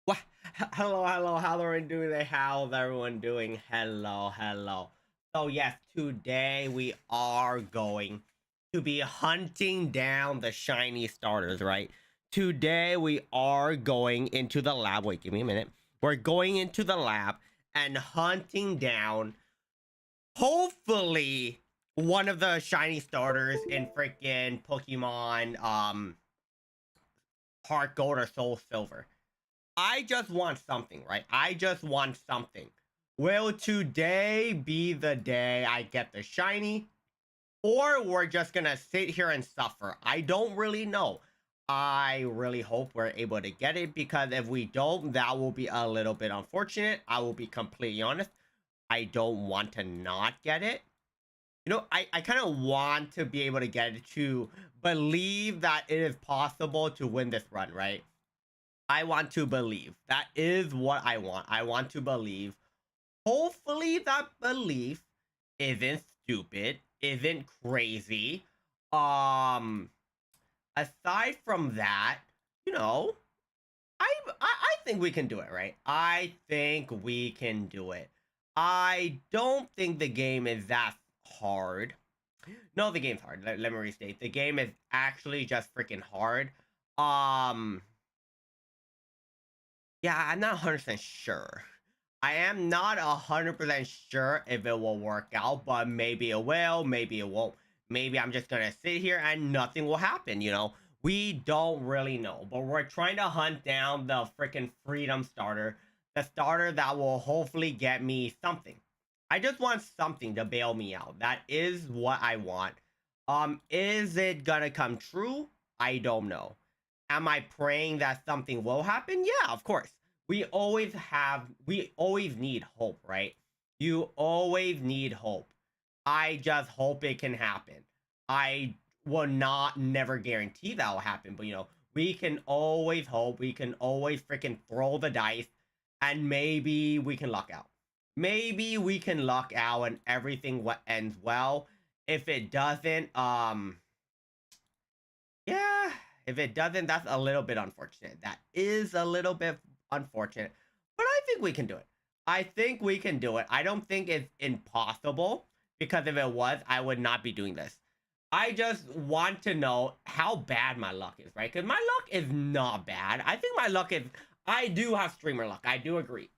What? Hello, hello. How are everyone doing? How's everyone doing? Hello, hello. So yes, today we are going to be hunting down the shiny starters, right? Today we are going into the lab. Wait, give me a minute. We're going into the lab and hunting down, hopefully, one of the shiny starters in freaking Pokemon Heart Gold or Soul Silver. I just want something, right? I just want something. Will today be the day I get the shiny? Or we're just gonna sit here and suffer? I don't really know. I really hope we're able to get it, because if we don't, that will be a little bit unfortunate. I will be completely honest. I don't want to not get it. You know, I kind of want to be able to get it, to believe that it is possible to win this run, right? I want to believe. That is what I want. I want to believe. Hopefully that belief isn't stupid, isn't crazy. Um Aside from that, you know, I think we can do it, right? I think we can do it. I don't think the game is that hard. No, the game's hard. Let me restate. The game is actually just freaking hard. Um Yeah, I'm not 100% sure. I am not 100% sure if it will work out, but maybe it will, maybe it won't. Maybe I'm just gonna sit here and nothing will happen, you know? We don't really know, but we're trying to hunt down the freaking freedom starter, the starter that will hopefully get me something. I just want something to bail me out. That is what I want. Is it gonna come true? I don't know. Am I praying that something will happen? Yeah, of course. We always need hope, right? You always need hope. I just hope it can happen. I will not never guarantee that will happen, but you know, we can always hope. We can always freaking throw the dice, and maybe we can luck out. Maybe we can luck out and everything ends well. If it doesn't, yeah, if it doesn't, that's a little bit unfortunate. That is a little bit unfortunate, but I think we can do it. I think we can do it. I don't think it's impossible, because if it was, I would not be doing this. I just want to know how bad my luck is, right? Because my luck is not bad. I think my luck is... I do have streamer luck. I do agree.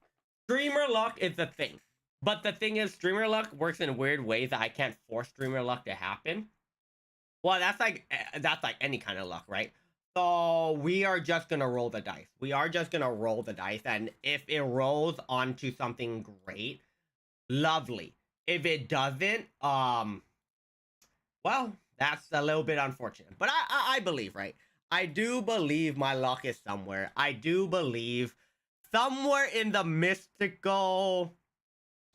Streamer luck is the thing. But the thing is, streamer luck works in weird ways that I can't force streamer luck to happen. Well, that's like any kind of luck, right? So we are just gonna roll the dice. We are just gonna roll the dice, and if it rolls onto something great, lovely. If it doesn't, well, that's a little bit unfortunate. But I believe, right? I do believe my luck is somewhere. I do believe somewhere in the mystical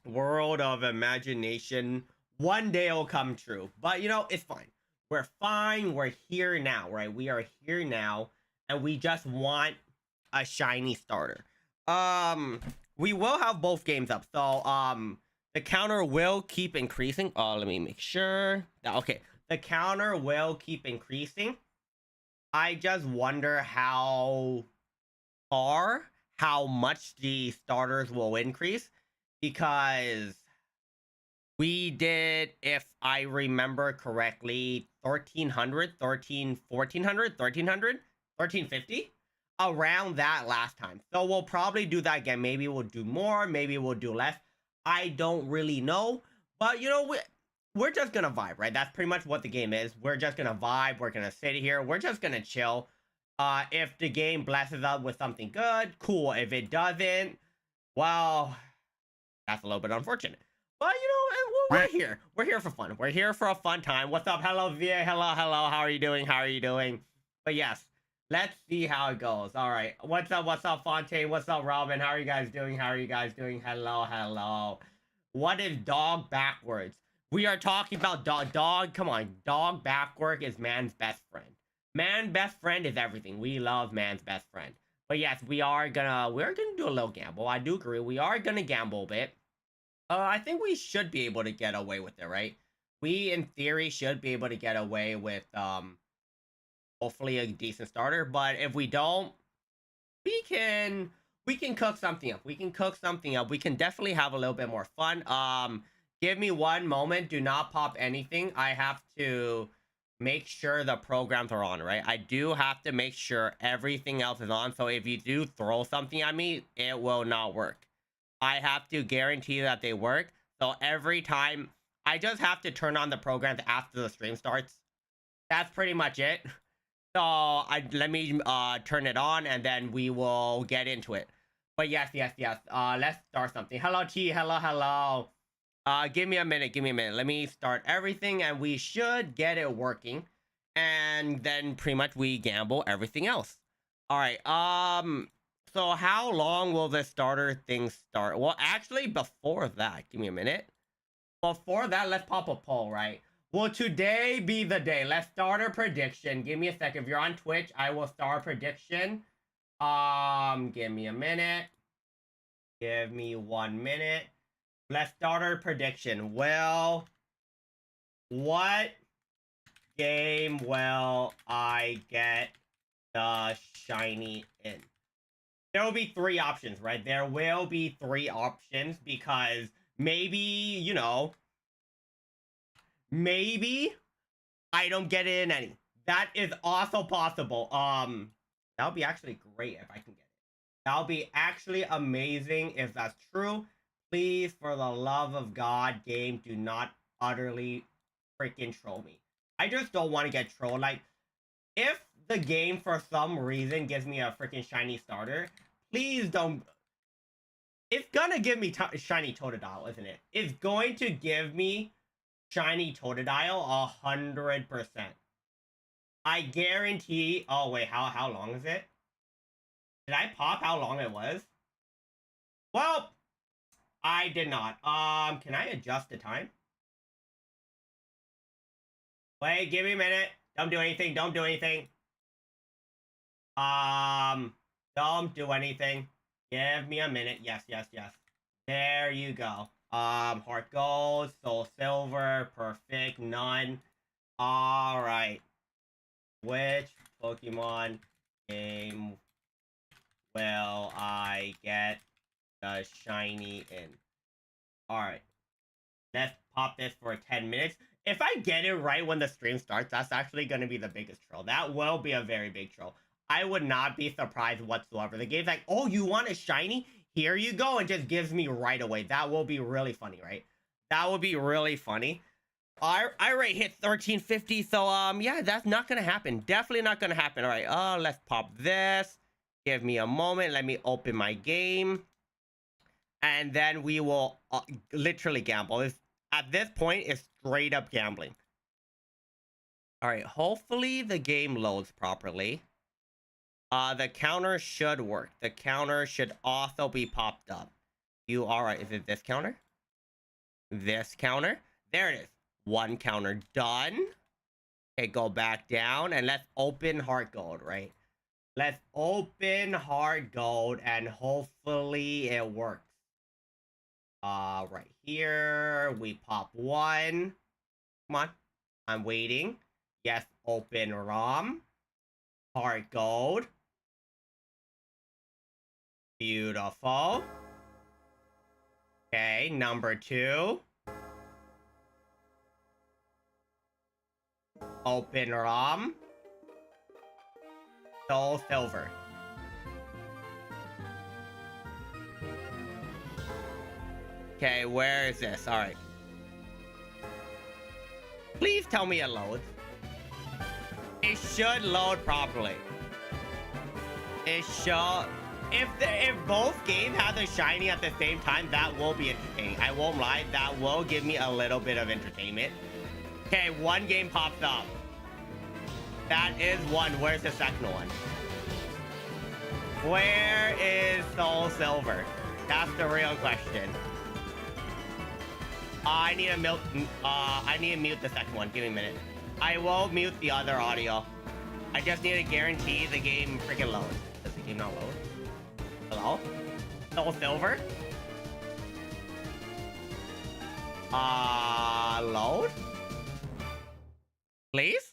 world of imagination, one day it'll come true. But you know, it's fine. We're fine. We're here now, right? We are here now, and we just want a shiny starter. We will have both games up, so the counter will keep increasing. Let me make sure. Okay, the counter will keep increasing. I just wonder how far, how much the starters will increase, because we did, if I remember correctly, 1300, 1400, 1300, 1350 around that last time. So we'll probably do that again. Maybe we'll do more, maybe we'll do less. I don't really know, but you know, we're just gonna vibe, right? That's pretty much what the game is. We're just gonna vibe. We're gonna sit here. We're just gonna chill. If the game blesses us with something good, cool. If it doesn't, well, that's a little bit unfortunate. But you know, we're here. We're here for fun. We're here for a fun time. What's up? Hello, VA. Hello, hello. How are you doing? How are you doing? But yes, let's see how it goes. All right. What's up? What's up, Fontaine? What's up, Robin? How are you guys doing? How are you guys doing? Hello, hello. What is dog backwards? We are talking about dog. Dog, come on. Dog backward is man's best friend. Man best friend is everything. We love man's best friend. But yes, we're gonna do a little gamble. I do agree. We are gonna gamble a bit. I think we should be able to get away with it, right? We, in theory, should be able to get away with, hopefully a decent starter. But if we don't, we can cook something up. We can cook something up. We can definitely have a little bit more fun. Give me one moment. Do not pop anything. I have to make sure the programs are on, right? I do have to make sure everything else is on. So if you do throw something at me, it will not work. I have to guarantee that they work. So every time, I just have to turn on the programs after the stream starts. That's pretty much it. So let me turn it on, and then we will get into it. But yes. Let's start something. Hello, T. Hello. Give me a minute. Let me start everything, and we should get it working. And then pretty much we gamble everything else. All right. So how long will the starter thing start? Well, actually, before that, give me a minute. Before that, let's pop a poll, right? Will today be the day? Let's start a prediction. Give me a second. If you're on Twitch, I will start a prediction. Give me a minute. Give me 1 minute. Let's start our prediction. Well, what game will I get the shiny in? There will be 3 options, right? There will be 3 options, because maybe, you know, maybe I don't get it in any. That is also possible. That would be actually great if I can get it. That would be actually amazing if that's true. Please, for the love of God, game, do not utterly freaking troll me. I just don't want to get trolled. Like, if the game for some reason gives me a freaking shiny starter, please don't. It's gonna give me shiny Totodile, isn't it? It's going to give me shiny Totodile 100%. I guarantee. Oh wait, how long is it? Did I pop how long it was? Well, I did not. Can I adjust the time? Wait, give me a minute. Don't do anything. Don't do anything. Don't do anything. Give me a minute. Yes. There you go. Heart gold, soul silver, perfect, none. All right. Which Pokemon game will I get the shiny in? All right. Let's pop this for 10 minutes. if I get it right when the stream starts, that's actually going to be the biggest troll. That will be a very big troll. I would not be surprised whatsoever. The game's like, oh, you want a shiny? Here you go, and just gives me right away. That will be really funny, right? That would be really funny. I already hit 1350, so yeah, that's not gonna happen. Definitely not gonna happen. All right, let's pop this. Give me a moment. Let me open my game, and then we will literally gamble. At this point, it's straight up gambling. All right, hopefully the game loads properly. The counter should work. The counter should also be popped up. You all right? Is it this counter? This counter? There it is. One counter done. Okay, go back down and let's open hard gold, right? Let's open hard gold and hopefully it works. Right here, we pop one. Come on, I'm waiting. Yes, open ROM. Hard gold. Beautiful. Okay, number 2. Open ROM. Soul silver. Okay, where is this? All right. Please tell me it loads. It should load properly. It should. If both games have the shiny at the same time, that will be entertaining. I won't lie, that will give me a little bit of entertainment. Okay, one game pops up. That is one. Where's the second one? Where is Soul Silver? That's the real question. I need to mute the second one. Give me a minute. I will mute the other audio. I just need to guarantee the game freaking loads. Does the game not load? Hello? Soul Silver? Load? Please?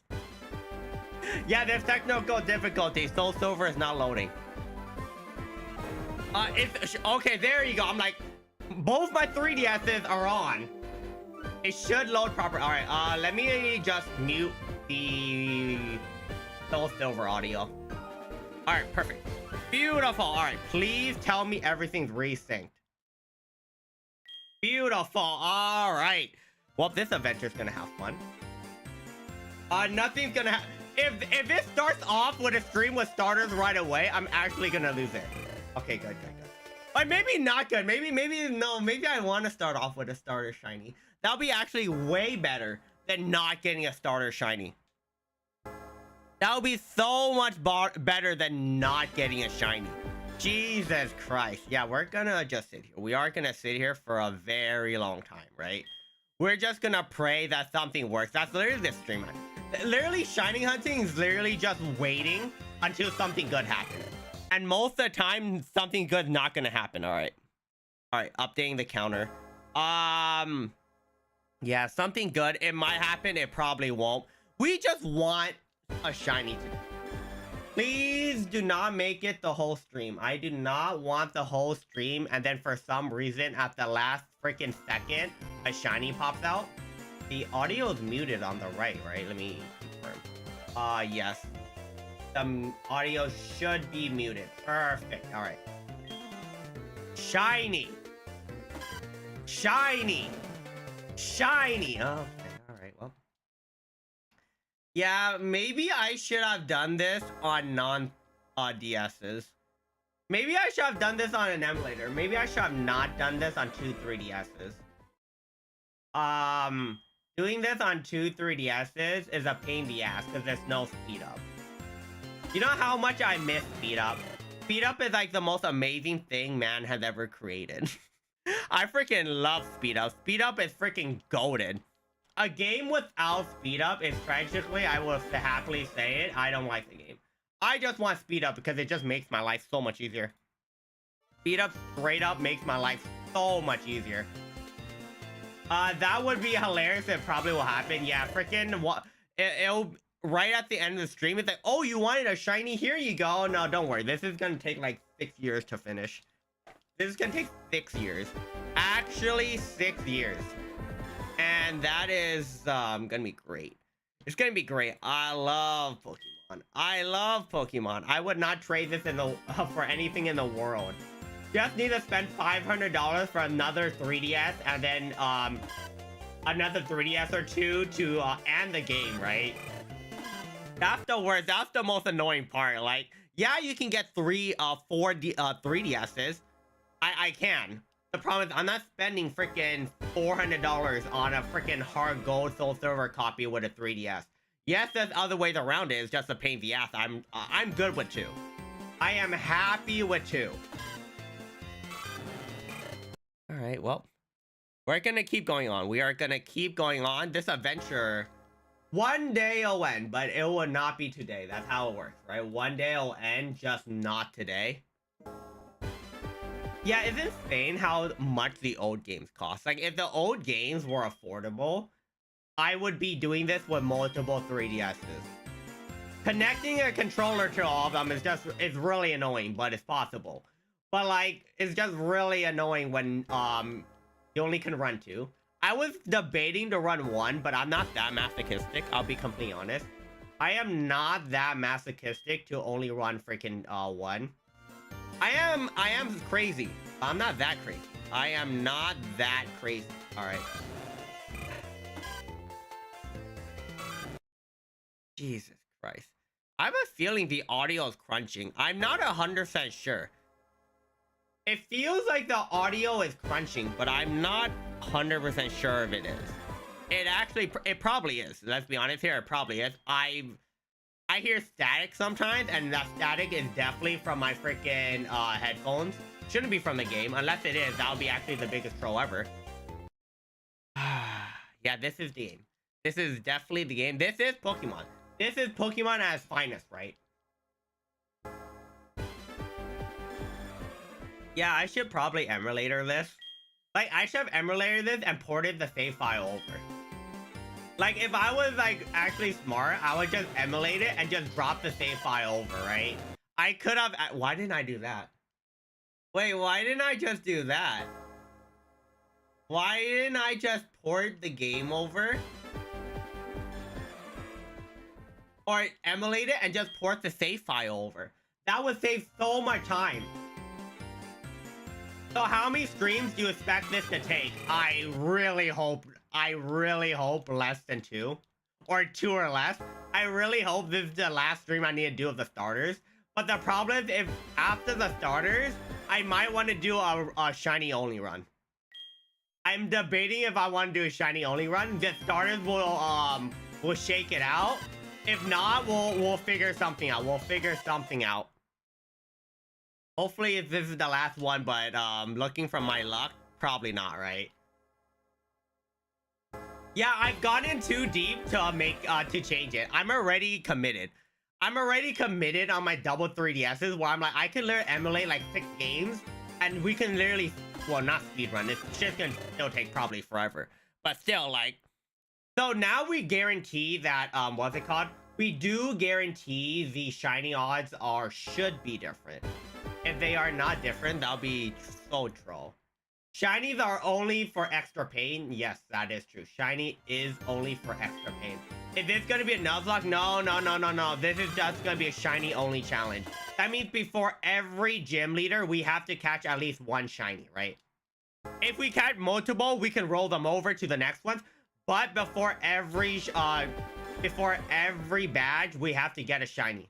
Yeah, there's technical difficulty. Soul Silver is not loading. It's okay, there you go. I'm like, both my 3DSs are on. It should load proper. All right, let me just mute the Soul Silver audio. All right, perfect. Beautiful. All right, please tell me everything's resynced. Beautiful. All right. Well, this adventure's gonna have fun. Nothing's gonna if it starts off with a stream with starters right away, I'm actually gonna lose it. Okay, good. But maybe not good. Maybe no. Maybe I want to start off with a starter shiny. That'll be actually way better than not getting a starter shiny. That'll be so much better than not getting a shiny. Jesus Christ. Yeah, we're gonna just sit here. We are gonna sit here for a very long time, right? We're just gonna pray that something works. That's literally this stream. Literally, shiny hunting is literally just waiting until something good happens. And most of the time, something good's not gonna happen. All right, updating the counter. Yeah, something good. It might happen. It probably won't. We just want a shiny today. Please do not make it the whole stream. I do not want the whole stream, and then for some reason, at the last freaking second, a shiny pops out. The audio is muted on the right? Let me confirm. Yes. The audio should be muted. Perfect. All right. Shiny. Oh, okay. All right. Well. Yeah, maybe I should have done this on non-DSs. Maybe I should have done this on an emulator. Maybe I should have not done this on 2 3DSs. Doing this on 2 3DSs is a pain in the ass because there's no speed up. You know how much I miss speed up? Speed up is like the most amazing thing man has ever created. I freaking love speed up. Speed up is freaking golden. A game without speed up is tragically, I will happily say it, I don't like the game. I just want speed up because it just makes my life so much easier. Speed up straight up makes my life so much easier. That would be hilarious. It probably will happen. Yeah, freaking what? It'll right at the end of the stream. It's like, oh, you wanted a shiny? Here you go. No, don't worry. This is gonna take like 6 years to finish. This is gonna take 6 years. Actually, 6 years. And and that is gonna be great. It's gonna be great. I love Pokemon. I love Pokemon. I would not trade this in the for anything in the world. Just need to spend $500 for another 3DS and then another 3DS or two to end the game, right? That's the worst. That's the most annoying part. Like, yeah, you can get 3DSs. I can. The problem is I'm not spending freaking $400 on a freaking hard gold Soul Silver copy with a 3DS. Yes, there's other ways around it. It's just a pain in the ass. I'm good with 2. I am happy with 2. All right, well, we're gonna keep going on. We are gonna keep going on. This adventure, one day it'll end, but it will not be today. That's how it works, right? One day it'll end, just not today. Yeah, it's insane how much the old games cost. Like, if the old games were affordable, I would be doing this with multiple 3DSs. Connecting a controller to all of them is really annoying, but it's possible. But like, it's just really annoying when you only can run 2. I was debating to run 1, but I'm not that masochistic. I'll be completely honest. I am not that masochistic to only run freaking 1. I am crazy. I'm not that crazy. I am not that crazy. All right. Jesus Christ. I have a feeling the audio is crunching. I'm not 100% sure. It feels like the audio is crunching, but I'm not 100% sure if it is. It probably is. Let's be honest here. It probably is. I hear static sometimes, and that static is definitely from my freaking headphones. Shouldn't be from the game. Unless it is, that would be actually the biggest troll ever. Yeah, this is the game. This is definitely the game. This is Pokemon. This is Pokemon at its finest, right? Yeah, I should probably emulator this. Like, I should have emulated this and ported the save file over. Like, if I was, like, actually smart, I would just emulate it and just drop the save file over, right? I could have... Why didn't I do that? Wait, why didn't I just do that? Why didn't I just port the game over? Or emulate it and just port the save file over? That would save so much time. So how many streams do you expect this to take? I really hope less than 2. Or 2 or less. I really hope this is the last stream I need to do of the starters. But the problem is, if after the starters, I might want to do a shiny only run. I'm debating if I want to do a shiny only run. The starters will shake it out. If not, we'll figure something out. We'll figure something out. Hopefully this is the last one, but looking from my luck, probably not, right? Yeah, I've gotten too deep to to change it. I'm already committed. I'm already committed on my double 3DSs where I'm like, I can literally emulate like 6 games and we can literally, well, not speedrun. It's just gonna still take probably forever. But still, like, so now we guarantee that, what's it called? We do guarantee the shiny odds should be different. If they are not different, that'll be so troll. Shinies are only for extra pain. Yes, that is true. Shiny is only for extra pain. Is this gonna be a Nuzlocke? No. This is just gonna be a shiny only challenge. That means before every gym leader, we have to catch at least 1 shiny, right? If we catch multiple, we can roll them over to the next ones. But before every badge, we have to get a shiny.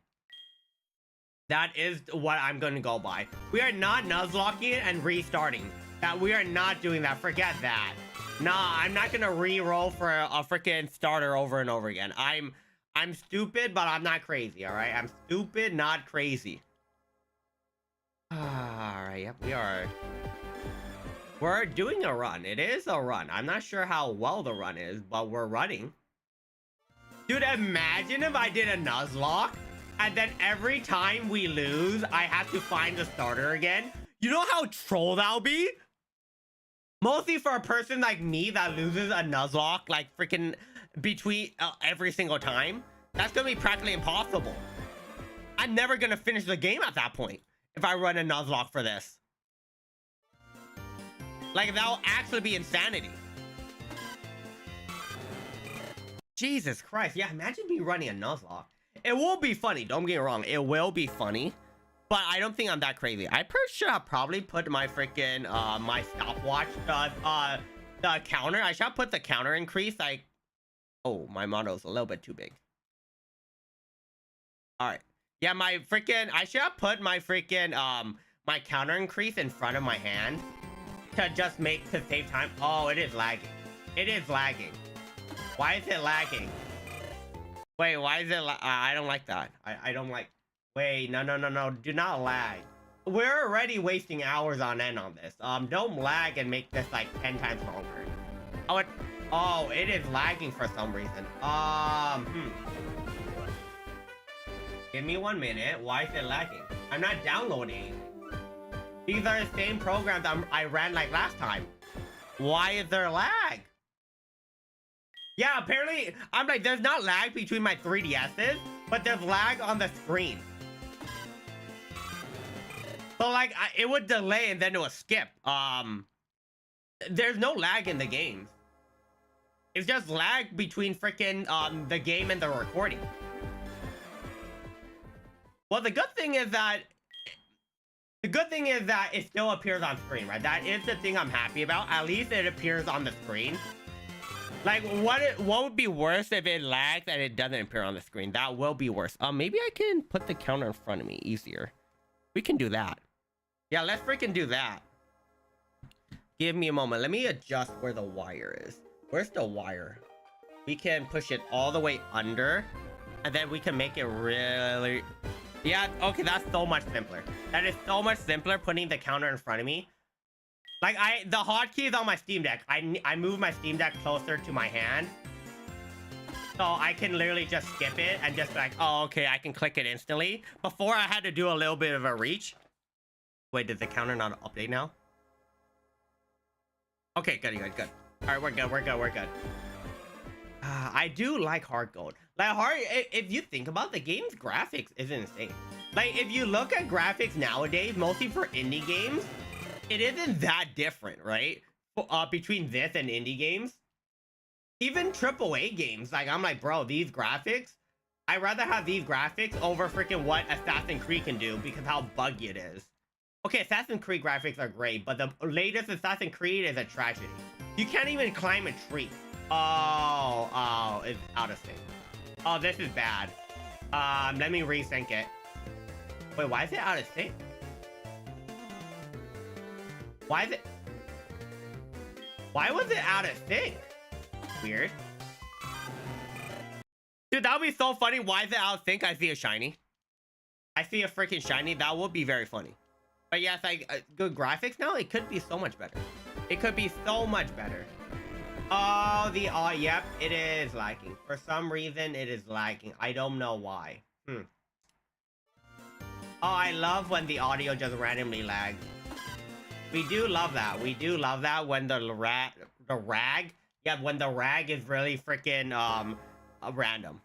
That is what I'm going to go by. We are not Nuzlocking it and restarting. That we are not doing that. Forget that. Nah, I'm not going to re-roll for a freaking starter over and over again. I'm stupid, but I'm not crazy, all right? I'm stupid, not crazy. All right, yep, we're doing a run. It is a run. I'm not sure how well the run is, but we're running. Dude, imagine if I did a Nuzlocke and then every time we lose, I have to find the starter again. You know how troll that'll be? Mostly for a person like me that loses a Nuzlocke, like freaking between every single time. That's gonna be practically impossible. I'm never gonna finish the game at that point if I run a Nuzlocke for this. Like, that'll actually be insanity. Jesus Christ. Yeah, imagine me running a Nuzlocke. It will be funny. Don't get me wrong. It will be funny. But I don't think I'm that crazy. I should have probably put my freaking, my stopwatch, the counter. I should have put the counter increase. Like, oh, my model's a little bit too big. All right. Yeah, my freaking, I should have put my freaking, my counter increase in front of my hand to just to save time. Oh, it is lagging. It is lagging. Why is it lagging? Wait, why is it I don't like that. I don't like. Wait, no. Do not lag. We're already wasting hours on end on this. Don't lag and make this like 10 times longer. Oh, it is lagging for some reason. Give me 1 minute. Why is it lagging? I'm not downloading. These are the same programs I ran like last time. Why is there lag? Yeah, apparently, I'm like, there's not lag between my 3DSs, but there's lag on the screen. So like, it would delay and then it would skip. There's no lag in the games. It's just lag between freaking the game and the recording. Well, the good thing is that it still appears on screen, right? That is the thing I'm happy about. At least it appears on the screen. Like, what would be worse if it lags and it doesn't appear on the screen? That will be worse. Maybe I can put the counter in front of me easier. We can do that. Yeah, let's freaking do that. Give me a moment. Let me adjust where the wire is. Where's the wire? We can push it all the way under, and then we can make it really... Yeah, okay, that's so much simpler. That is so much simpler, putting the counter in front of me. Like, the hotkey is on my Steam Deck. I move my Steam Deck closer to my hand, so I can literally just skip it and just be like, oh, okay, I can click it instantly. Before, I had to do a little bit of a reach. Wait, did the counter not update now? Okay, good. All right, we're good. I do like hard gold. Like, if you think about the game's graphics is insane. Like, if you look at graphics nowadays, mostly for indie games, it isn't that different, right? Between this and indie games. Even AAA games, like, I'm like, bro, these graphics, I'd rather have these graphics over freaking what Assassin's Creed can do because how buggy it is. Okay, Assassin's Creed graphics are great, but the latest Assassin's Creed is a tragedy. You can't even climb a tree. Oh, it's out of sync. Oh, this is bad. Let me resync it. Wait, why is it out of sync? Why was it out of sync? Weird. Dude, that would be so funny. Why is it out of sync? I see a shiny. I see a freaking shiny. That would be very funny. But yeah, it's like good graphics now. It could be so much better. It could be so much better. Oh, yep, it is lagging. For some reason, it is lagging. I don't know why. Oh, I love when the audio just randomly lags. We do love that. We do love that when the rag, yeah, when the rag is really freaking random.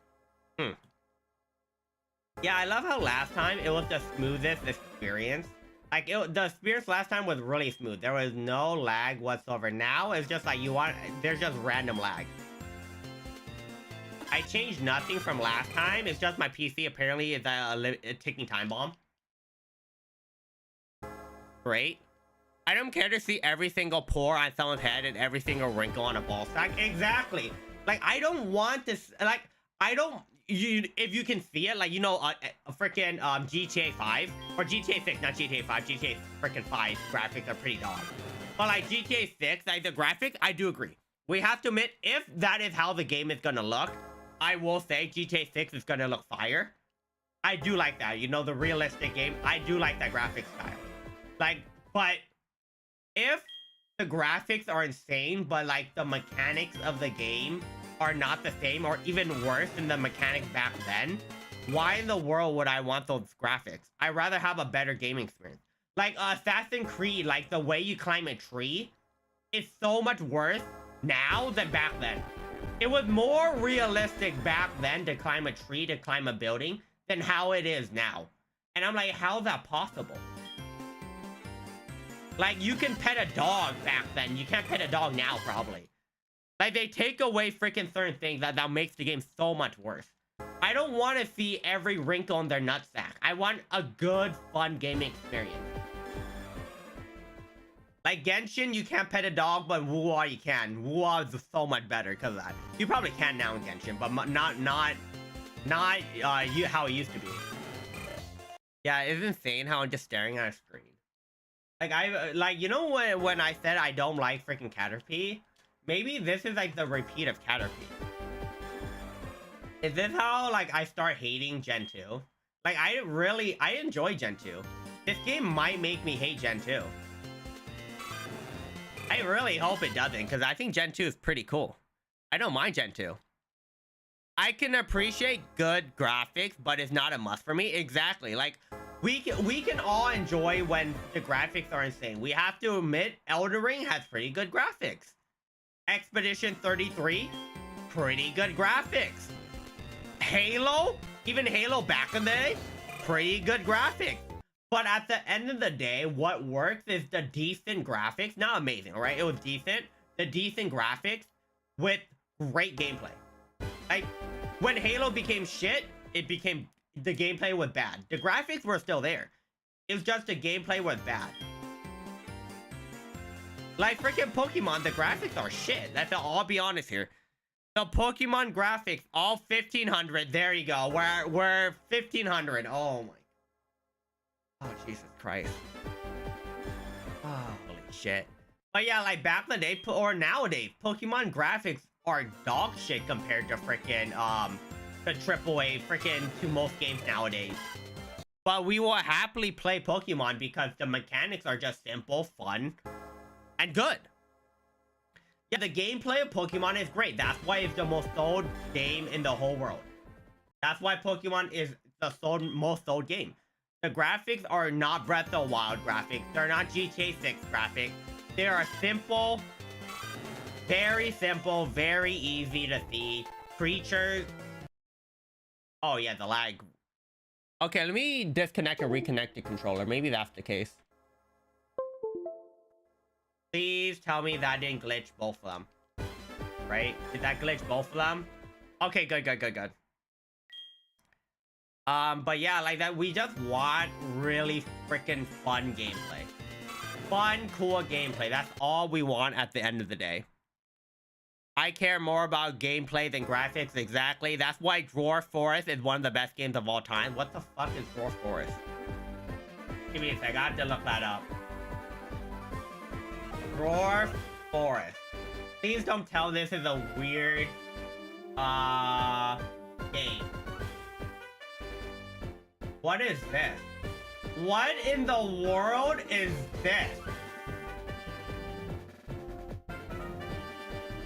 Yeah, I love how last time it was the smoothest experience. Like, the experience last time was really smooth. There was no lag whatsoever. Now it's just like there's just random lag. I changed nothing from last time. It's just my PC apparently is a ticking time bomb. Great. I don't care to see every single pore on someone's head and every single wrinkle on a ball sack. Exactly. Like, I don't want this. Like, I don't. If you can see it, like, you know, a freaking GTA 5 or GTA 6, not GTA 5, GTA freaking 5 graphics are pretty dog. But like GTA 6, like the graphics, I do agree. We have to admit, if that is how the game is gonna look, I will say GTA 6 is gonna look fire. I do like that, you know, the realistic game. I do like that graphic style. Like, but if the graphics are insane, but like the mechanics of the game are not the same or even worse than the mechanics back then, why in the world would I want those graphics? I'd rather have a better gaming experience. Like Assassin's Creed, like the way you climb a tree is so much worse now than back then. It was more realistic back then to climb a tree, to climb a building, than how it is now. And I'm like, how is that possible? Like, you can pet a dog back then. You can't pet a dog now, probably. Like, they take away freaking certain things that makes the game so much worse. I don't want to see every wrinkle in their nutsack. I want a good, fun gaming experience. Like Genshin, you can't pet a dog, but Wuwa you can. Wuwa is so much better because of that. You probably can now in Genshin, but not how it used to be. Yeah, it's insane how I'm just staring at a screen. Like you know when I said I don't like freaking Caterpie? Maybe this is like the repeat of Caterpie. Is this how like I start hating Gen 2? Like I enjoy Gen 2. This game might make me hate Gen 2. I really hope it doesn't, because I think Gen 2 is pretty cool. I don't mind Gen 2. I can appreciate good graphics, but it's not a must for me. Exactly. Like, we can all enjoy when the graphics are insane. We have to admit, Elden Ring has pretty good graphics. Expedition 33, pretty good graphics. Halo, even Halo back in the day, pretty good graphics. But at the end of the day, what works is the decent graphics. Not amazing, all right? It was decent. The decent graphics with great gameplay. Like, when Halo became shit, the gameplay was bad. The graphics were still there. It was just the gameplay was bad. Like freaking Pokemon, the graphics are shit. I'll be honest here. The Pokemon graphics, all 1500. There you go. We're 1500. Oh my. Oh, Jesus Christ. Oh, holy shit. But yeah, like back in the day, or nowadays, Pokemon graphics are dog shit compared to freaking, the AAA freaking to most games nowadays. But we will happily play Pokemon because the mechanics are just simple, fun, and good. Yeah, the gameplay of Pokemon is great. That's why it's the most sold game in the whole world. That's why Pokemon is the most sold game. The graphics are not Breath of the Wild graphics. They're not GTA 6 graphics. They are simple, very easy to see. Creatures. Oh yeah, the lag. Okay, let me disconnect and reconnect the controller. Maybe that's the case. Please tell me that didn't glitch both of them. Right? Did that glitch both of them? Okay, good. But yeah, like that, we just want really freaking fun gameplay. Fun, cool gameplay. That's all we want at the end of the day. I care more about gameplay than graphics, exactly. That's why Dwarf Forest is one of the best games of all time. What the fuck is Dwarf Forest? Give me a sec, I have to look that up. Dwarf Forest. Please don't tell this is a weird, game. What is this? What in the world is this?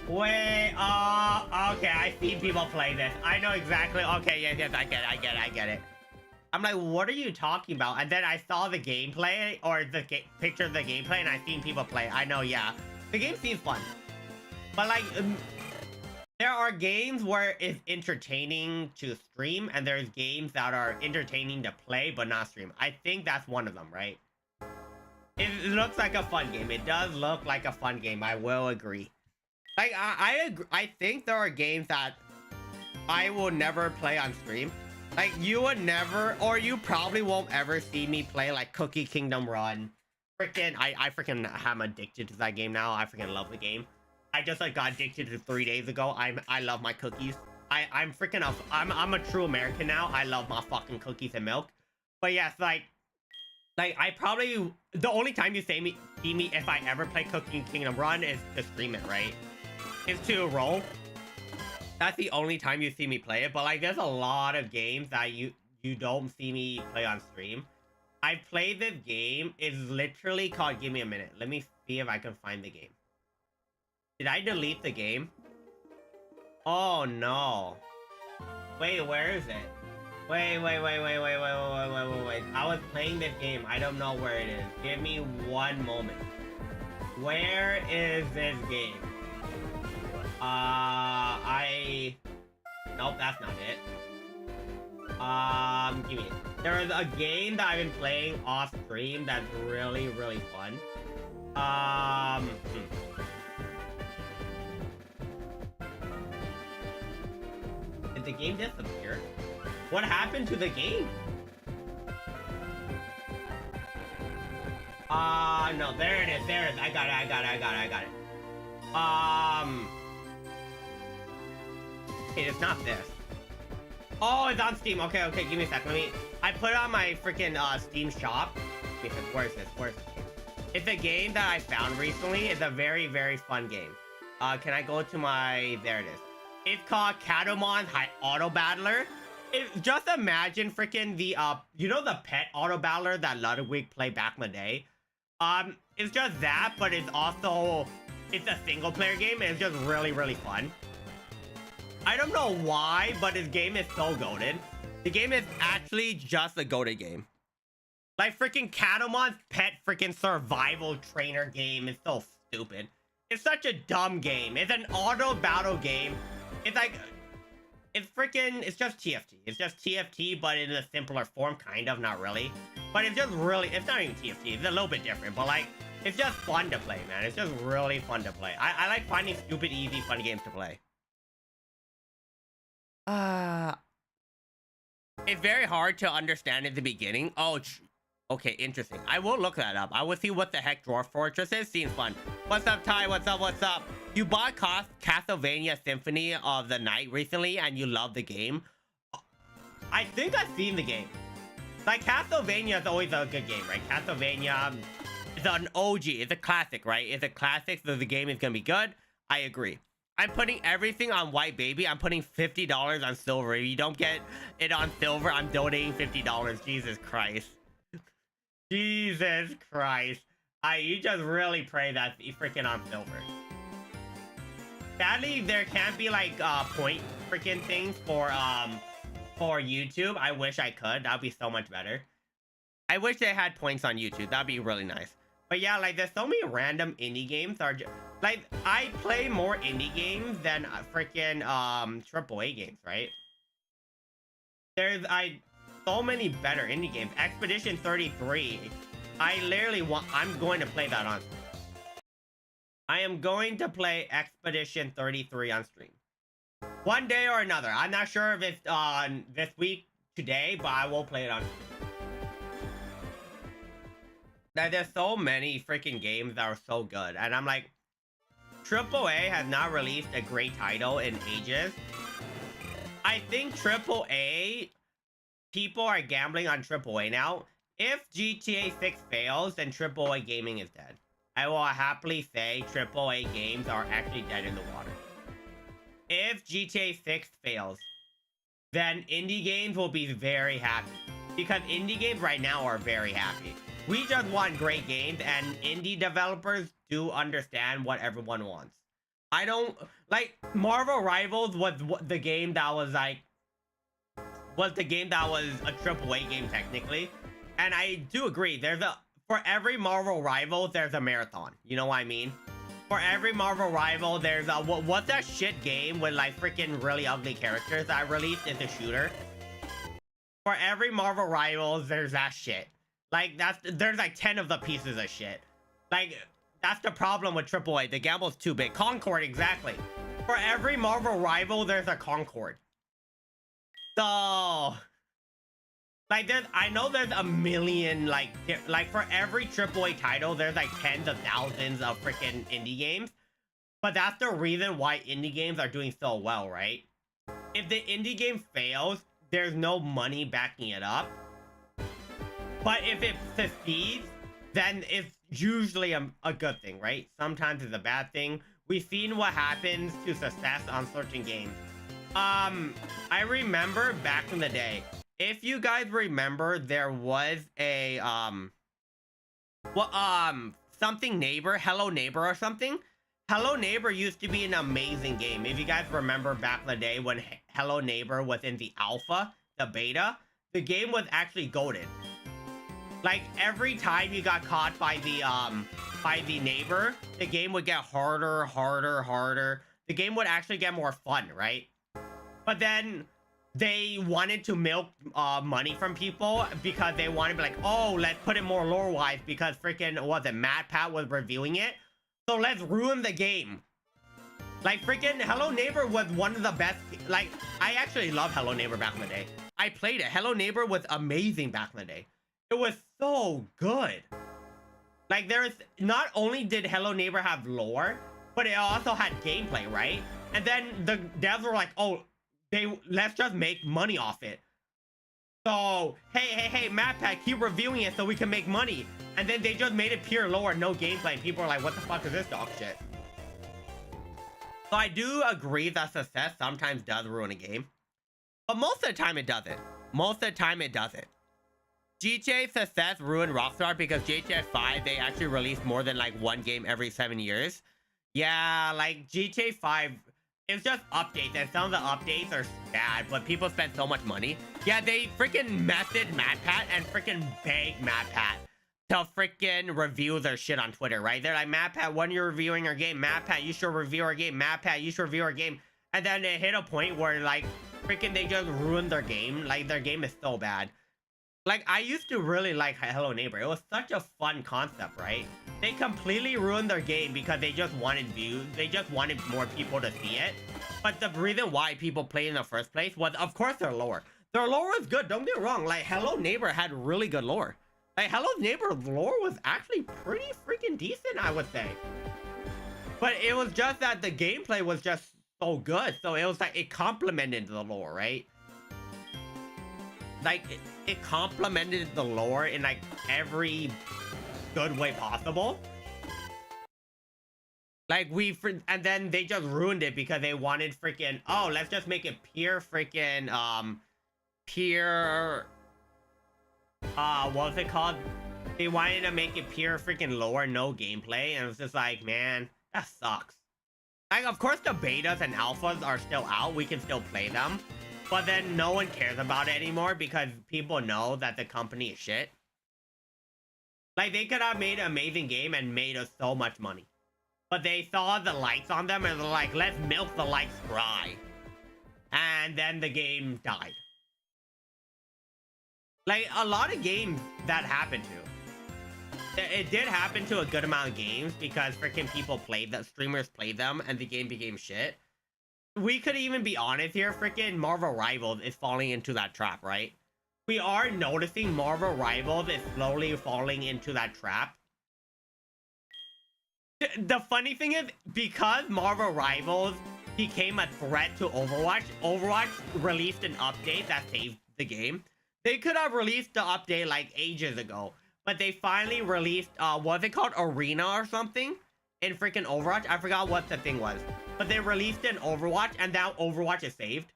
Wait, okay, I see people play this. I know exactly. Okay, yes, I get it. I'm like, what are you talking about? And then I saw the gameplay, or the picture of the gameplay, and I seen people play. I know, yeah. The game seems fun. But like, there are games where it's entertaining to stream, and there's games that are entertaining to play, but not stream. I think that's one of them, right? It looks like a fun game. It does look like a fun game. I will agree. Like, I agree. I think there are games that I will never play on stream. Like, you would never, or you probably won't ever see me play, like, Cookie Kingdom Run. Freaking, I freaking am addicted to that game now. I freaking love the game. I just, like, got addicted to 3 days ago. I love my cookies. I'm freaking, I'm a true American now. I love my fucking cookies and milk. But yes, like I probably, the only time you see me if I ever play Cookie Kingdom Run is to stream it, right? Is to roll. That's the only time you see me play it. But like, there's a lot of games that you don't see me play on stream. I played this game. It's literally called, give me a minute. Let me see if I can find the game. Did I delete the game? Oh no. Wait, where is it? Wait. I was playing this game. I don't know where it is. Give me one moment. Where is this game? Nope, that's not it. Give me it. There is a game that I've been playing off stream that's really Did the game disappear? What happened to the game? No, there it is, there it is. I got it. It's not this. Oh, it's on Steam. Okay, give me a sec. I put it on my freaking Steam shop. Where is this? It's a game that I found recently. It's a very, very fun game. Can I go to my... There it is. It's called Catamon's Auto Battler. Just imagine freaking the, you know the pet auto battler that Ludwig played back in the day? It's just that, but it's also... It's a single player game, and it's just really, really fun. I don't know why, but this game is so goated. The game is actually just a goated game. Like freaking Catamon's pet freaking survival trainer game is so stupid. It's such a dumb game. It's an auto battle game. It's like, it's just TFT. It's just TFT, but in a simpler form, kind of, not really. But it's just really, it's not even TFT. It's a little bit different, but like, it's just fun to play, man. It's just really fun to play. I like finding stupid, easy, fun games to play. It's very hard to understand at the beginning. Oh, okay, interesting. I will look that up. I will see what the heck Dwarf Fortress is. Seems fun. What's up, Ty? What's up? You bought Castlevania Symphony of the Night recently, and you love the game. I think I've seen the game. Like, Castlevania is always a good game, right? Castlevania is an OG. It's a classic, right? It's a classic, so the game is gonna be good. I agree. I'm putting everything on white, baby. I'm putting $50 on silver. If you don't get it on silver, I'm donating $50. Jesus Christ. Jesus Christ. You just really pray that you freaking on silver. Sadly, there can't be like point freaking things for YouTube. I wish I could. That'd be so much better. I wish they had points on YouTube. That'd be really nice. But yeah, like there's so many random indie games that are just, like, I play more indie games than freaking AAA games, right? There's so many better indie games. Expedition 33. I'm going to play that on stream. I am going to play Expedition 33 on stream. One day or another. I'm not sure if it's this week, today, but I will play it on stream. There's so many freaking games that are so good. And I'm like, AAA has not released a great title in ages. I think AAA, people are gambling on AAA now. If GTA 6 fails, then AAA gaming is dead. I will happily say AAA games are actually dead in the water. If GTA 6 fails, then indie games will be very happy. Because indie games right now are very happy. We just want great games, and indie developers do understand what everyone wants. I don't... Like, Marvel Rivals was the game that was like... Was the game that was a AAA game, technically. And I do agree, for every Marvel Rival, there's a marathon. You know what I mean? For every Marvel Rival, there's a... What's that shit game with, like, freaking really ugly characters that I released? It's a shooter. For every Marvel Rivals, there's that shit. Like, there's like 10 of the pieces of shit. Like, that's the problem with AAA. The gamble's too big. Concord, exactly. For every Marvel Rival, there's a Concord. So... Like, I know there's a million, like for every AAA title, there's like tens of thousands of freaking indie games. But that's the reason why indie games are doing so well, right? If the indie game fails, there's no money backing it up. But if it succeeds, then it's usually a good thing, right? Sometimes it's a bad thing. We've seen what happens to success on certain games. I remember back in the day, if you guys remember, there was a, something Neighbor, Hello Neighbor or something. Hello Neighbor used to be an amazing game. If you guys remember back in the day when Hello Neighbor was in the alpha, the beta, the game was actually goated. Like, every time you got caught by the neighbor, the game would get harder. The game would actually get more fun, right? But then they wanted to milk money from people because they wanted to be like, oh, let's put it more lore-wise because freaking, was it MatPat was reviewing it? So let's ruin the game. Like freaking Hello Neighbor was one of the best. Like I actually love Hello Neighbor back in the day. I played it. Hello Neighbor was amazing back in the day. It was so good. Like there's not only did Hello Neighbor have lore, but it also had gameplay, right? And then the devs were like, oh, let's just make money off it. So hey, MatPat, keep reviewing it so we can make money. And then they just made it pure lore, no gameplay. And people are like, what the fuck is this dog shit? So I do agree that success sometimes does ruin a game, but most of the time it doesn't. Most of the time it doesn't. GTA success ruined Rockstar because GTA 5, they actually released more than like one game every 7 years. Yeah, like GTA 5, it's just updates, and some of the updates are bad, but people spend so much money. Yeah, they freaking messaged MatPat and freaking begged MatPat to freaking review their shit on Twitter, right? They're like, MatPat, when you're reviewing our game, MatPat, you should review our game. MatPat, you should review our game. And then it hit a point where like freaking they just ruined their game. Like their game is so bad. Like I used to really like Hello Neighbor. It was such a fun concept, right? They completely ruined their game because they just wanted views. They just wanted more people to see it. But the reason why people played in the first place was, of course, their lore. Their lore was good. Don't get me wrong. Like Hello Neighbor had really good lore. Like Hello Neighbor's lore was actually pretty freaking decent, I would say. But it was just that the gameplay was just so good. So it was like it complemented the lore, right? Like it complemented the lore in like every good way possible. Like and then they just ruined it because they wanted freaking, oh, let's just make it pure freaking pure what's it called? They wanted to make it pure freaking lore, no gameplay, and it was just like, man, that sucks. Like, of course the betas and alphas are still out, we can still play them, but then no one cares about it anymore because people know that the company is shit. Like, they could have made an amazing game and made us so much money, but they saw the likes on them and they're like, let's milk the likes dry, and then the game died. Like, a lot of games that happened to. It did happen to a good amount of games because freaking people played them, streamers played them, and the game became shit. We could even be honest here, freaking Marvel Rivals is falling into that trap, right? We are noticing Marvel Rivals is slowly falling into that trap. The funny thing is, because Marvel Rivals became a threat to Overwatch, Overwatch released an update that saved the game. They could have released the update like ages ago, but they finally released, what's it called? Arena or something in freaking Overwatch. I forgot what the thing was, but they released it in Overwatch and now Overwatch is saved.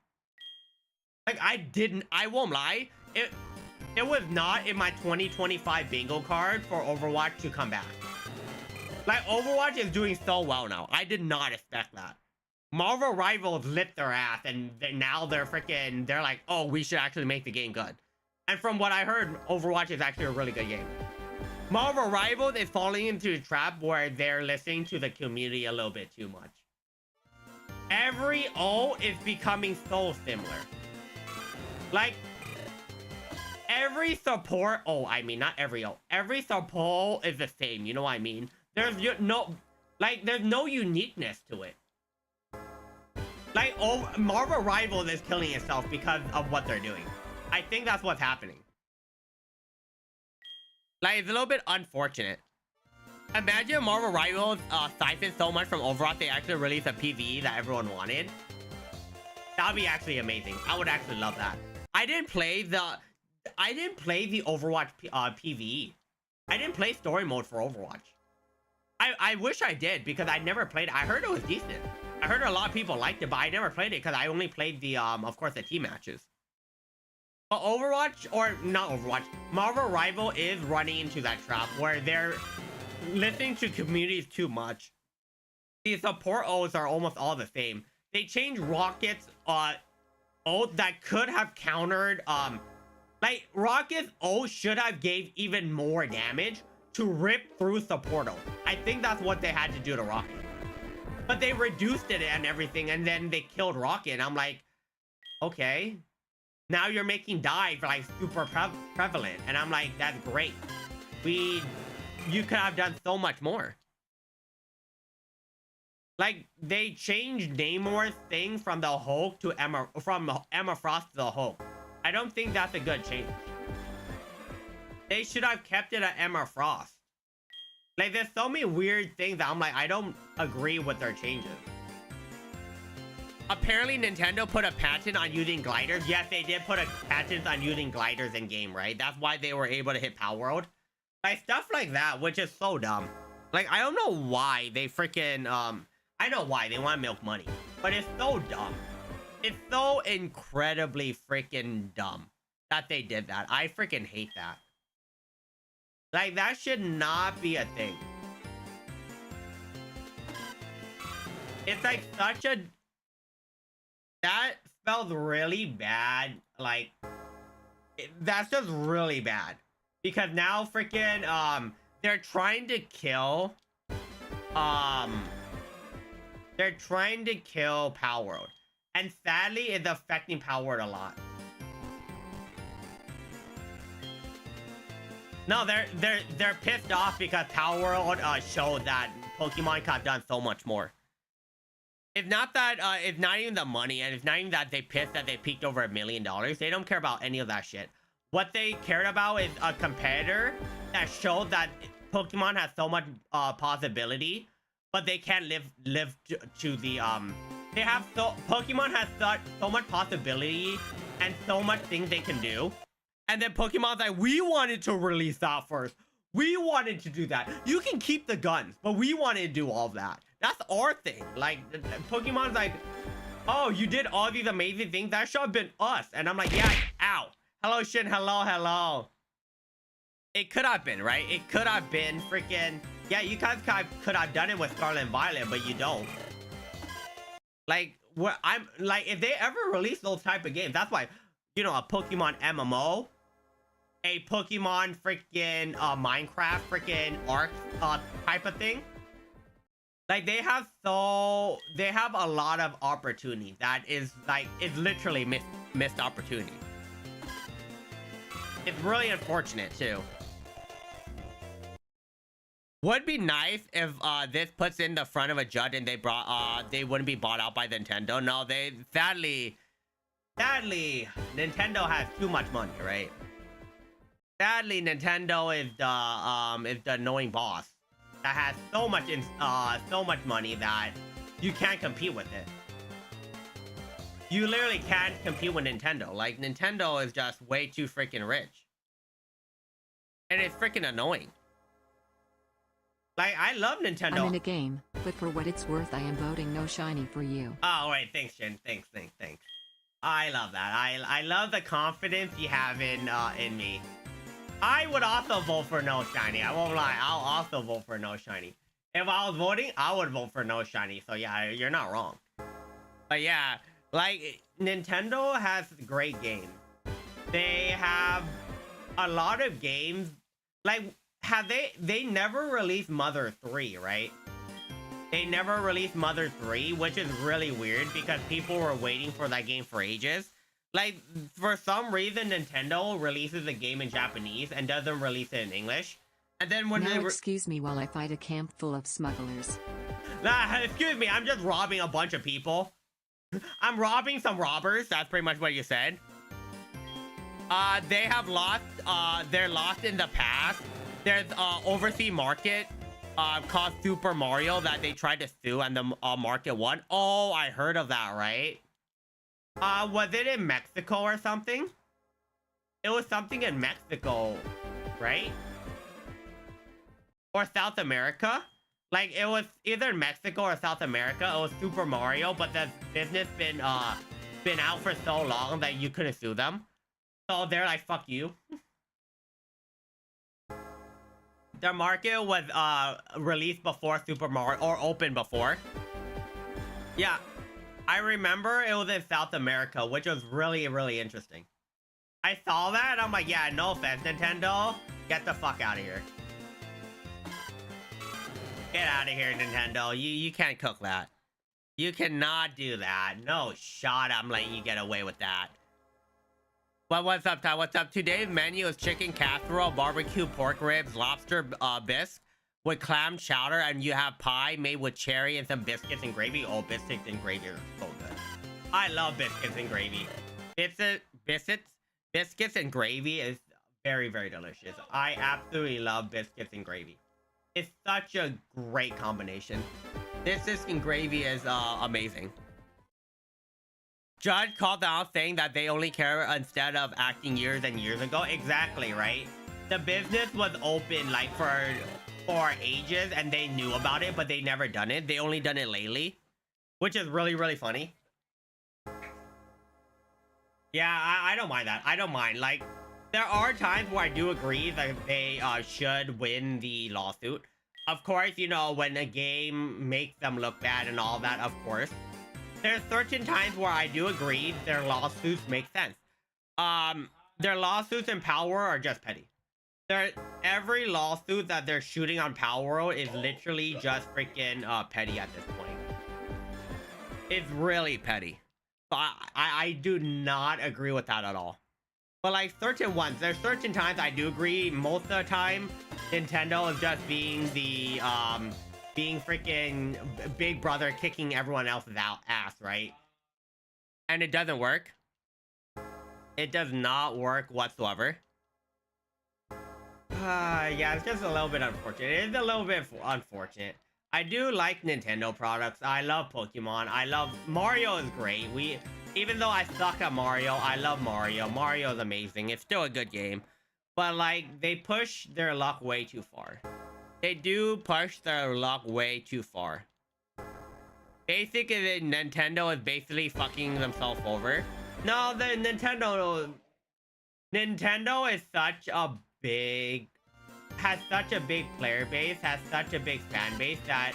Like, I won't lie. It was not in my 2025 bingo card for Overwatch to come back. Like, Overwatch is doing so well now. I did not expect that. Marvel Rivals lit their ass and now they're freaking, they're like, oh, we should actually make the game good. And from what I heard, Overwatch is actually a really good game. Marvel Rivals is falling into a trap where they're listening to the community a little bit too much. Every O is becoming so similar. Like, every support, not every O. Every support is the same, you know what I mean? There's no uniqueness to it. Like, Marvel Rivals is killing itself because of what they're doing. I think that's what's happening. Like, it's a little bit unfortunate. Imagine Marvel Rivals siphoned so much from Overwatch they actually released a PvE that everyone wanted. That would be actually amazing. I would actually love that. I didn't play the Overwatch PvE. I didn't play story mode for Overwatch. I wish I did because I never played it. I heard it was decent. I heard a lot of people liked it, but I never played it because I only played the of course the team matches. But Overwatch, or not Overwatch, Marvel Rival is running into that trap where they're listening to communities too much. The support O's are almost all the same. They changed Rocket's O that could have countered like Rocket's O should have gave even more damage to rip through support O. I think that's what they had to do to Rocket. But they reduced it and everything, and then they killed Rocket. And I'm like, okay. Now you're making dive like super prevalent. And I'm like, that's great. You could have done so much more. Like, they changed Namor's thing from the Hulk to Emma Frost to the Hulk. I don't think that's a good change. They should have kept it at Emma Frost. Like, there's so many weird things that I'm like, I don't agree with their changes. Apparently, Nintendo put a patent on using gliders. Yes, they did put a patent on using gliders in game, right? That's why they were able to hit Power World. Like, stuff like that, which is so dumb. Like, I don't know why they freaking, I know why. They want to milk money. But it's so dumb. It's so incredibly freaking dumb that they did that. I freaking hate that. Like, that should not be a thing. It's like such a... That spells really bad. Like, that's just really bad. Because now freaking, they're trying to kill... They're trying to kill Power World. And sadly, it's affecting Power World a lot. No, they're pissed off because Power World showed that Pokemon got done so much more. It's not that it's not even the money, and it's not even that they pissed that they peaked over $1 million. They don't care about any of that shit. What they cared about is a competitor that showed that Pokemon has so much possibility, but they can't live to the they have Pokemon has so much possibility and so much things they can do. And then Pokemon's like, we wanted to release that first. We wanted to do that. You can keep the guns, but we wanted to do all that. That's our thing. Like, Pokemon's like, oh, you did all these amazing things. That should have been us. And I'm like, yeah, ow. Hello, Shin. Hello. It could have been, right? It could have been freaking... Yeah, you guys could have done it with Scarlet and Violet, but you don't. Like, I'm like, if they ever release those type of games, that's why, you know, a Pokemon MMO, a Pokemon freaking Minecraft freaking Arc type of thing. Like, they have a lot of opportunity that is like, it's literally missed opportunity. It's really unfortunate too. Would be nice if this puts in the front of a judge and they wouldn't be bought out by Nintendo. No, they sadly Nintendo has too much money, right? Sadly, Nintendo is the annoying boss that has so much money that you can't compete with it. You literally can't compete with Nintendo. Like, Nintendo is just way too freaking rich, and it's freaking annoying. Like, I love Nintendo. I'm in a game, but for what it's worth, I am voting no shiny for you. Oh, right. Thanks, Shin. Thanks. I love that. I love the confidence you have in me. I would also vote for no shiny. I won't lie. I'll also vote for no shiny. If I was voting, I would vote for no shiny. So yeah, you're not wrong. But yeah, like, Nintendo has great games. They have a lot of games. Like, they never released Mother 3, right? They never released Mother 3, which is really weird because people were waiting for that game for ages. Like, for some reason, Nintendo releases a game in Japanese and doesn't release it in English. And then when now excuse me while I fight a camp full of smugglers. Nah, excuse me, I'm just robbing a bunch of people. I'm robbing some robbers. That's pretty much what you said. They have lost, they're lost in the past. There's overseas market called Super Mario that they tried to sue and the market won. Oh, I heard of that, right? Was it in Mexico or something? It was something in Mexico, right? Or South America? Like, it was either Mexico or South America. It was Super Mario, but the business been out for so long that you couldn't sue them. So they're like, fuck you. The market was released before Super Mario, or open before. Yeah, I remember it was in South America, which was really, really interesting. I saw that and I'm like, yeah, no offense, Nintendo, get the fuck out of here. Get out of here, Nintendo. You can't cook that. You cannot do that. No shot I'm letting you get away with that. Well, what's up, Ty? What's up? Today's menu is chicken casserole, barbecue pork ribs, lobster bisque, with clam chowder, and you have pie made with cherry and some biscuits and gravy. Oh, biscuits and gravy are so good. I love biscuits and gravy. Biscuits and gravy is very, very delicious. I absolutely love biscuits and gravy. It's such a great combination. Biscuits and gravy is amazing. Judge called out saying that they only care instead of acting years and years ago. Exactly, right? The business was open like for ages and they knew about it, but they never done it. They only done it lately, which is really, really funny. Yeah, I don't mind that. I don't mind. Like, there are times where I do agree that they should win the lawsuit. Of course, you know, when a game makes them look bad and all that, of course. There's certain times where I do agree their lawsuits make sense. Their lawsuits in Power World are just petty. Every lawsuit that they're shooting on Power World is literally just freaking petty at this point. It's really petty. So I do not agree with that at all. But like certain ones, there's certain times I do agree. Most of the time, Nintendo is just being the being freaking Big Brother kicking everyone else's ass, right? And it doesn't work. It does not work whatsoever. Yeah, it's just a little bit unfortunate. It is a little bit unfortunate. I do like Nintendo products. I love Pokemon. I love Mario is great. Even though I suck at Mario, I love Mario. Mario is amazing. It's still a good game. But like, they push their luck way too far. They do push their luck way too far. Basically, Nintendo is basically fucking themselves over. No, the Nintendo is such a big, has such a big player base, has such a big fan base that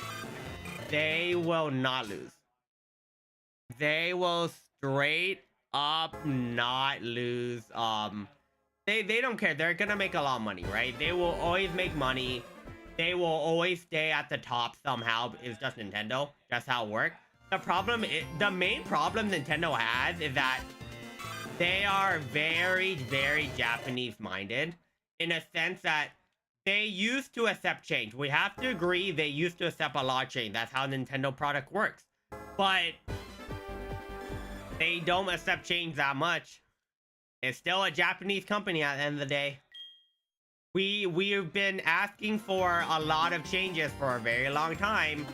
they will not lose. They will straight up not lose. They don't care. They're gonna make a lot of money, right? They will always make money. They will always stay at the top somehow. It's just Nintendo. That's how it works. The main problem Nintendo has is that they are very, very Japanese minded in a sense that they used to accept change. We have to agree they used to accept a lot of change. That's how Nintendo product works. But they don't accept change that much. It's still a Japanese company at the end of the day. We've been asking for a lot of changes for a very long time.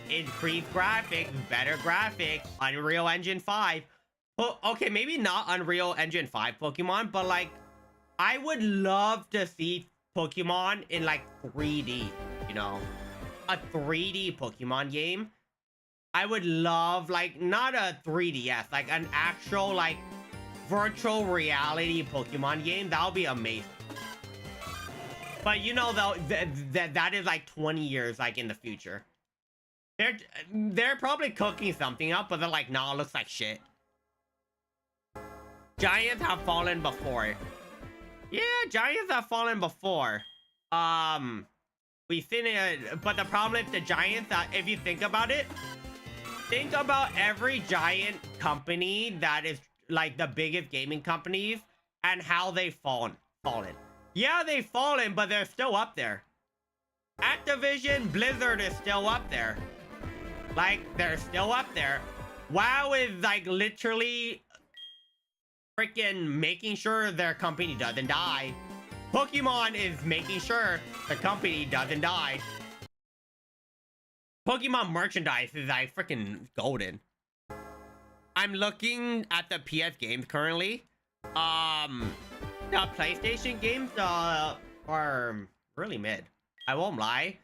Increased graphics, better graphics, Unreal Engine 5. Well, okay, maybe not Unreal Engine 5 Pokemon, but like, I would love to see Pokemon in like 3D, you know? A 3D Pokemon game. I would love, like, not a 3DS, like an actual, like, virtual reality Pokemon game. That would be amazing. But you know, though, that is like 20 years, like, in the future. They're probably cooking something up, but they're like, nah, it looks like shit. Giants have fallen before. Yeah, giants have fallen before. We've seen it, but the problem is the giants, if you think about it, think about every giant company that is like the biggest gaming companies and how they've fallen. Yeah, they've fallen, but they're still up there. Activision Blizzard is still up there. Like, they're still up there. WoW is like literally freaking making sure their company doesn't die. Pokemon is making sure the company doesn't die. Pokemon merchandise is like freaking golden. I'm looking at the PS games currently. The PlayStation games are really mid. I won't lie.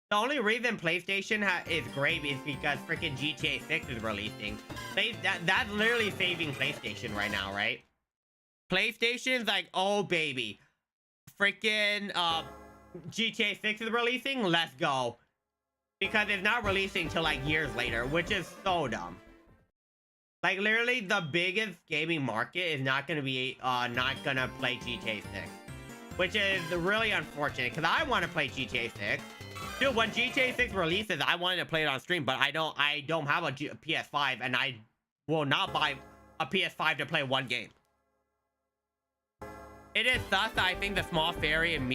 The only reason PlayStation is great is because freaking GTA 6 is releasing. That's literally saving PlayStation right now, right? PlayStation's like, oh baby, freaking GTA 6 is releasing, let's go. Because it's not releasing till like years later, which is so dumb. Like, literally the biggest gaming market is not gonna be not gonna play GTA 6, which is really unfortunate because I want to play GTA 6. Dude, when GTA 6 releases, I wanted to play it on stream, but I don't have a PS5, and I will not buy a PS5 to play one game. It is thus I think the small fairy and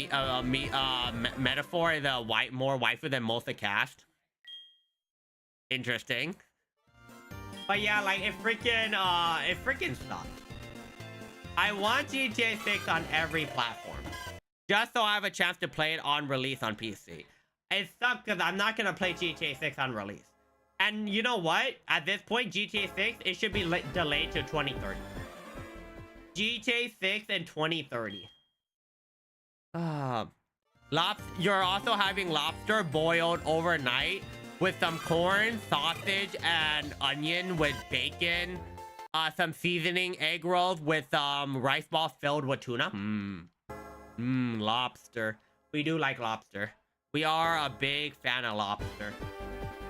metaphor is a more waifu than most of the cast. Interesting. But yeah, like it freaking sucks. I want GTA 6 on every platform, just so I have a chance to play it on release on PC. It sucks because I'm not gonna play GTA 6 on release. And you know what? At this point, GTA 6 it should be delayed to 2030. GTA 6 in 2030. You're also having lobster boiled overnight with some corn, sausage, and onion with bacon. Some seasoning egg rolls with rice balls filled with tuna. Lobster. We do like lobster. We are a big fan of lobster.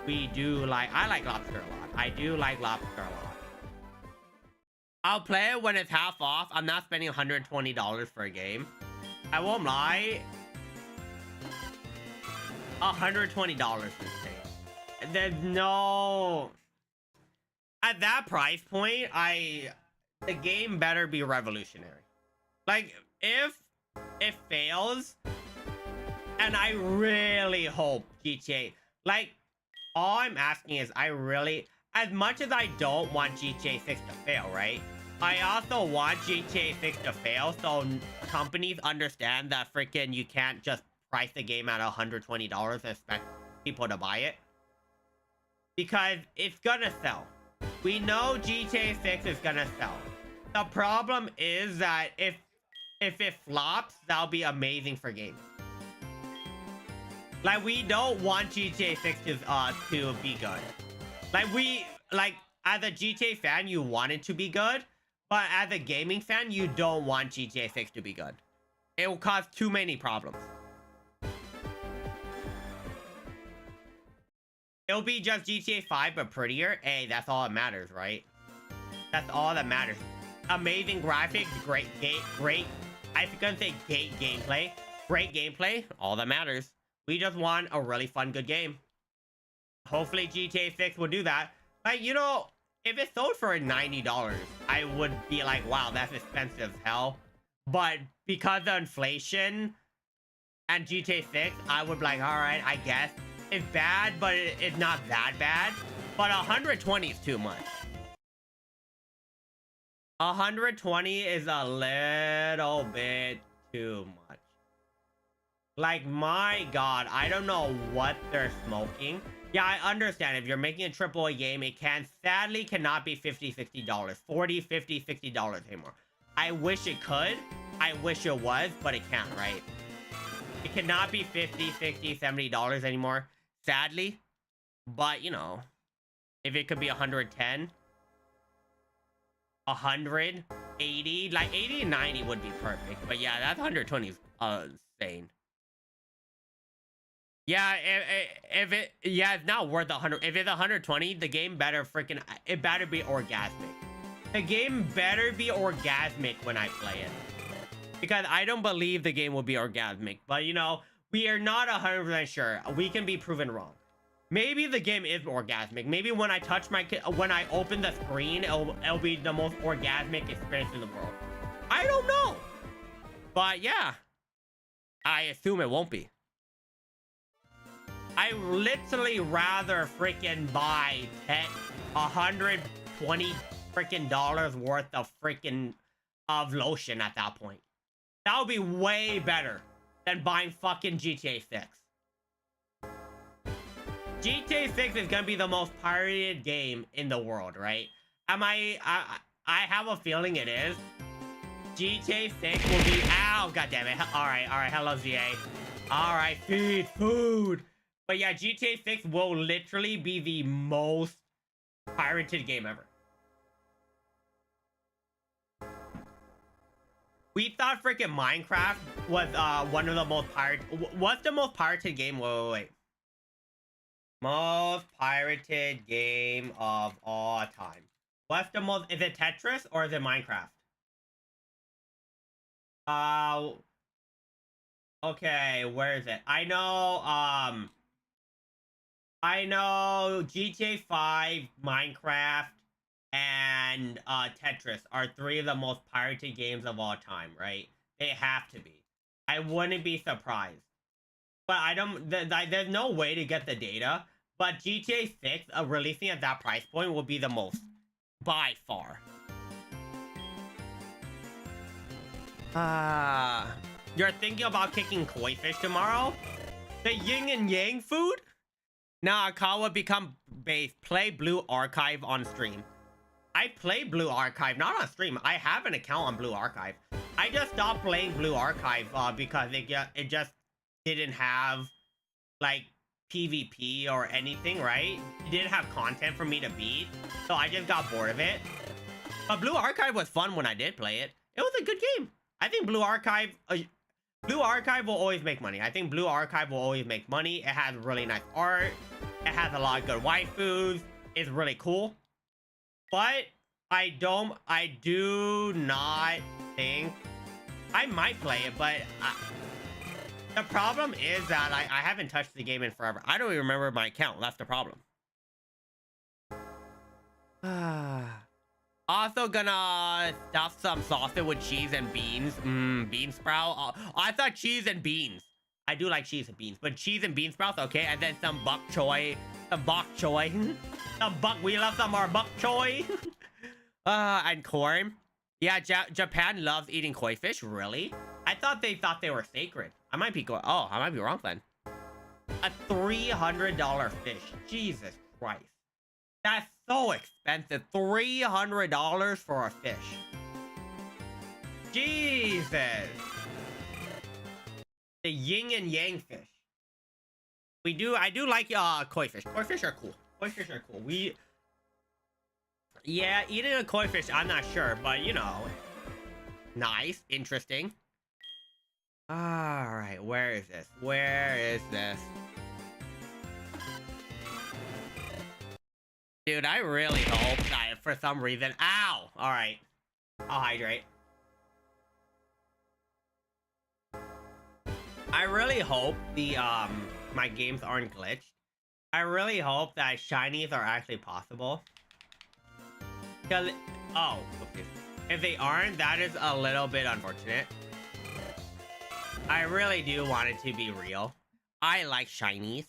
I like lobster a lot. I do like lobster a lot. I'll play it when it's half off. I'm not spending $120 for a game. I won't lie. $120 is insane. There's no... At that price point, the game better be revolutionary. Like, if it fails, and I really hope GTA... Like, all I'm asking is as much as I don't want GTA 6 to fail, right? I also want GTA 6 to fail so companies understand that freaking you can't just price the game at $120 and expect people to buy it. Because it's gonna sell. We know GTA 6 is gonna sell. The problem is that if it flops, that'll be amazing for games. Like, we don't want GTA 6 to be good. Like, as a GTA fan, you want it to be good, but as a gaming fan, you don't want GTA 6 to be good. It will cause too many problems. It'll be just GTA 5, but prettier. Hey, that's all that matters, right? That's all that matters. Amazing graphics, great, I was gonna say gameplay. Great gameplay, all that matters. We just want a really fun, good game. Hopefully GTA 6 will do that. Like, you know, if it sold for $90, I would be like, wow, that's expensive as hell. But because of inflation and GTA 6, I would be like, all right, I guess. It's bad, but it's not that bad. But 120 is too much. 120 is a little bit too much. Like, my God, I don't know what they're smoking. Yeah, I understand. If you're making a AAA game, it sadly cannot be $50, $60. $40, $50, $60 anymore. I wish it could. I wish it was, but it can't, right? It cannot be $50, $60, $70 anymore, sadly. But, you know, if it could be 110, 100, 80, like 80 and 90 would be perfect. But yeah, that's 120 is insane. Yeah, it's not worth 100. If it's 120, the game better it better be orgasmic. The game better be orgasmic when I play it. Because I don't believe the game will be orgasmic. But, you know, we are not 100% sure. We can be proven wrong. Maybe the game is orgasmic. Maybe when I when I open the screen, it'll be the most orgasmic experience in the world. I don't know. But yeah, I assume it won't be. I literally rather freaking buy 120 freaking dollars worth of lotion at that point. That would be way better than buying fucking GTA 6. GTA 6 is gonna be the most pirated game in the world, right? I have a feeling it is. GTA 6 will be... Ow, goddammit. Alright, hello, ZA. Alright, feed food. But yeah, GTA 6 will literally be the most pirated game ever. We thought freaking Minecraft was one of the most pirated... What's the most pirated game? Wait. Most pirated game of all time. What's the most... Is it Tetris or is it Minecraft? Okay, where is it? I know GTA 5, Minecraft, and Tetris are three of the most pirated games of all time, right? They have to be. I wouldn't be surprised. But I don't. There's no way to get the data. But GTA 6 releasing at that price point will be the most, by far. You're thinking about kicking koi fish tomorrow? The yin and yang food? Nah, Kawa become base. Play Blue Archive on stream. I play Blue Archive, not on stream. I have an account on Blue Archive. I just stopped playing Blue Archive because it just didn't have like PvP or anything, right? It didn't have content for me to beat, so I just got bored of it. But Blue Archive was fun when I did play it. It was a good game. I think Blue Archive will always make money. I think Blue Archive will always make money. It has really nice art. It has a lot of good waifus. It's really cool. But I do not think I might play it, but the problem is that I haven't touched the game in forever. I don't even remember my account. That's the problem. Also gonna stuff some sausage with cheese and beans. Bean sprout. I thought cheese and beans. I do like cheese and beans, but cheese and bean sprouts, okay. And then some bok choy. Some bok choy. We love some more bok choy. And corn. Yeah, Japan loves eating koi fish. Really? I thought they were sacred. I might be wrong then. A $300 fish. Jesus Christ. That's so expensive. $300 for a fish. Jesus. The yin and yang fish. I do like koi fish. Koi fish are cool. Koi fish are cool. Yeah, eating a koi fish, I'm not sure, but you know, nice, interesting. All right, where is this? Where is this? Dude, I really hope that for some reason, ow! All right, I'll hydrate. I really hope the my games aren't glitched. I really hope that shinies are actually possible. Because, oh, okay. If they aren't, that is a little bit unfortunate. I really do want it to be real. I like shinies.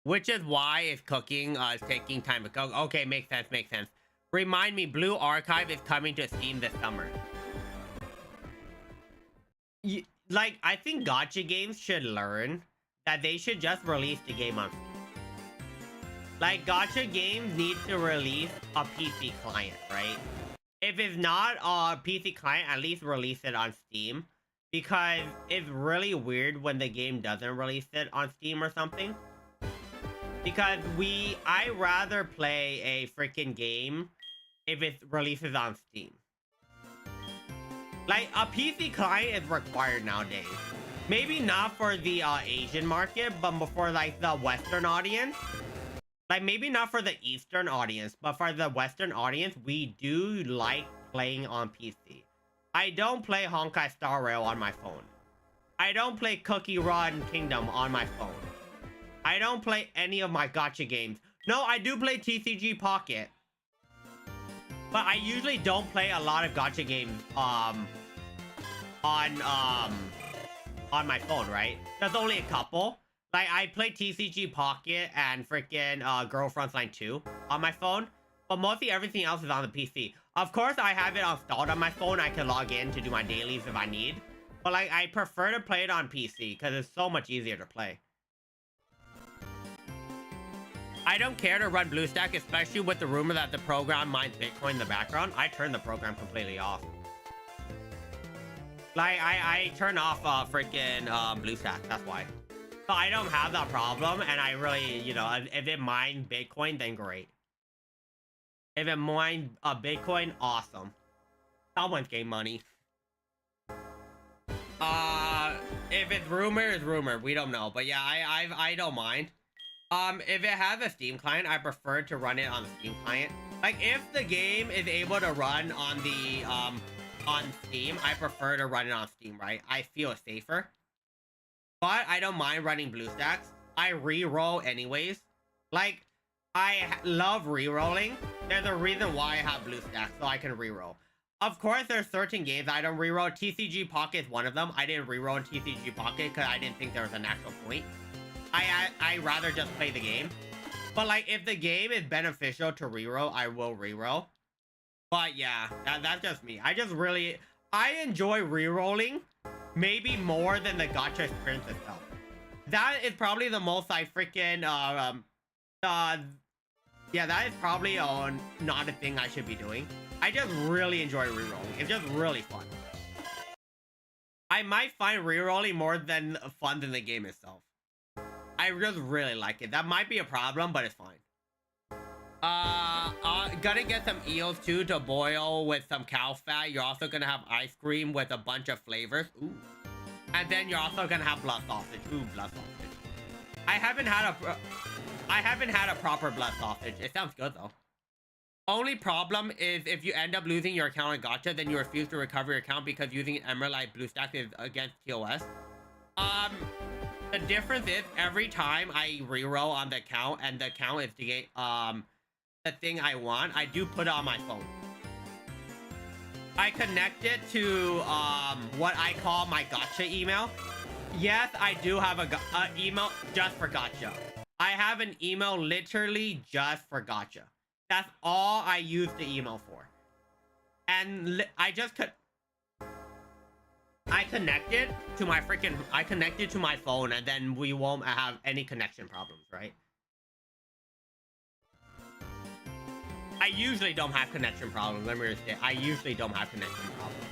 Which is why if cooking is taking time to cook. Okay, makes sense, makes sense. Remind me, Blue Archive is coming to Steam this summer. Like, I think gacha games should learn that they should just release the game on Steam. Like, gacha games need to release a PC client, right? If it's not a PC client, at least release it on Steam. Because it's really weird when the game doesn't release it on Steam or something. Because I rather play a freaking game if it releases on Steam. Like, a PC client is required nowadays. Maybe not for the Asian market, but for like the Western audience. Like, maybe not for the Eastern audience, but for the Western audience, we do like playing on PC. I don't play Honkai Star Rail on my phone. I don't play Cookie Run Kingdom on my phone. I don't play any of my gacha games. No, I do play TCG Pocket. But I usually don't play a lot of gacha games on my phone, right? There's only a couple. Like, I play TCG Pocket and freaking Girlfriend's Line 2 on my phone. But mostly everything else is on the PC. Of course, I have it installed on my phone. I can log in to do my dailies if I need. But, like, I prefer to play it on PC because it's so much easier to play. I don't care to run BlueStack, especially with the rumor that the program mines Bitcoin in the background. I turn the program completely off. Like, I turn off freaking BlueStack. That's why. So I don't have that problem, and I really, you know, if it mines Bitcoin, then great. If it mines Bitcoin, awesome. Someone's getting money. If it's rumor, it's rumor. We don't know, but yeah, I don't mind. If it has a Steam client, I prefer to run it on the Steam client. Like, if the game is able to run on the on Steam, I prefer to run it on Steam, right? I feel safer. But I don't mind running BlueStacks. I re-roll anyways. Like, I love re-rolling. There's a reason why I have BlueStacks, so I can re-roll. Of course, there's certain games I don't reroll. TCG Pocket is one of them. I didn't reroll TCG Pocket because I didn't think there was an actual point. I rather just play the game. But like, if the game is beneficial to reroll, I will reroll. But yeah, that's just me. I enjoy rerolling maybe more than the gacha experience itself. That is probably the most I freaking yeah, that is probably not a thing I should be doing. I just really enjoy rerolling. It's just really fun. I might find rerolling more than fun than the game itself. I just really like it. That might be a problem, but it's fine. Gonna get some eels too to boil with some cow fat. You're also gonna have ice cream with a bunch of flavors. Ooh. And then you're also gonna have blood sausage. Ooh, blood sausage. I haven't had a proper blood sausage. It sounds good though. Only problem is if you end up losing your account in gacha, then you refuse to recover your account because using Emerald BlueStack is against TOS. The difference is every time I reroll on the account and the account is the thing I want, I do put it on my phone. I connect it to what I call my gacha email. Yes, I do have a email just for gacha. I have an email literally just for gacha. That's all I use the email for. And I connected to my phone, and then we won't have any connection problems, right? I usually don't have connection problems. Let me just say, I usually don't have connection problems.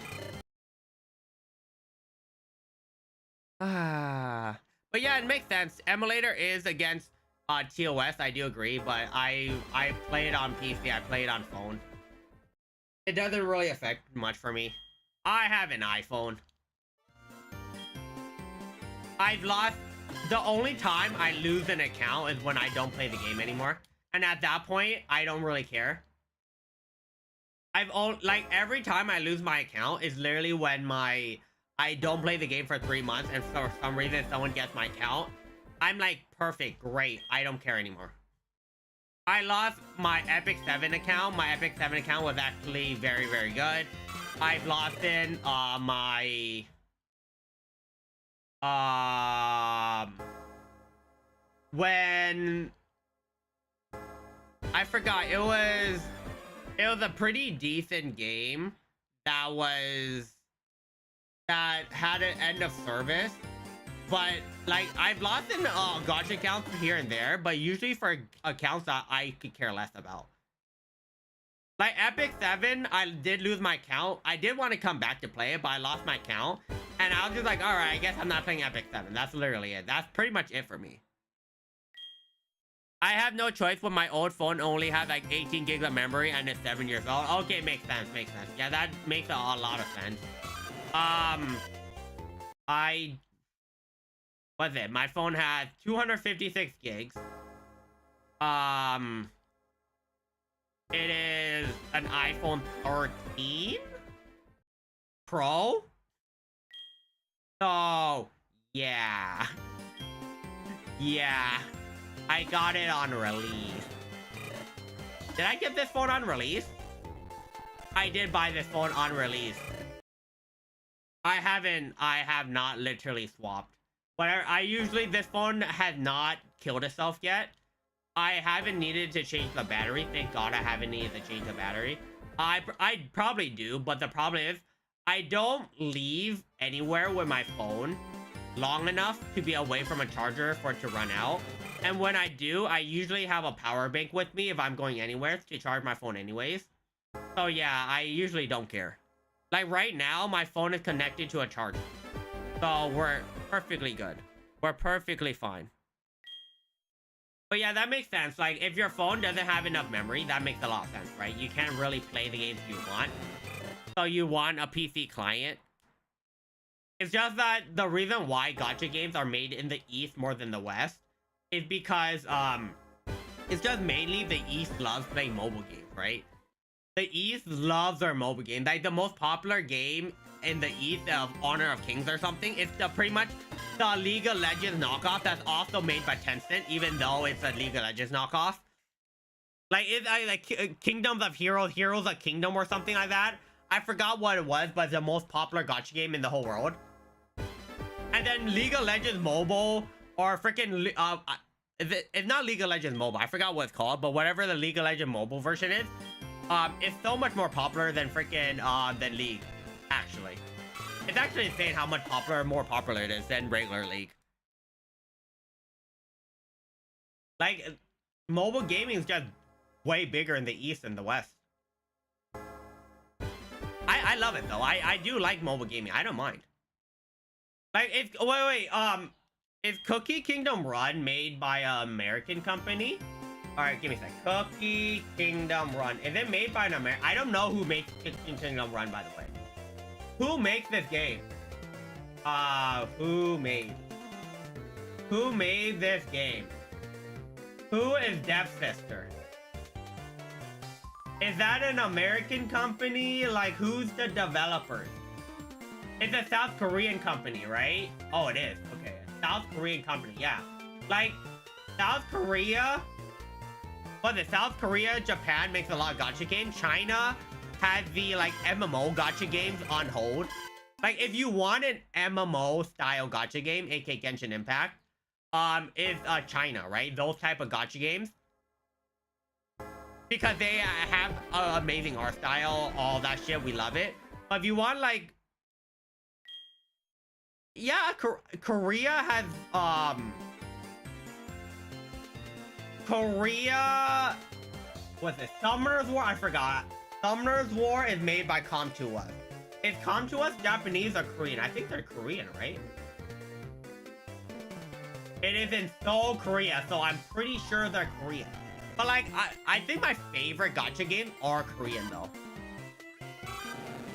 But yeah, it makes sense. Emulator is against TOS, I do agree, but I play it on PC, I play it on phone. It doesn't really affect much for me. I have an iPhone. I've lost... The only time I lose an account is when I don't play the game anymore. And at that point, I don't really care. Like, every time I lose my account is literally when I don't play the game for 3 months and for some reason someone gets my account. I'm like, perfect, great, I don't care anymore. I lost my Epic 7 account. My Epic 7 account was actually very, very good. I've lost in my... when... I forgot, it was a pretty decent game that had an end of service. But like, I've lost in gacha accounts here and there, but usually for accounts that I could care less about. Like Epic 7, I did lose my account. I did want to come back to play it, but I lost my account. And I was just like, all right, I guess I'm not playing Epic 7. That's literally it. That's pretty much it for me. I have no choice when my old phone only has like 18 gigs of memory and it's 7 years old. Okay, makes sense, makes sense. Yeah, that makes a lot of sense. What's it? My phone has 256 gigs. It is an iPhone 13 Pro. So, yeah. Yeah. I got it on release. Did I get this phone on release? I did buy this phone on release. I have not literally swapped. But this phone has not killed itself yet. I haven't needed to change the battery. Thank God I haven't needed to change the battery. I probably do, but the problem is I don't leave anywhere with my phone long enough to be away from a charger for it to run out. And when I do, I usually have a power bank with me if I'm going anywhere to charge my phone anyways. So yeah, I usually don't care. Like right now, my phone is connected to a charger. So we're perfectly good. We're perfectly fine. But yeah, that makes sense. Like if your phone doesn't have enough memory, that makes a lot of sense, right? You can't really play the games you want. So you want a PC client. It's just that the reason why gacha games are made in the East more than the West is because it's just mainly the East loves playing mobile games, right? The East loves their mobile game. Like the most popular game in the East of Honor of Kings or something, it's pretty much the League of Legends knockoff that's also made by Tencent, even though it's a League of Legends knockoff. Like it's like Kingdoms of Heroes, Heroes of Kingdom or something like that. I forgot what it was, but it's the most popular gacha game in the whole world. And then League of Legends Mobile or freaking it's not League of Legends Mobile. I forgot what it's called, but whatever the League of Legends Mobile version is, it's so much more popular than freaking than League. Actually, it's actually insane how much more popular it is than regular League. Like, mobile gaming is just way bigger in the East than the West. I love it though. I do like mobile gaming. I don't mind. Like, it's is Cookie Kingdom Run made by an American company? All right, give me a sec. Cookie Kingdom Run. Is it made by an American? I don't know who makes Cookie Kingdom Run, by the way. Who makes this game? Who made this game? Who is Death's sister? Is that an American company? Like, who's the developers? It's a South Korean company, right? Oh, it is. Okay. South Korean company, yeah. Like, South Korea... What is it? South Korea, Japan makes a lot of gacha games. China has the, like, MMO gacha games on hold. Like, if you want an MMO style gacha game, aka Genshin Impact, is China, right? Those type of gacha games. Because they have amazing art style, all that shit, we love it. But if you want, like... Yeah, Korea has, Korea... What's it? Summer's War? I forgot. Summer's War is made by Com2uS. Is Com2uS Japanese or Korean? I think they're Korean, right? It is in Seoul, Korea, so I'm pretty sure they're Korean. But, like, I think my favorite gacha games are Korean, though.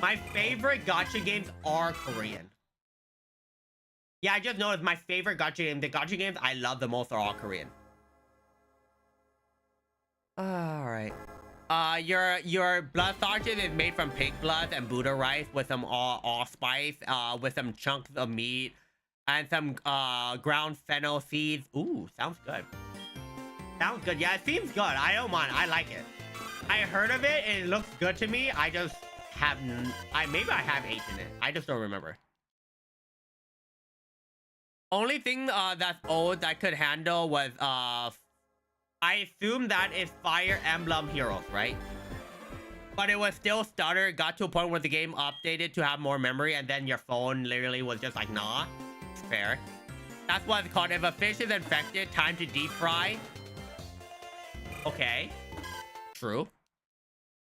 My favorite gacha games are Korean. Yeah, I just noticed my favorite gacha game, the gacha games I love the most are all Korean. Alright. Your blood sausage is made from pig blood and Buddha rice with some allspice, with some chunks of meat and some ground fennel seeds. Ooh, sounds good. Sounds good. Yeah, it seems good. I don't mind. I like it. I heard of it and it looks good to me. I just haven't... maybe I have eaten it. I just don't remember. Only thing that's old that I could handle was I assume that is Fire Emblem Heroes, right? But it was still stuttered. Got to a point where the game updated to have more memory, and then your phone literally was just like, nah. It's fair. That's what it's called. If a fish is infected, time to deep fry. Okay. True.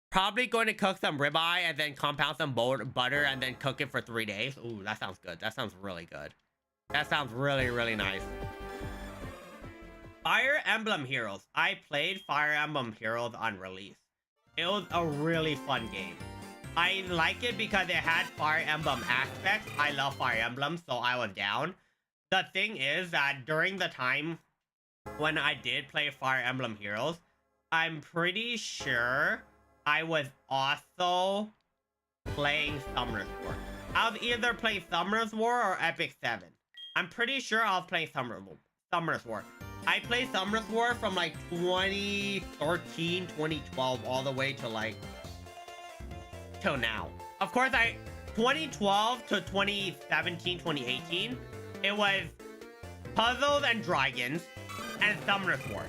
Probably going to cook some ribeye and then compound some butter and then cook it for 3 days. Ooh, that sounds good. That sounds really good. That sounds really, really nice. Fire Emblem Heroes. I played Fire Emblem Heroes on release. It was a really fun game. I like it because it had Fire Emblem aspects. I love Fire Emblem, so I was down. The thing is that during the time when I did play Fire Emblem Heroes, I'm pretty sure I was also playing Summoner's War. I was either playing Summoner's War or Epic 7. I'm pretty sure I was playing Summoner's War. I played Summoner's War from like 2013, 2012, all the way to like till now. Of course, 2012 to 2017, 2018, it was Puzzles and Dragons and Summoner's War.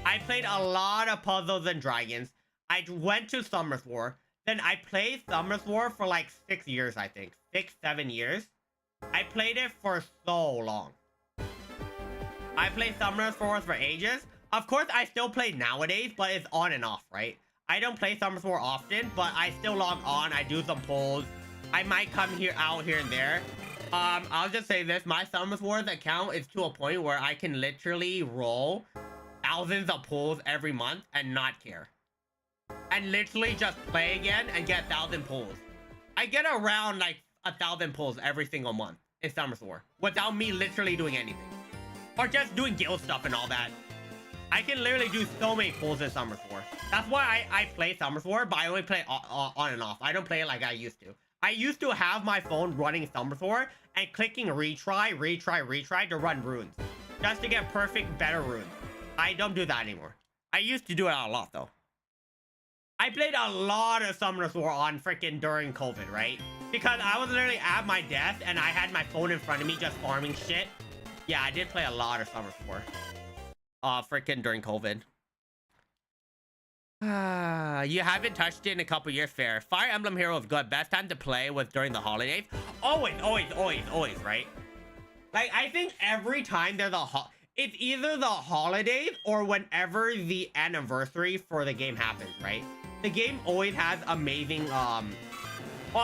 I played a lot of Puzzles and Dragons. I went to Summoner's War. Then I played Summoner's War for like 6 years, I think. 6-7 years. I played it for so long. I played Summoner's War for ages. Of course, I still play nowadays, but it's on and off, right? I don't play Summoner's War often, but I still log on. I do some polls. I might come out here and there. I'll just say this. My Summoner's Wars account is to a point where I can literally roll thousands of pulls every month and not care. And literally just play again and get 1,000 pulls. I get around like 1,000 pulls every single month in Summoner's War without me literally doing anything. Or just doing guild stuff and all that. I can literally do so many pulls in Summoner's War. That's why I play Summoner's War, but I only play on and off. I don't play it like I used to. I used to have my phone running Summoner's War and clicking retry to run runes. Just to get perfect, better runes. I don't do that anymore. I used to do it a lot though. I played a lot of Summoners War on freaking during COVID, right? Because I was literally at my desk and I had my phone in front of me just farming shit. Yeah, I did play a lot of Summoners War. Freaking during COVID. You haven't touched it in a couple years, fair. Fire Emblem Hero was good. Best time to play was during the holidays. Always, right? Like, I think every time there's it's either the holidays or whenever the anniversary for the game happens, right? The game always has amazing, on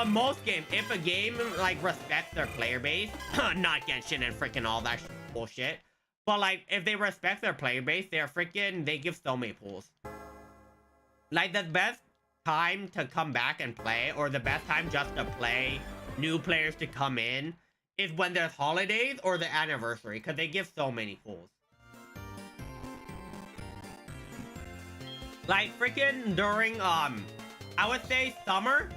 most games, if a game, like, respects their player base, not Genshin and freaking all that bullshit, but, like, if they respect their player base, they give so many pools. Like, the best time to come back and play, or the best time just to play, new players to come in, is when there's holidays or the anniversary, because they give so many pools. Like, freaking during, I would say summer.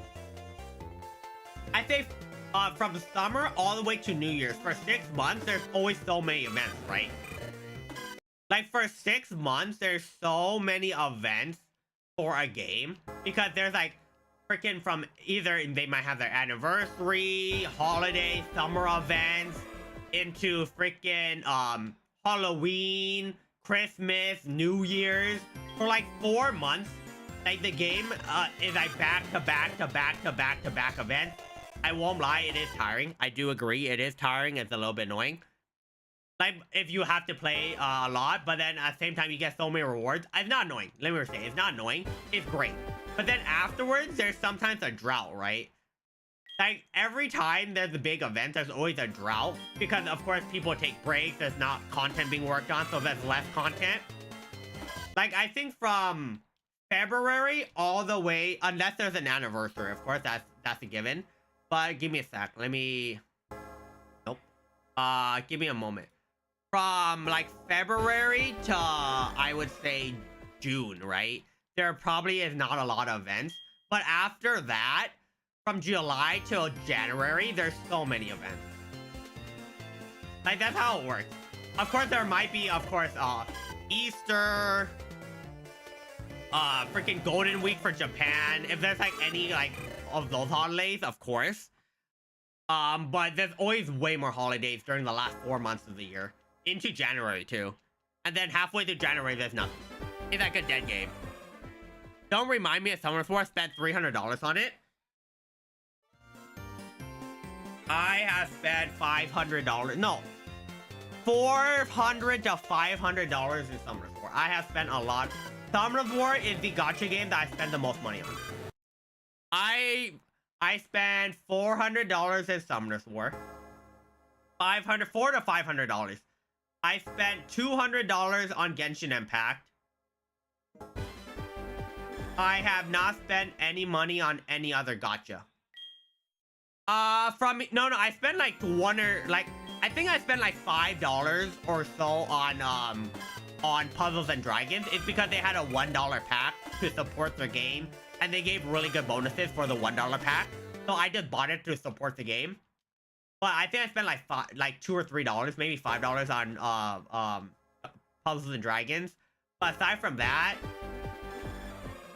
I say, from summer all the way to New Year's, for 6 months, there's always so many events, right? Like, for 6 months, there's so many events for a game, because there's, like, freaking from either they might have their anniversary, holiday, summer events, into freaking Halloween, Christmas, New Year's. For like 4 months, like the game is like back to back events. I won't lie, it is tiring. I do agree, it is tiring. It's a little bit annoying. Like, if you have to play a lot, but then at the same time you get so many rewards. It's not annoying. Let me say, it's not annoying. It's great. But then afterwards, there's sometimes a drought, right? Like, every time there's a big event, there's always a drought. Because, of course, people take breaks. There's not content being worked on, so there's less content. Like, I think from February all the way, unless there's an anniversary, of course, that's a given. But give me a sec. Let me... Nope. Give me a moment. From, like, February to, I would say, June, right? There probably is not a lot of events. But after that, from July till January, there's so many events. Like, that's how it works. Of course, there might be, of course, Easter, freaking Golden Week for Japan. If there's, like, any, like, of those holidays, of course. But there's always way more holidays during the last 4 months of the year. Into January, too. And then halfway through January, there's nothing. It's like a dead game. Don't remind me of Summoners War. Spent $300 on it. I have spent $500. No. $400 to $500 in Summoners War. I have spent a lot. Summoners War is the gacha game that I spend the most money on. I spent $400 in Summoners War. $400 to $500. I spent $200 on Genshin Impact. I have not spent any money on any other gacha. No, I spent like I think I spent like $5 or so on Puzzles and Dragons. It's because they had a $1 pack to support the game, and they gave really good bonuses for the $1 pack. So I just bought it to support the game. But I think I spent like $2 or $3, maybe $5 on Puzzles and Dragons. But aside from that,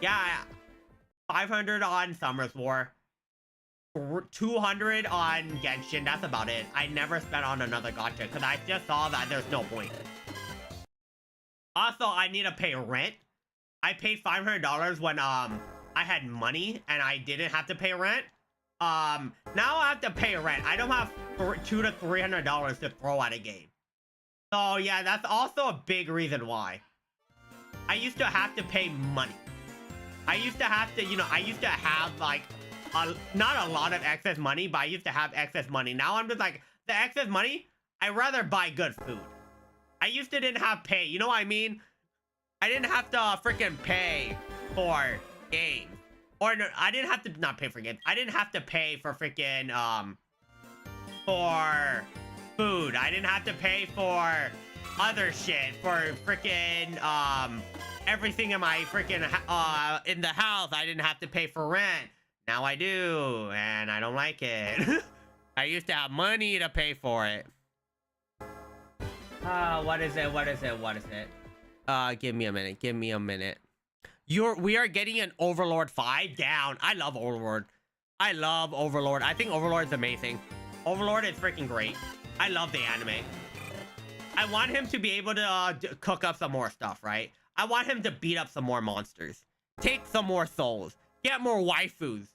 yeah, $500 on Summoners War, $200 on Genshin. That's about it. I never spent on another gacha because I just saw that there's no point. Also, I need to pay rent. I paid $500 when I had money and I didn't have to pay rent. Now I have to pay rent. I don't have $200 to $300 to throw at a game. So yeah, that's also a big reason why. I used to have to pay money. I used to have to, I used to have like not a lot of excess money, but I used to have excess money. Now I'm just like, the excess money, I'd rather buy good food. I used to didn't have pay, you know what I mean? I didn't have to freaking pay for games. Or no, I didn't have to not pay for games. I didn't have to pay for freaking for food. I didn't have to pay for other shit, for freaking everything in my freaking in the house. I didn't have to pay for rent. Now I do, and I don't like it. I used to have money to pay for it. What is it? Give me a minute. We are getting an Overlord 5 down. I love Overlord. I love Overlord. I think Overlord is amazing. Overlord is freaking great. I love the anime. I want him to be able to cook up some more stuff, right? I want him to beat up some more monsters. Take some more souls. Get more waifus.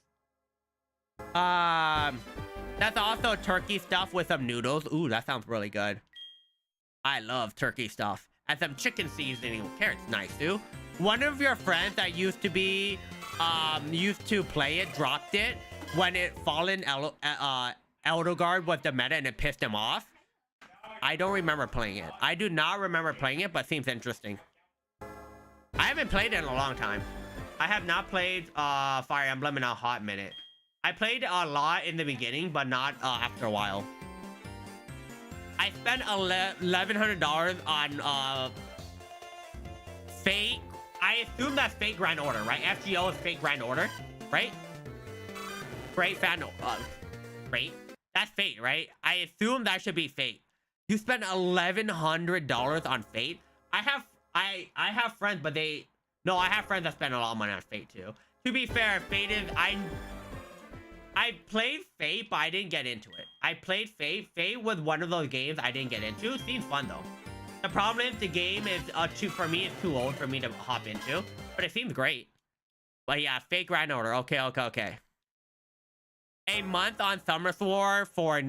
That's also turkey stuff with some noodles. Ooh, that sounds really good. I love turkey stuff. And some chicken seasoning with carrots. Nice, too. One of your friends that used to be, used to play it, dropped it when it Fallen Eldogard was the meta and it pissed him off. I don't remember playing it. I do not remember playing it, but seems interesting. I haven't played it in a long time. I have not played Fire Emblem in a hot minute. I played a lot in the beginning, but not after a while. I spent $1,100 on Fate. I assume that's Fate Grand Order, right? FGO is Fate Grand Order, right? Great fan. Fate. That's Fate, right? I assume that should be Fate. You spent $1,100 on Fate. I have friends, but they... No, I have friends that spend a lot of money on Fate too. To be fair, Fate is... I played Fate, but I didn't get into it. I played Fate. Fate was one of those games I didn't get into. It seems fun though. The problem is the game is for me, it's too old for me to hop into. But it seems great. But yeah, Fate Grand Order. Okay. A month on Summerswar for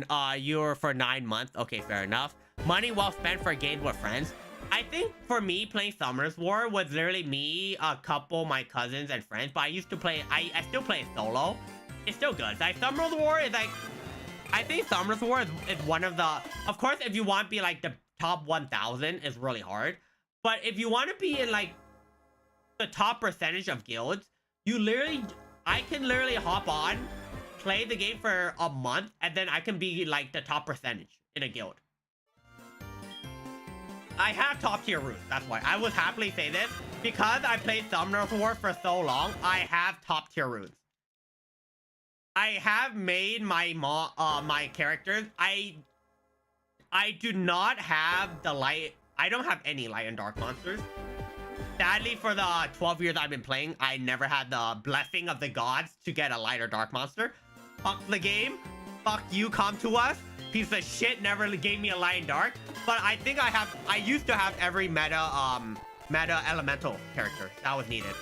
9 months. Okay, fair enough. Money well spent for games with friends. I think for me, playing Summer's War was literally me, a couple, my cousins, and friends. But I used to play, I still play it solo. It's still good. Like, Summer's War is like, I think Summer's War is one of the, of course, if you want to be like the top 1,000, it's really hard. But if you want to be in like the top percentage of guilds, I can literally hop on, play the game for a month, and then I can be like the top percentage in a guild. I have top tier roots. That's why I would happily say this, because I played Summoner's War for so long. I have top tier roots. I have made my my characters. I do not have the light. I don't have any light and dark monsters. Sadly, for the 12 years I've been playing, I never had the blessing of the gods to get a light or dark monster. Fuck the game. Fuck you, come to us. Piece of shit never gave me a light and dark. But I think I used to have every meta elemental character that was needed.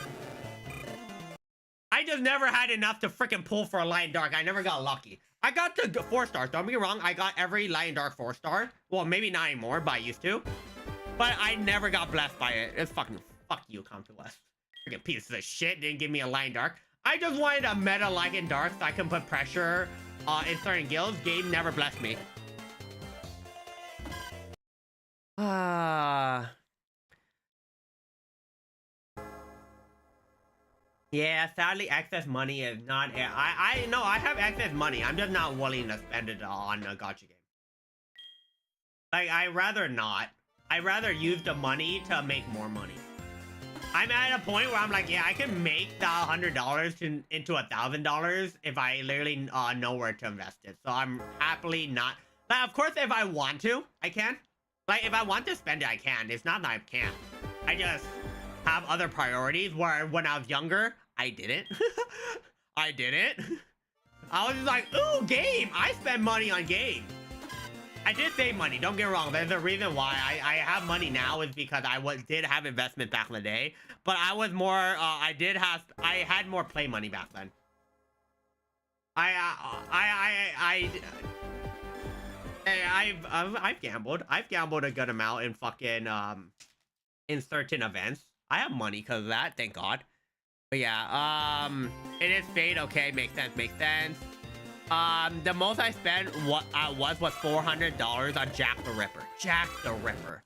I just never had enough to freaking pull for a light and dark. I never got lucky. I got the 4 stars. Don't be wrong. I got every light and dark 4 star. Well, maybe not anymore, but I used to. But I never got blessed by it. It's fucking fuck you, come to us. Freaking piece of shit didn't give me a light and dark. I just wanted a meta light and dark so I can put pressure in certain guilds. Game never blessed me. Yeah, sadly, excess money is not. I know I have excess money. I'm just not willing to spend it on a gacha game. Like, I rather not. I rather use the money to make more money. I'm at a point where I'm like, yeah, I can make the $100 into $1,000 if I literally know where to invest it. So I'm happily not. But of course, if I want to, I can. Like, if I want to spend it, I can. It's not that I can't. I just have other priorities where when I was younger, I didn't. I didn't. I was just like, ooh, game. I spend money on games. I did save money. Don't get me wrong. There's a reason why I have money now is because I did have investment back in the day. But I was more, I had more play money back then. I've gambled. I've gambled a good amount in fucking in certain events. I have money because of that, thank God. But yeah, it is Fate. Okay, makes sense. The most I spent was $400 on Jack the Ripper. Jack the Ripper.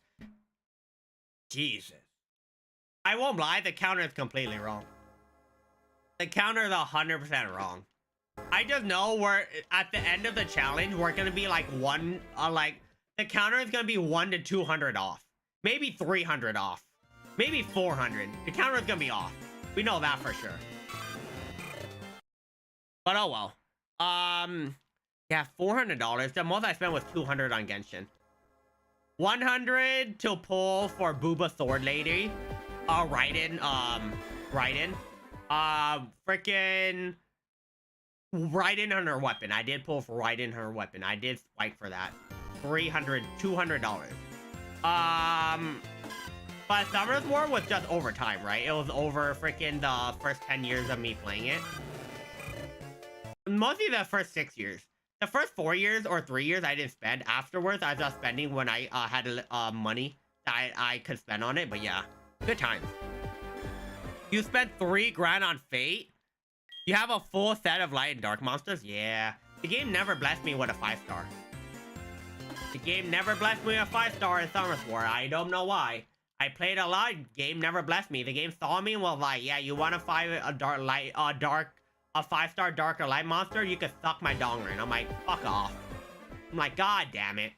Jesus. I won't lie, the counter is completely wrong. The counter is 100% wrong. I just know we're at the end of the challenge, we're gonna be like the counter is gonna be 100 to 200 off, maybe 300 off, maybe 400. The counter is gonna be off. We know that for sure. But oh well. Yeah, $400. The most I spent was $200 on Genshin. 100 to pull for Booba Sword Lady. Raiden, Raiden. Freaking Raiden on her weapon. I did pull for Raiden her weapon. I did spike for that. $200. But Summer's War was just over time, right? It was over freaking the first 10 years of me playing it. Mostly the first 6 years. The first 4 years or 3 years I didn't spend. Afterwards, I was just spending when I had money that I could spend on it. But yeah, good times. You spent $3 on Fate? You have a full set of light and dark monsters? Yeah. The game never blessed me with a 5-star. The game never blessed me with a 5-star in Summer's War. I don't know why. I played a lot. Game never blessed me. The game saw me and was like, yeah, you want to fight a 5-star dark or light monster? You could suck my donger. And I'm like, fuck off. I'm like, god damn it.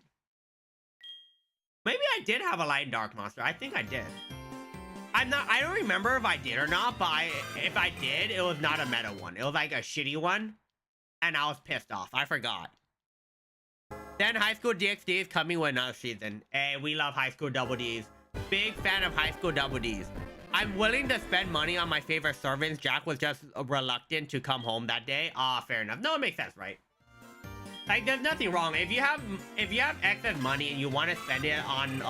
Maybe I did have a light and dark monster. I think I did. I don't remember if I did or not, but if I did, it was not a meta one. It was like a shitty one. And I was pissed off. I forgot. Then High School DxD is coming with another season. Hey, we love High School Double Ds. Big fan of High School Double Ds. I'm willing to spend money on my favorite servants. Jack was just reluctant to come home that day. Fair enough. No, it makes sense, right? Like, there's nothing wrong. If you have excess money and you want to spend it on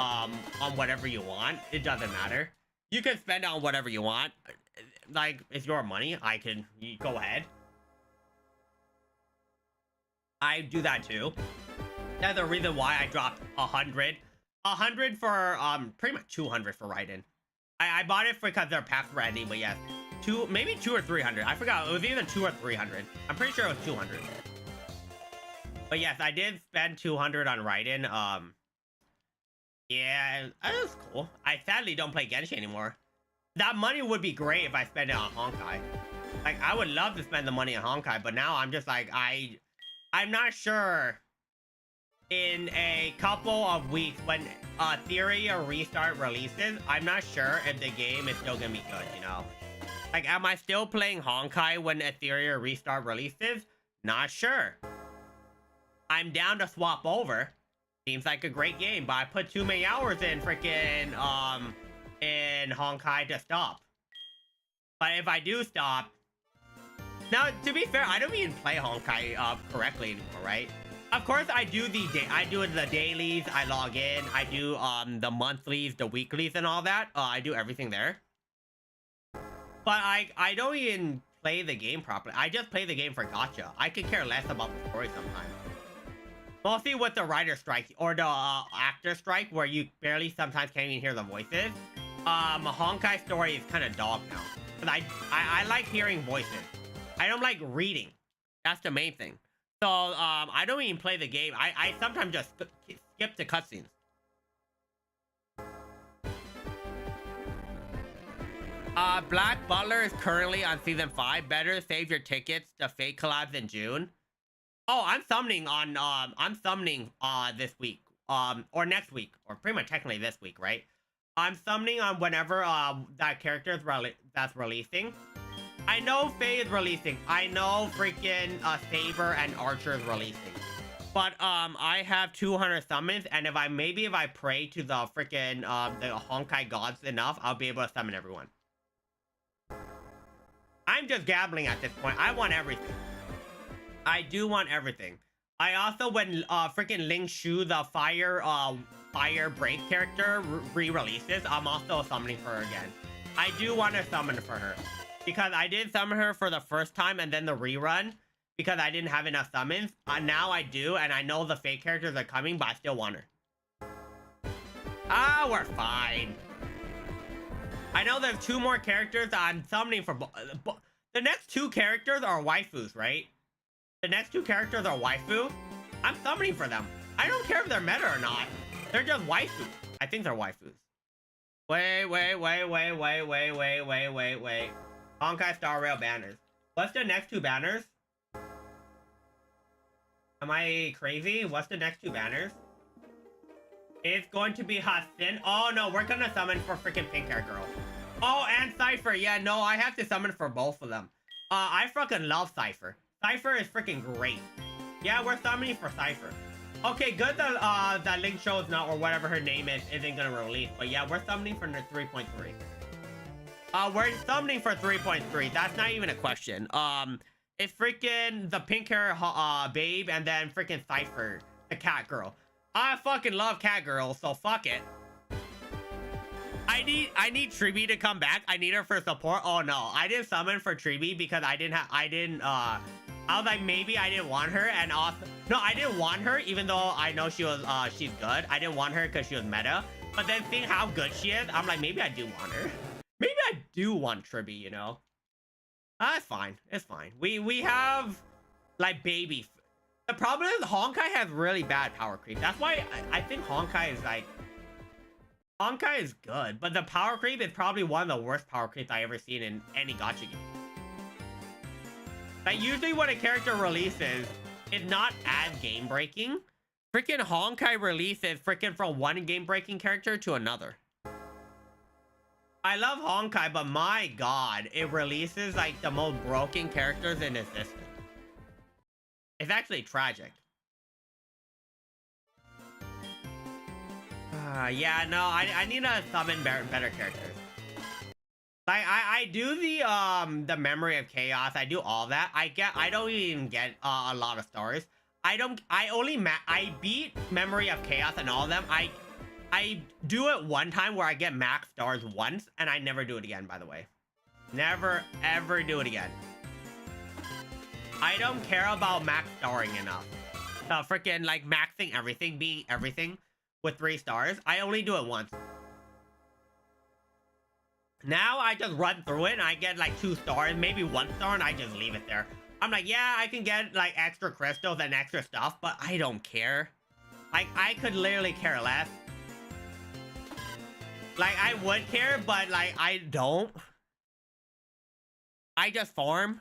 whatever you want, it doesn't matter. You can spend it on whatever you want. Like, it's your money. You go ahead. I do that too. That's the reason why I dropped 100. 100 for pretty much 200 for Raiden. I bought it because they're packs for ending, but yes, maybe 2 or 300. I forgot. It was either 2 or 300. I'm pretty sure it was 200. But yes, I did spend 200 on Raiden. Yeah, that was cool. I sadly don't play Genshin anymore. That money would be great if I spent it on Honkai. Like, I would love to spend the money on Honkai, but now I'm just like, I'm not sure. In a couple of weeks, when Theory or Restart releases, I'm not sure if the game is still gonna be good, you know? Like, am I still playing Honkai when Theory or Restart releases? Not sure. I'm down to swap over. Seems like a great game, but I put too many hours in freaking in Honkai to stop. But if I do stop, now to be fair, I don't even play Honkai correctly anymore, right? Of course, I do the dailies. I log in. I do the monthlies, the weeklies, and all that. I do everything there. But I don't even play the game properly. I just play the game for gacha. I could care less about the story sometimes. Mostly with the writer strike or the actor strike, where you barely sometimes can't even hear the voices. Honkai story is kind of dog now. Because I like hearing voices. I don't like reading. That's the main thing. So, I don't even play the game. I sometimes just skip the cutscenes. Black Butler is currently on Season 5. Better save your tickets. The Fate collabs in June. Oh, I'm summoning this week. Or next week. Or pretty much technically this week, right? I'm summoning on whenever, that character is that's releasing. I know Faye is releasing. I know freaking Saber and Archer is releasing. But I have 200 summons, and if I pray to the freaking the Honkai gods enough, I'll be able to summon everyone. I'm just gambling at this point. I want everything. I do want everything. I also, when freaking Ling Shu, the fire break character re-releases, I'm also summoning for her again. I do want to summon for her. Because I did summon her for the first time and then the rerun. Because I didn't have enough summons. Now I do, and I know the fake characters are coming, but I still want her. We're fine. I know there's 2 more characters I'm summoning for. The next 2 characters are waifus, right? The next 2 characters are waifu. I'm summoning for them. I don't care if they're meta or not. They're just waifus. I think they're waifus. Wait. Honkai Star Rail banners. What's the next 2 banners? Am I crazy? What's the next 2 banners? It's going to be Hassin. Oh no, we're gonna summon for freaking pink hair girl. Oh, and Cypher. Yeah, no, I have to summon for both of them. I fucking love Cypher. Cypher is freaking great. Yeah, we're summoning for Cypher. Okay, good that Link shows not, or whatever her name is, isn't gonna release. But yeah, we're summoning for the 3.3. We're summoning for 3.3. That's not even a question. It's freaking the pink hair babe and then freaking Cypher, the cat girl. I fucking love cat girl, so fuck it. I need Triby to come back. I need her for support. Oh no, I didn't summon for Triby because I was like, maybe I didn't want her, and also no, I didn't want her even though I know she's good. I didn't want her because she was meta. But then seeing how good she is, I'm like, maybe I do want her. Maybe I do want Triby, you know? It's fine. It's fine. We have like baby. The problem is Honkai has really bad power creep. That's why I think Honkai is like Honkai is good, but the power creep is probably one of the worst power creeps I ever seen in any gacha game. Like usually when a character releases, it's not as game breaking. Freaking Honkai releases freaking from one game breaking character to another. I love Honkai, but my god, it releases like the most broken characters in existence. It's actually tragic. Yeah, no, I need to summon better characters. Like I do the memory of chaos. I do all that. I don't even get a lot of stars. I beat memory of chaos and all of them. I do it one time where I get max stars once, and I never do it again, by the way. Never, ever do it again. I don't care about max starring enough. So freaking like maxing everything, being everything with 3 stars. I only do it once. Now I just run through it and I get like 2 stars, maybe 1 star, and I just leave it there. I'm like, yeah, I can get like extra crystals and extra stuff, but I don't care. Like, I could literally care less. Like, I would care, but like, I don't. I just farm.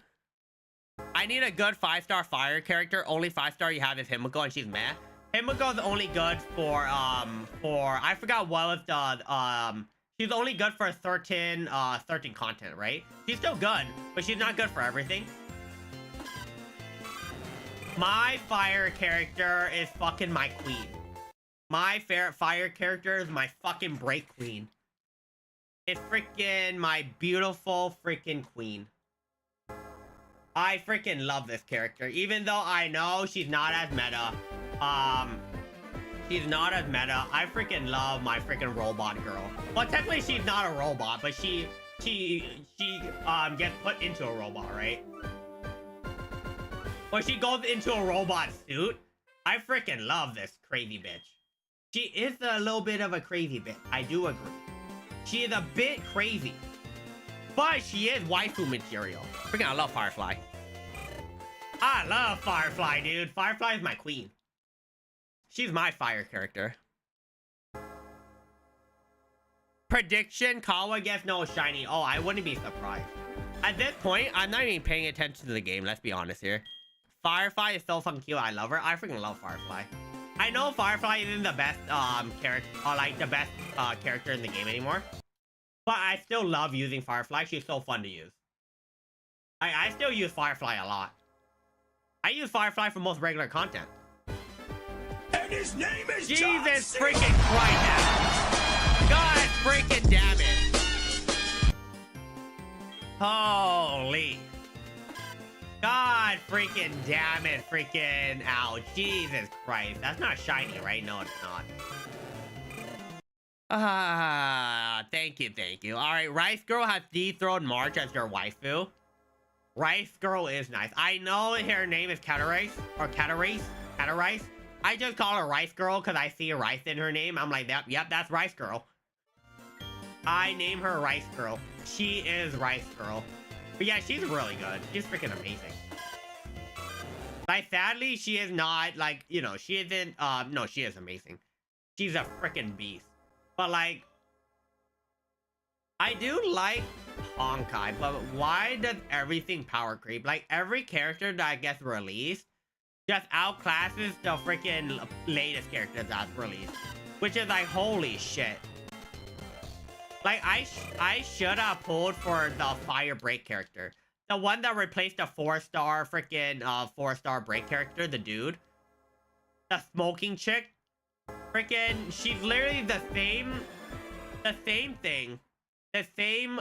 I need a good 5-star fire character. Only 5-star you have is Himiko, and she's meh. Himiko's only good for I forgot what was the she's only good for 13 content, right? She's still good, but she's not good for everything. My fire character is fucking my queen. My favorite fire character is my fucking break queen. It's freaking my beautiful freaking queen. I freaking love this character, even though I know she's not as meta. She's not as meta. I freaking love my freaking robot girl. Well, technically she's not a robot, but she gets put into a robot, right? Or she goes into a robot suit. I freaking love this crazy bitch. She is a little bit of a crazy bitch. I do agree. She is a bit crazy, but she is waifu material. Freaking, I love Firefly. I love Firefly, dude. Firefly is my queen. She's my fire character. Prediction, Kawa gets no shiny. Oh, I wouldn't be surprised. At this point, I'm not even paying attention to the game. Let's be honest here. Firefly is so fucking cute. I love her. I freaking love Firefly. I know Firefly isn't the best character, or like the best character in the game anymore, but I still love using Firefly. She's so fun to use. I still use Firefly a lot. I use Firefly for most regular content. And his name is Jesus freaking Christ! God freaking damn it! Holy! God freaking damn it! Freaking out! Jesus Christ! That's not shiny, right? No, it's not. Thank you. All right, Rice Girl has dethroned March as your waifu. Rice Girl is nice. I know her name is Catarice or Catarice. I just call her Rice Girl because I see a rice in her name. I'm like, yep, that's Rice Girl. I name her Rice Girl. She is Rice Girl. But yeah, she's really good. She's freaking amazing. Like, sadly, she is not, like, you know, she isn't, no, she is amazing. She's a freaking beast. But, like, I do like Honkai, but why does everything power creep? Like, every character that gets released just outclasses the freaking latest character that's released. Which is like, holy shit. Like, I should have pulled for the Fire Break character. The one that replaced the 4-star freaking 4-star break character, the dude. The smoking chick. Freaking, she's literally the same thing The same,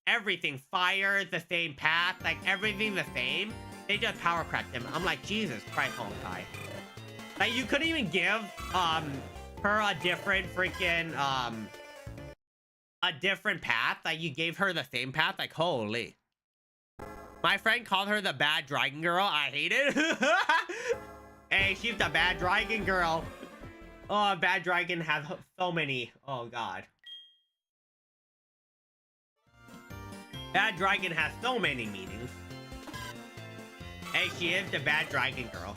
everything. Fire, the same path, like everything the same. They just power cracked him. I'm like, Jesus Christ, Honkai. Like, you couldn't even give, her a different freaking, a different path. Like, you gave her the same path. Like, holy. My friend called her the bad dragon girl. I hate it. Hey, she's the bad dragon girl. Oh, bad dragon has so many. Oh, God. Bad dragon has so many meanings. Hey, she is the bad dragon girl.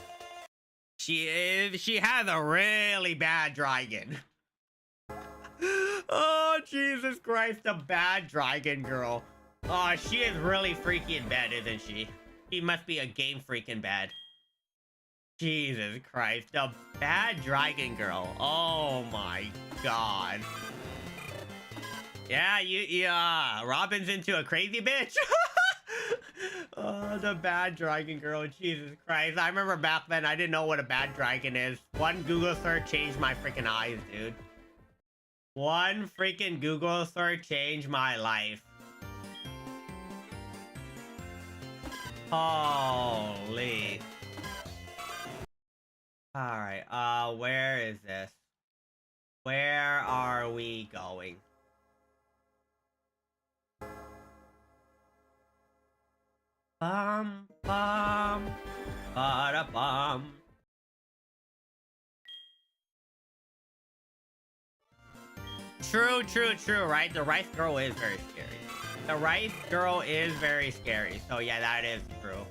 She has a really bad dragon. Oh, Jesus Christ, the bad dragon girl. Oh, she is really freaky in bed, isn't she? She must be a game freaking bad. Jesus Christ, the bad dragon girl. Oh my God. Yeah, Robin's into a crazy bitch. Oh, the bad dragon girl. Jesus Christ. I remember back then, I didn't know what a bad dragon is. One Google search changed my freaking eyes, dude. One freaking Google search changed my life. Holy. Alright, where is this? Where are we going? Bum, bum, bada bum. True, right? The rice girl is very scary. The rice girl is very scary. So yeah, that is true.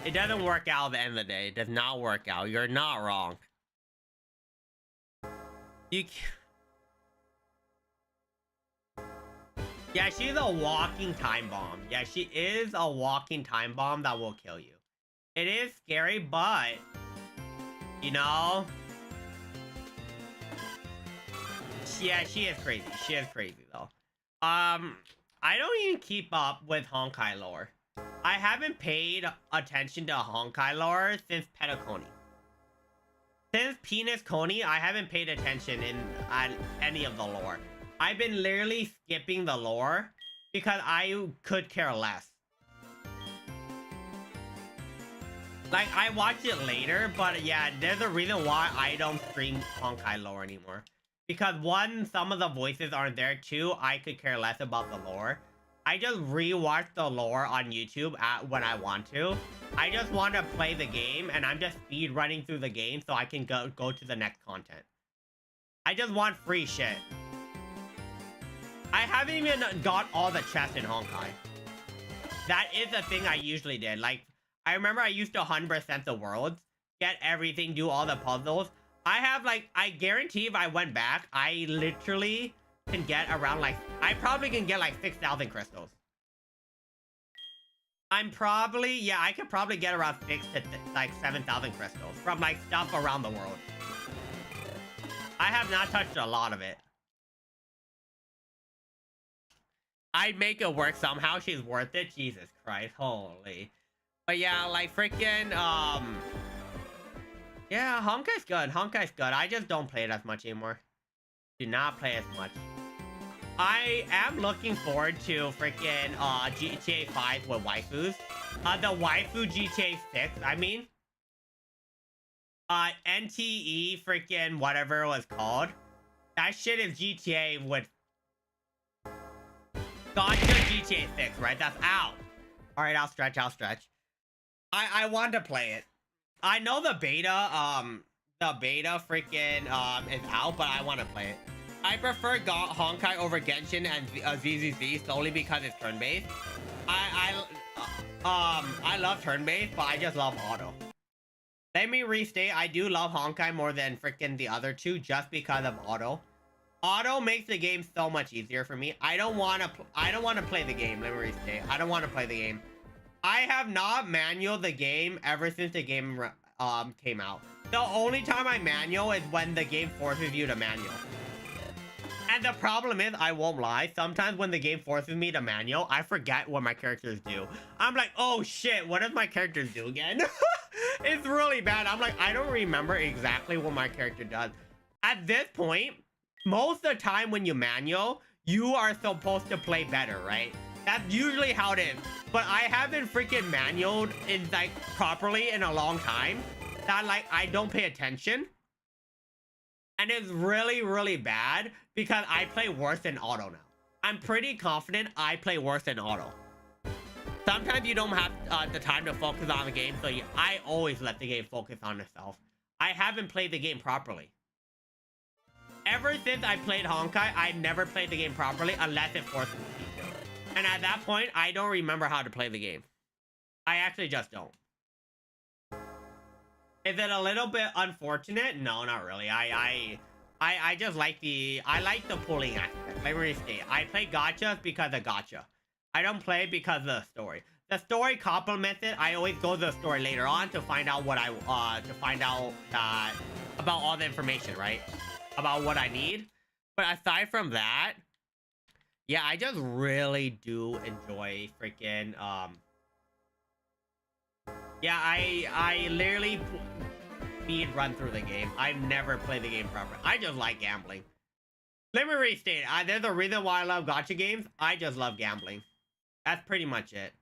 It doesn't work out at the end of the day. It does not work out. You're not wrong. Yeah, she's a walking time bomb. Yeah, she is a walking time bomb that will kill you. It is scary, but... You know... Yeah, she is crazy. She is crazy, though. I don't even keep up with Honkai lore. I haven't paid attention to Honkai lore since Petaconi. Since Penis Coney, I haven't paid attention in any of the lore. I've been literally skipping the lore because I could care less. Like, I watch it later, but yeah, there's a reason why I don't stream Honkai lore anymore. Because one, some of the voices aren't there. Two, I could care less about the lore. I just rewatch the lore on YouTube when I want to. I just want to play the game, and I'm just speed running through the game so I can go to the next content. I just want free shit. I haven't even got all the chests in Honkai. That is the thing I usually did. Like, I remember I used to 100% the worlds, get everything, do all the puzzles. I have, like, I guarantee if I went back, I literally can get around, like, I probably can get, like, 6,000 crystals. I'm probably, yeah, I could probably get around 6 to, like, 7,000 crystals from, like, stuff around the world. I have not touched a lot of it. I'd make it work somehow. She's worth it. Jesus Christ. Holy. But yeah, like, freaking, yeah, Honkai's good. Honkai's good. I just don't play it as much anymore. Do not play as much. I am looking forward to freaking GTA 5 with waifus. The waifu GTA 6, I mean. NTE freaking whatever it was called. That shit is GTA with... Gotcha GTA 6, right? That's out. Alright, I'll stretch. I want to play it. I know the beta freaking is out, but I want to play it. I prefer Honkai over Genshin and ZZZ solely because it's turn-based. I love turn-based, but I just love auto. Let me restate, I do love Honkai more than freaking the other two just because of auto. Auto makes the game so much easier for me. I don't want to play the game. Let me restate. I don't want to play the game. I have not manual the game ever since the game came out. The only time I manual is when the game forces you to manual. And the problem is, I won't lie, sometimes when the game forces me to manual, I forget what my characters do. I'm like, oh shit, what does my characters do again? It's really bad. I'm like, I don't remember exactly what my character does. At this point, most of the time when you manual, you are supposed to play better, right? That's usually how it is. But I haven't freaking manualed in like properly in a long time that like I don't pay attention. And it's really, really bad because I play worse than auto now. I'm pretty confident I play worse than auto. Sometimes you don't have the time to focus on the game, so I always let the game focus on itself. I haven't played the game properly. Ever since I played Honkai, I never played the game properly unless it forces me to. And at that point, I don't remember how to play the game. I actually just don't. Is it a little bit unfortunate? No, not really. I just like the pulling aspect. Let me restate. I play gachas because of gacha. I don't play because of the story. The story complements it. I always go to the story later on to find out what about all the information, right? About what I need. But aside from that, yeah, I just really do enjoy freaking yeah, I literally speed run through the game. I've never played the game properly. I just like gambling. Let me restate. There's a reason why I love gacha games. I just love gambling. That's pretty much it.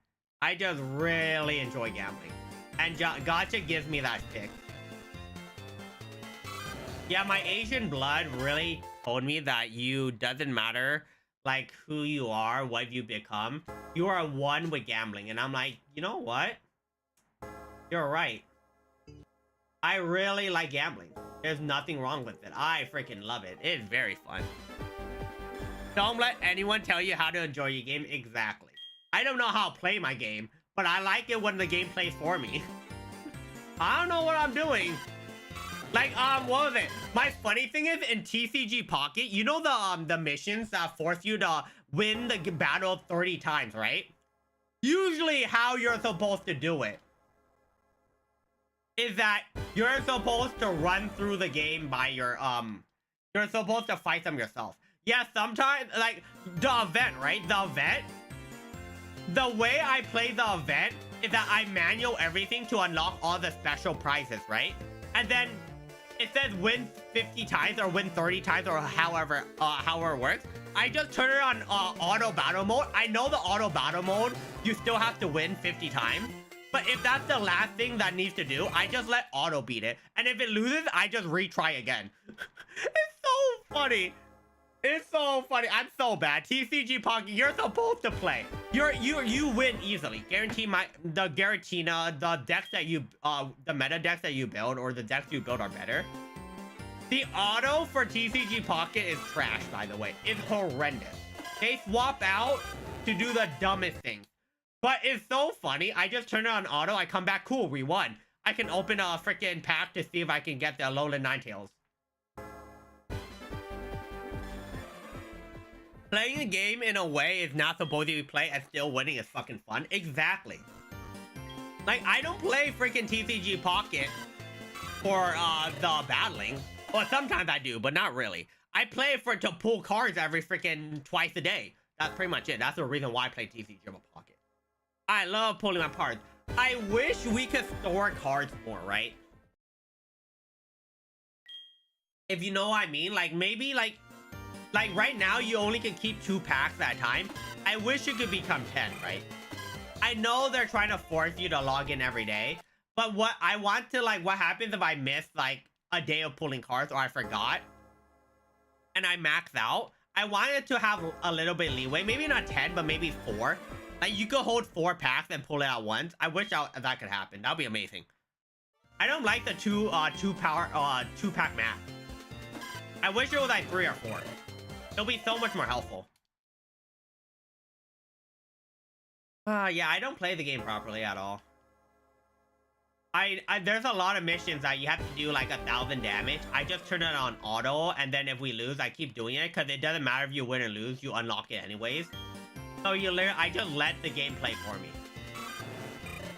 I just really enjoy gambling. And gacha gives me that kick. Yeah, my Asian blood really told me that you doesn't matter like who you are, what you become. You are one with gambling. And I'm like, you know what? You're right. I really like gambling. There's nothing wrong with it. I freaking love it. It's very fun. Don't let anyone tell you how to enjoy your game. Exactly. I don't know how to play my game, but I like it when the game plays for me. I don't know what I'm doing. Like, what was it? My funny thing is, in TCG Pocket, you know the missions that force you to win the battle 30 times, right? Usually how you're supposed to do it is that you're supposed to run through the game by your, you're supposed to fight them yourself. Yeah, sometimes, like, the event, right? The event, the way I play the event is that I manual everything to unlock all the special prizes, right? And then it says win 50 times or win 30 times or however it works. I just turn it on auto battle mode. I know the auto battle mode, you still have to win 50 times. But if that's the last thing that needs to do, I just let auto beat it. And if it loses, I just retry again. It's so funny. It's so funny. I'm so bad. TCG Pocket, you're supposed to play. You win easily. Guarantee the Giratina, the decks that you the meta decks that you build or the decks you build are better. The auto for TCG Pocket is trash, by the way. It's horrendous. They swap out to do the dumbest things. But it's so funny. I just turn it on auto. I come back. Cool, we won. I can open a freaking pack to see if I can get the Alolan Ninetales. Playing a game in a way is not supposed to be played and still winning is fucking fun. Exactly. Like, I don't play freaking TCG Pocket for the battling. Well, sometimes I do, but not really. I play it to pull cards every freaking twice a day. That's pretty much it. That's the reason why I play TCG Pocket. I love pulling my cards. I wish we could store cards more, right? If you know what I mean. Like, maybe, like right now, you only can keep 2 packs at a time. I wish it could become 10, right? I know they're trying to force you to log in every day. But what I want to, like, what happens if I miss, like, a day of pulling cards or I forgot and I max out? I wanted to have a little bit leeway. Maybe not 10, but maybe 4. Like, you could hold 4 packs and pull it out once. I wish that could happen. That would be amazing. I don't like the 2-pack math. I wish it was like 3 or 4. It'll be so much more helpful. Yeah, I don't play the game properly at all. There's a lot of missions that you have to do like 1,000 damage. I just turn it on auto, and then if we lose, I keep doing it because it doesn't matter if you win or lose, you unlock it anyways. So I just let the game play for me.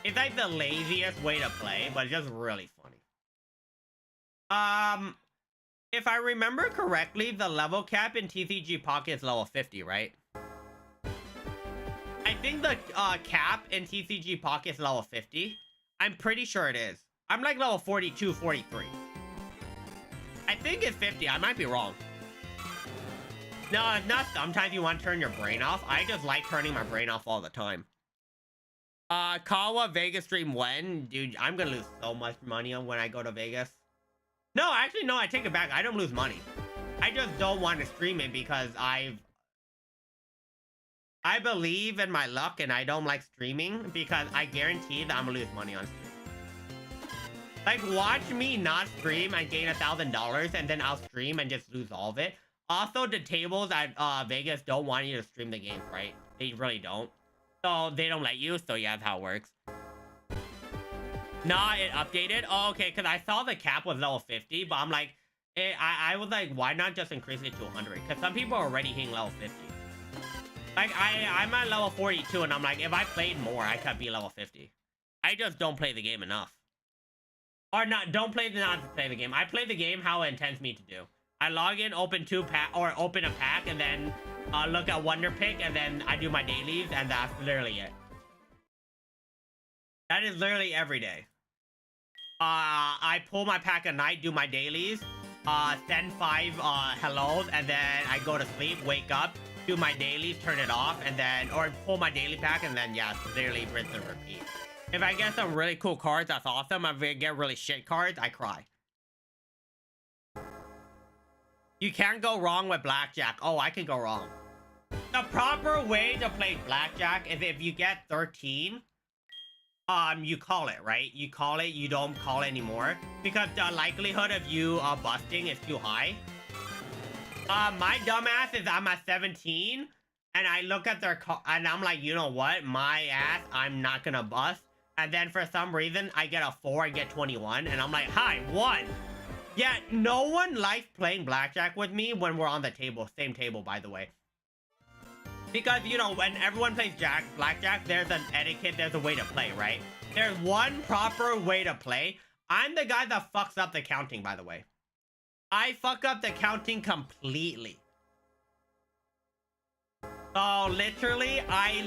It's like the laziest way to play, but it's just really funny. If I remember correctly, the level cap in TCG Pocket is level 50, right? I think the cap in TCG Pocket is level 50. I'm pretty sure it is. I'm like level 42, 43. I think it's 50. I might be wrong. No, it's not sometimes you want to turn your brain off. I just like turning my brain off all the time. Kawa Vegas stream when? Dude, I'm gonna lose so much money on when I go to Vegas. No, actually, no, I take it back. I don't lose money. I just don't want to stream it because I believe in my luck and I don't like streaming because I guarantee that I'm gonna lose money on stream. Like, watch me not stream and gain $1,000 and then I'll stream and just lose all of it. Also, the tables at Vegas don't want you to stream the games, right? They really don't. So they don't let you. So yeah, that's how it works. Nah, it updated. Oh, okay, because I saw the cap was level 50, but I'm like, I was like, why not just increase it to 100? Because some people are already hitting level 50. Like, I'm at level 42, and I'm like, if I played more, I could be level 50. I just don't play the game enough. Or not to play the game. I play the game how it intends me to do. I log in, open open a pack, and then look at Wonder Pick, and then I do my dailies, and that's literally it. That is literally every day. I pull my pack at night, do my dailies, send 5 hellos, and then I go to sleep, wake up, do my dailies, turn it off, and then, or pull my daily pack, and then, yeah, literally rinse and repeat. If I get some really cool cards, that's awesome. If I get really shit cards, I cry. You can't go wrong with blackjack. Oh, I can go wrong. The proper way to play blackjack is if you get 13, you call it, right? You call it, you don't call it anymore. Because the likelihood of you busting is too high. My dumbass is I'm at 17, and I look at their and I'm like, you know what? My ass, I'm not gonna bust. And then for some reason, I get a 4 and get 21, and I'm like, hi, 1. Yeah, no one likes playing blackjack with me when we're on the table. Same table, by the way. Because, you know, when everyone plays blackjack, there's an etiquette, there's a way to play, right? There's one proper way to play. I'm the guy that fucks up the counting, by the way. I fuck up the counting completely. So, I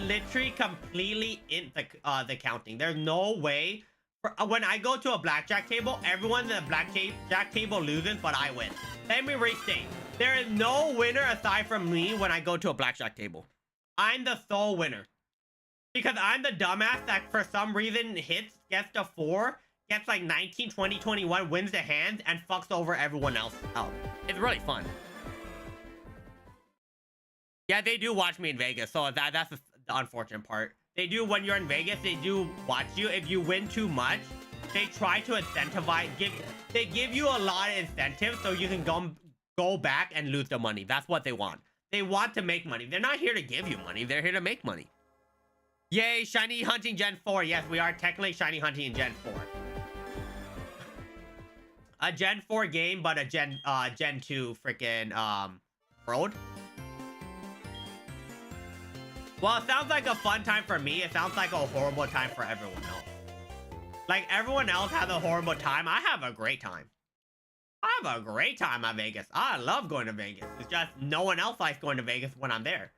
literally completely in the counting. There's no way. When I go to a blackjack table, everyone in the blackjack table loses, but I win. Let me restate. There is no winner aside from me when I go to a blackjack table. I'm the sole winner. Because I'm the dumbass that for some reason gets the 4, gets like 19, 20, 21, wins the hands, and fucks over everyone else out. It's really fun. Yeah, they do watch me in Vegas, so that's the unfortunate part. They do, when you're in Vegas, they do watch you. If you win too much, they try to incentivize, they give you a lot of incentives so you can go back and lose the money. That's what they want. They want to make money. They're not here to give you money. They're here to make money. Yay, Shiny Hunting Gen 4. Yes, we are technically Shiny Hunting in Gen 4. A Gen 4 game, but a Gen 2 freaking world. Well, it sounds like a fun time for me. It sounds like a horrible time for everyone else. Like, everyone else has a horrible time. I have a great time. I have a great time at Vegas. I love going to Vegas. It's just no one else likes going to Vegas when I'm there.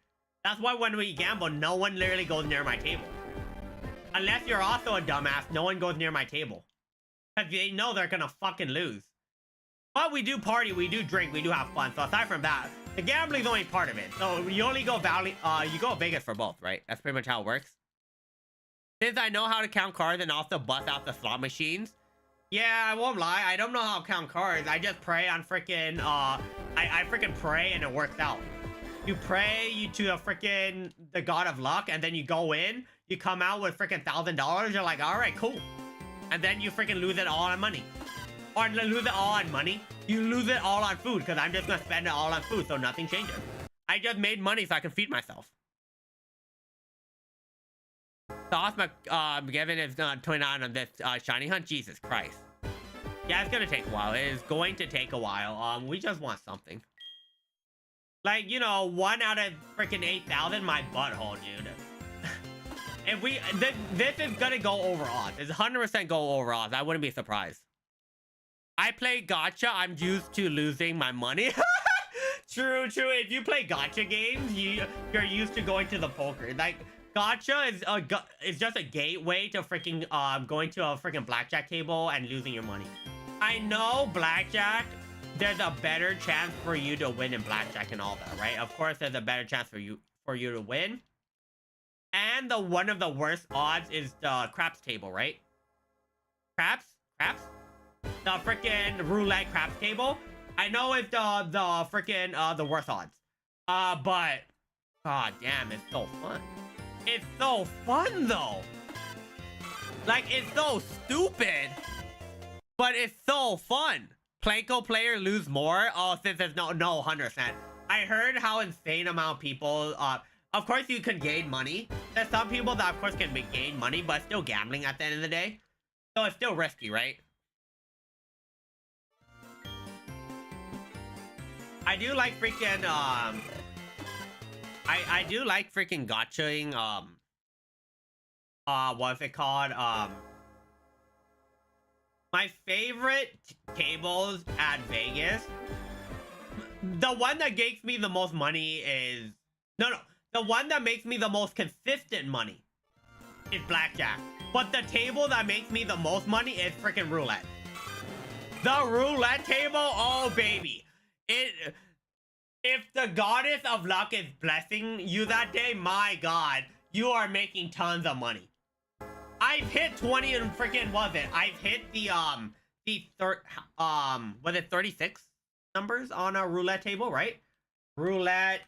That's why when we gamble, no one literally goes near my table. Unless you're also a dumbass, no one goes near my table. Because they know they're gonna fucking lose. But we do party, we do drink, we do have fun. So aside from that, the gambling's only part of it. So you only go you go Vegas for both, right? That's pretty much how it works. Since I know how to count cards and also bust out the slot machines, yeah, I won't lie, I don't know how to count cards. I just pray on freaking I freaking pray and it works out. You pray to the god of luck, and then you go in, you come out with freaking $1,000, you're like, all right, cool. And then you freaking lose it all on money. Or lose it all on money. You lose it all on food, because I'm just going to spend it all on food, so nothing changes. I just made money so I can feed myself. Sauce McGivin is 29 on this shiny hunt. Jesus Christ. Yeah, it's going to take a while. It is going to take a while. We just want something. Like, you know, 1 out of freaking 8,000, my butthole, dude. If this is going to go over odds. It's 100% go over odds. I wouldn't be surprised. I play gacha. I'm used to losing my money. True. If you play gacha games, you're used to going to the poker. Like, gacha is just a gateway to freaking going to a freaking blackjack table and losing your money. I know blackjack there's a better chance for you to win in blackjack and all that, right? Of course, there's a better chance for you to win. And the one of the worst odds is the craps table, right? Craps? The freaking roulette craps table. I know it's the freaking the worst odds. But god damn, it's so fun. It's so fun though. Like, it's so stupid, but it's so fun. Planko player lose more. Oh, since there's no 100%. I heard how insane amount of people. Of course you can gain money. There's some people that of course can gain money, but still gambling at the end of the day. So it's still risky, right? I do like freaking I do like freaking gotchaing what's it called? My favorite tables at Vegas, the one that makes me the most money is the one that makes me the most consistent money is blackjack. But the table that makes me the most money is freaking roulette. The roulette table, oh baby. If the goddess of luck is blessing you that day, my god, you are making tons of money. I've hit 20 and freaking was it? I've hit was it 36 numbers on a roulette table, right? Roulette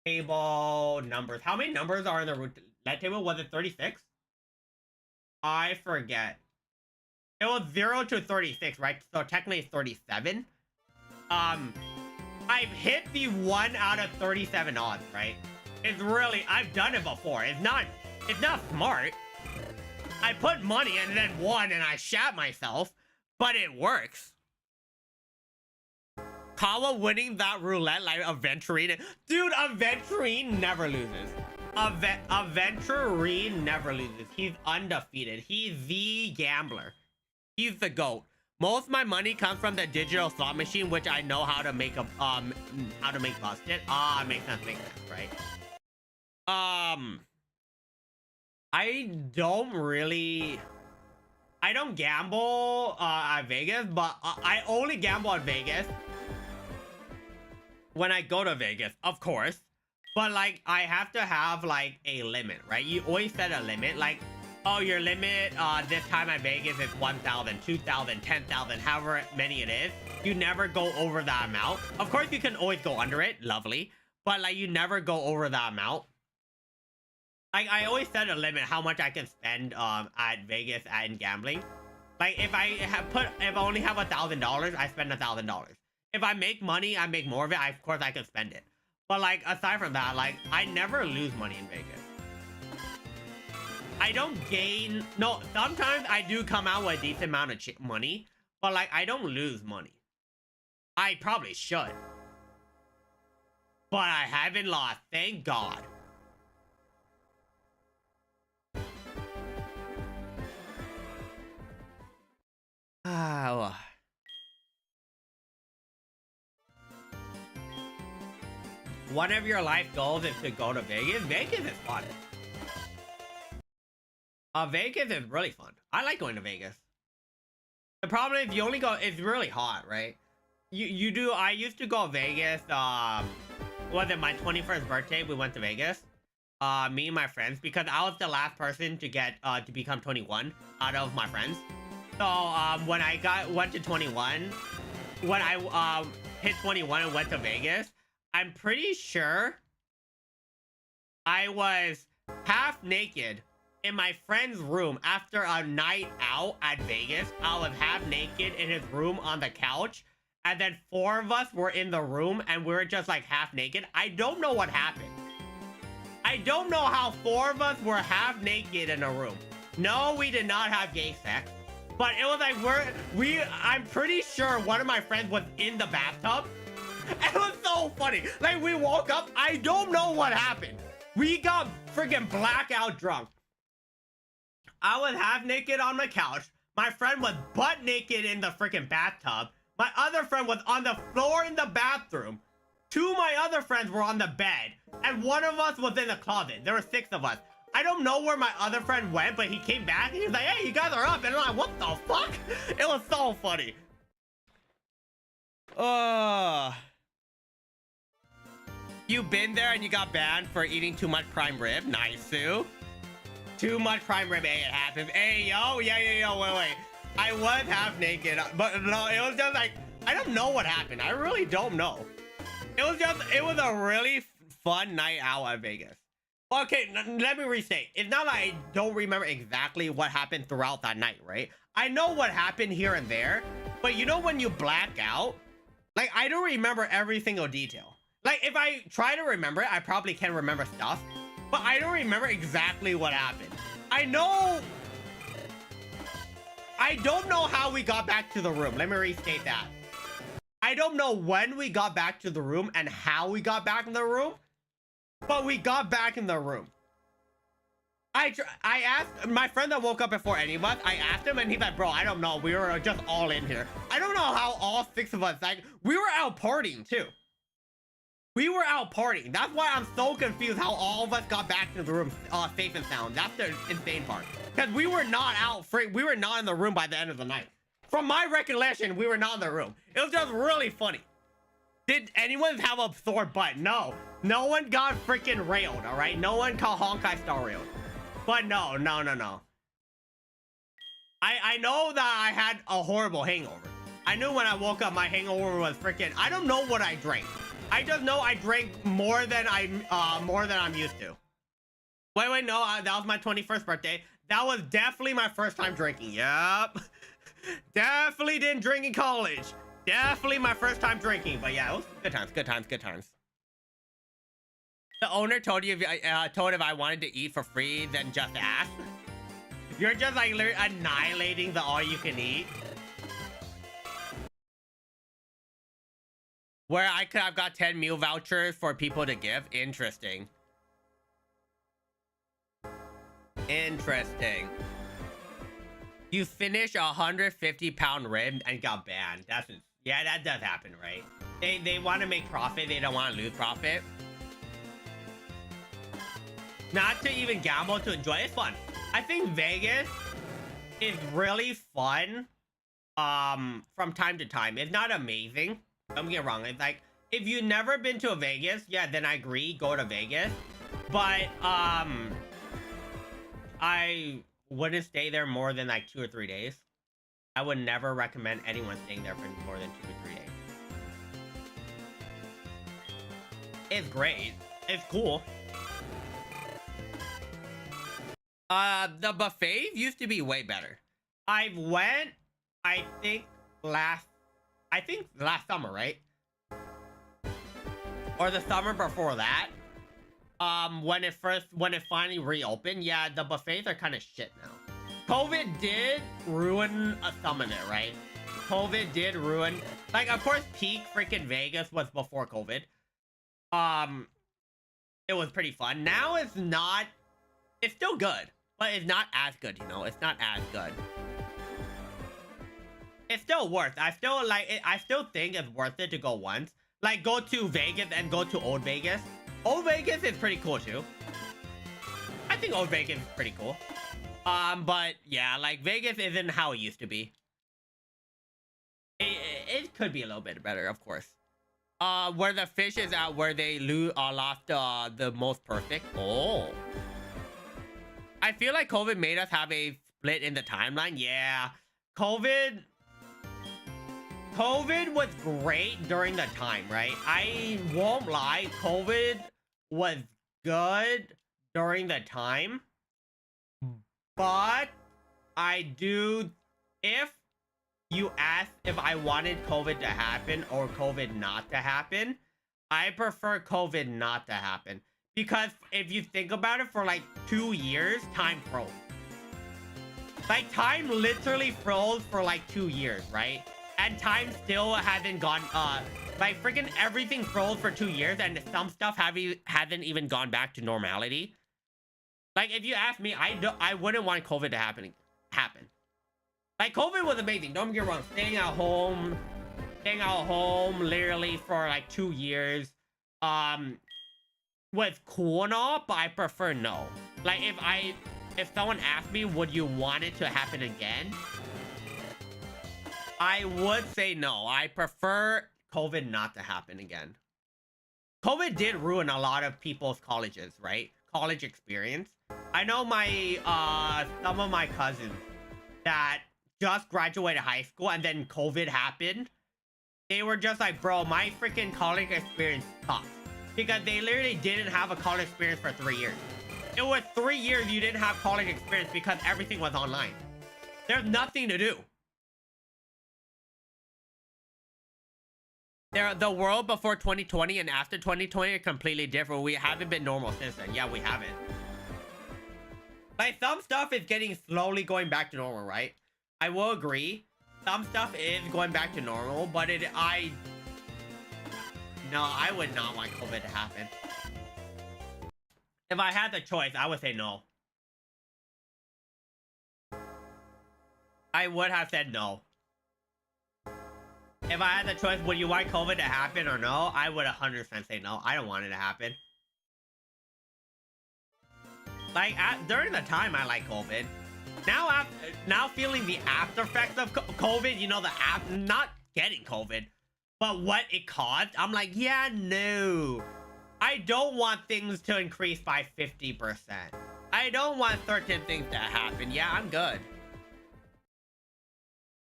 table numbers. How many numbers are in the roulette table? Was it 36? I forget. It was 0 to 36, right? So technically it's 37. I've hit the 1 out of 37 odds, right? It's really, I've done it before. It's not smart. I put money and then won and I shat myself, but it works. Kawa winning that roulette like a Venturine. Dude, a Venturine never loses. A Venturine never loses. He's undefeated. He's the gambler. He's the GOAT. Most of my money comes from the digital slot machine, which I know how to make busted. Makes sense, right? I don't gamble at Vegas, but I only gamble at Vegas when I go to Vegas, of course. But like, I have to have like a limit, right? You always set a limit, like, oh, your limit this time at Vegas is 1,000, 2,000, 10,000, however many it is. You never go over that amount. Of course, you can always go under it, lovely. But like, you never go over that amount. Like, I always set a limit how much I can spend at Vegas in gambling. Like, if I only have $1,000, I spend $1,000. If I make money, I make more of it. Of course, I can spend it. But like, aside from that, like, I never lose money in Vegas. I don't gain. No, sometimes I do come out with a decent amount of money, but like, I don't lose money. I probably should, but I haven't lost. Thank God. One of your life goals is to go to Vegas. Vegas is fun. Vegas is really fun. I like going to Vegas. The problem is you only go, it's really hot, right? I used to go to Vegas, was it my 21st birthday? We went to Vegas. Me and my friends, because I was the last person to get, to become 21 out of my friends. So, when I went to 21, when I, hit 21 and went to Vegas, I'm pretty sure I was half naked in my friend's room after a night out at Vegas. I was half naked in his room on the couch, and then 4 of us were in the room and we were just like half naked. I don't know what happened. I don't know how 4 of us were half naked in a room. No, we did not have gay sex, but it was like I'm pretty sure one of my friends was in the bathtub. It was so funny. Like, we woke up, I don't know what happened. We got freaking blackout drunk. I was half naked on my couch. My friend was butt naked in the freaking bathtub. My other friend was on the floor in the bathroom. 2 of my other friends were on the bed. And 1 of us was in the closet. There were 6 of us. I don't know where my other friend went, but he came back and he was like, hey, you guys are up. And I'm like, what the fuck? It was so funny. You been there and you got banned for eating too much prime rib? Nice, Sue. Too much prime rib. Hey, it happens. Hey, yo, yeah. Wait. I was half naked, but no, it was just like, I don't know what happened. I really don't know. It was a really fun night out at Vegas. Okay, let me restate. It's not like I don't remember exactly what happened throughout that night, right? I know what happened here and there, but you know when you black out? Like, I don't remember every single detail. Like, if I try to remember it, I probably can remember stuff, but I don't remember exactly what happened. I don't know how we got back to the room. Let me restate that. I don't know when we got back to the room and how we got back in the room, but we got back in the room. I asked my friend that woke up before any of us. I asked him and he's like, bro, I don't know. We were just all in here. I don't know how all 6 of us, like, we were out partying too. We were out partying. That's why I'm so confused how all of us got back to the room safe and sound. That's the insane part. Because we were not out free. We were not in the room by the end of the night. From my recollection, we were not in the room. It was just really funny. Did anyone have a sore butt? No. No one got freaking railed, all right? No one called Honkai Star railed. But no. I know that I had a horrible hangover. I knew when I woke up, my hangover was freaking... I don't know what I drank. I just know I drank more than I'm used to. Wait, no, that was my 21st birthday. That was definitely my first time drinking. Yep. Definitely didn't drink in college. Definitely my first time drinking. But yeah, it was good times. The owner told you if I wanted to eat for free, then just ask. You're just like annihilating the all you can eat. Where I could have got 10 meal vouchers for people to give. Interesting. You finish a 150-pound rib and got banned. Yeah, that does happen, right? They want to make profit. They don't want to lose profit. Not to even gamble, to enjoy. It's fun. I think Vegas is really fun from time to time. It's not amazing. Don't get me wrong. It's like, if you've never been to a Vegas, yeah, then I agree, go to Vegas. But I wouldn't stay there more than like 2 or 3 days. I would never recommend anyone staying there for more than 2 or 3 days. It's great. It's cool. The buffet used to be way better. I went, I think last summer, right? Or the summer before that. When it finally reopened, yeah, the buffets are kind of shit now. COVID did ruin some of it, right? COVID did ruin, like, of course, peak freaking Vegas was before COVID. It was pretty fun. Now it's not, it's still good, but it's not as good, you know? It's not as good. It's still worth, I still think it's worth it to go once. Like, go to Vegas and go to Old Vegas. Old Vegas is pretty cool too. I think Old Vegas is pretty cool. But yeah, like, Vegas isn't how it used to be. It could be a little bit better, of course. Where the fish is at, where they lost the most perfect. Oh. I feel like COVID made us have a split in the timeline. Yeah. COVID was great during the time, right? I won't lie. COVID was good during the time. But if you ask if I wanted COVID to happen or COVID not to happen, I prefer COVID not to happen. Because if you think about it, for like 2 years, time froze. Like, time literally froze for like 2 years, right? And time still hasn't gone, like, freaking everything froze for 2 years, and some stuff hasn't even gone back to normality. Like, if you ask me, I wouldn't want COVID to happen. Like, COVID was amazing. Don't get me wrong. Staying at home literally for like 2 years, was cool and all, but I prefer no. Like, if someone asked me, would you want it to happen again? I would say no. I prefer COVID not to happen again. COVID did ruin a lot of people's colleges, right? College experience. I know my some of my cousins that just graduated high school and then COVID happened. They were just like, bro, my freaking college experience sucks. Because they literally didn't have a college experience for 3 years. It was 3 years you didn't have college experience because everything was online. There's nothing to do. The world before 2020 and after 2020 are completely different. We haven't been normal since then. Yeah, we haven't. Like, some stuff is getting slowly going back to normal, right? I will agree. Some stuff is going back to normal, but no, I would not want COVID to happen. If I had the choice, I would say no. I would have said no. If I had the choice, would you want COVID to happen or no? I would 100% say no. I don't want it to happen. Like, during the time, I like COVID. Now feeling the after effects of COVID, you know, not getting COVID, but what it caused, I'm like, yeah, no. I don't want things to increase by 50%. I don't want certain things to happen. Yeah, I'm good.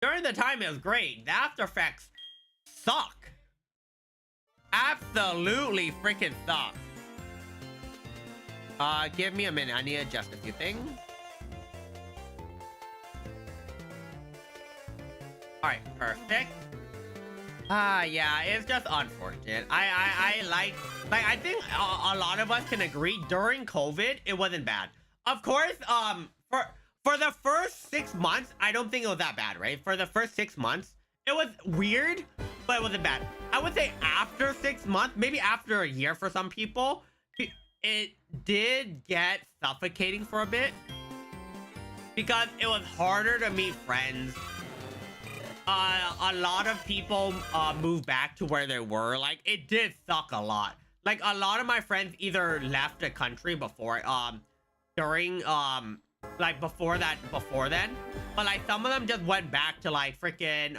During the time, it was great. The after effects suck. Absolutely freaking suck. Give me a minute. I need to adjust a few things. Alright, perfect. Yeah, it's just unfortunate. I think a lot of us can agree during COVID, it wasn't bad. Of course, for the first 6 months, I don't think it was that bad, right? For the first 6 months, it was weird, but it wasn't bad. I would say after 6 months, maybe after a year for some people, it did get suffocating for a bit because it was harder to meet friends. A lot of people moved back to where they were. Like, it did suck a lot. Like, a lot of my friends either left the country before during like before then, but like some of them just went back to like freaking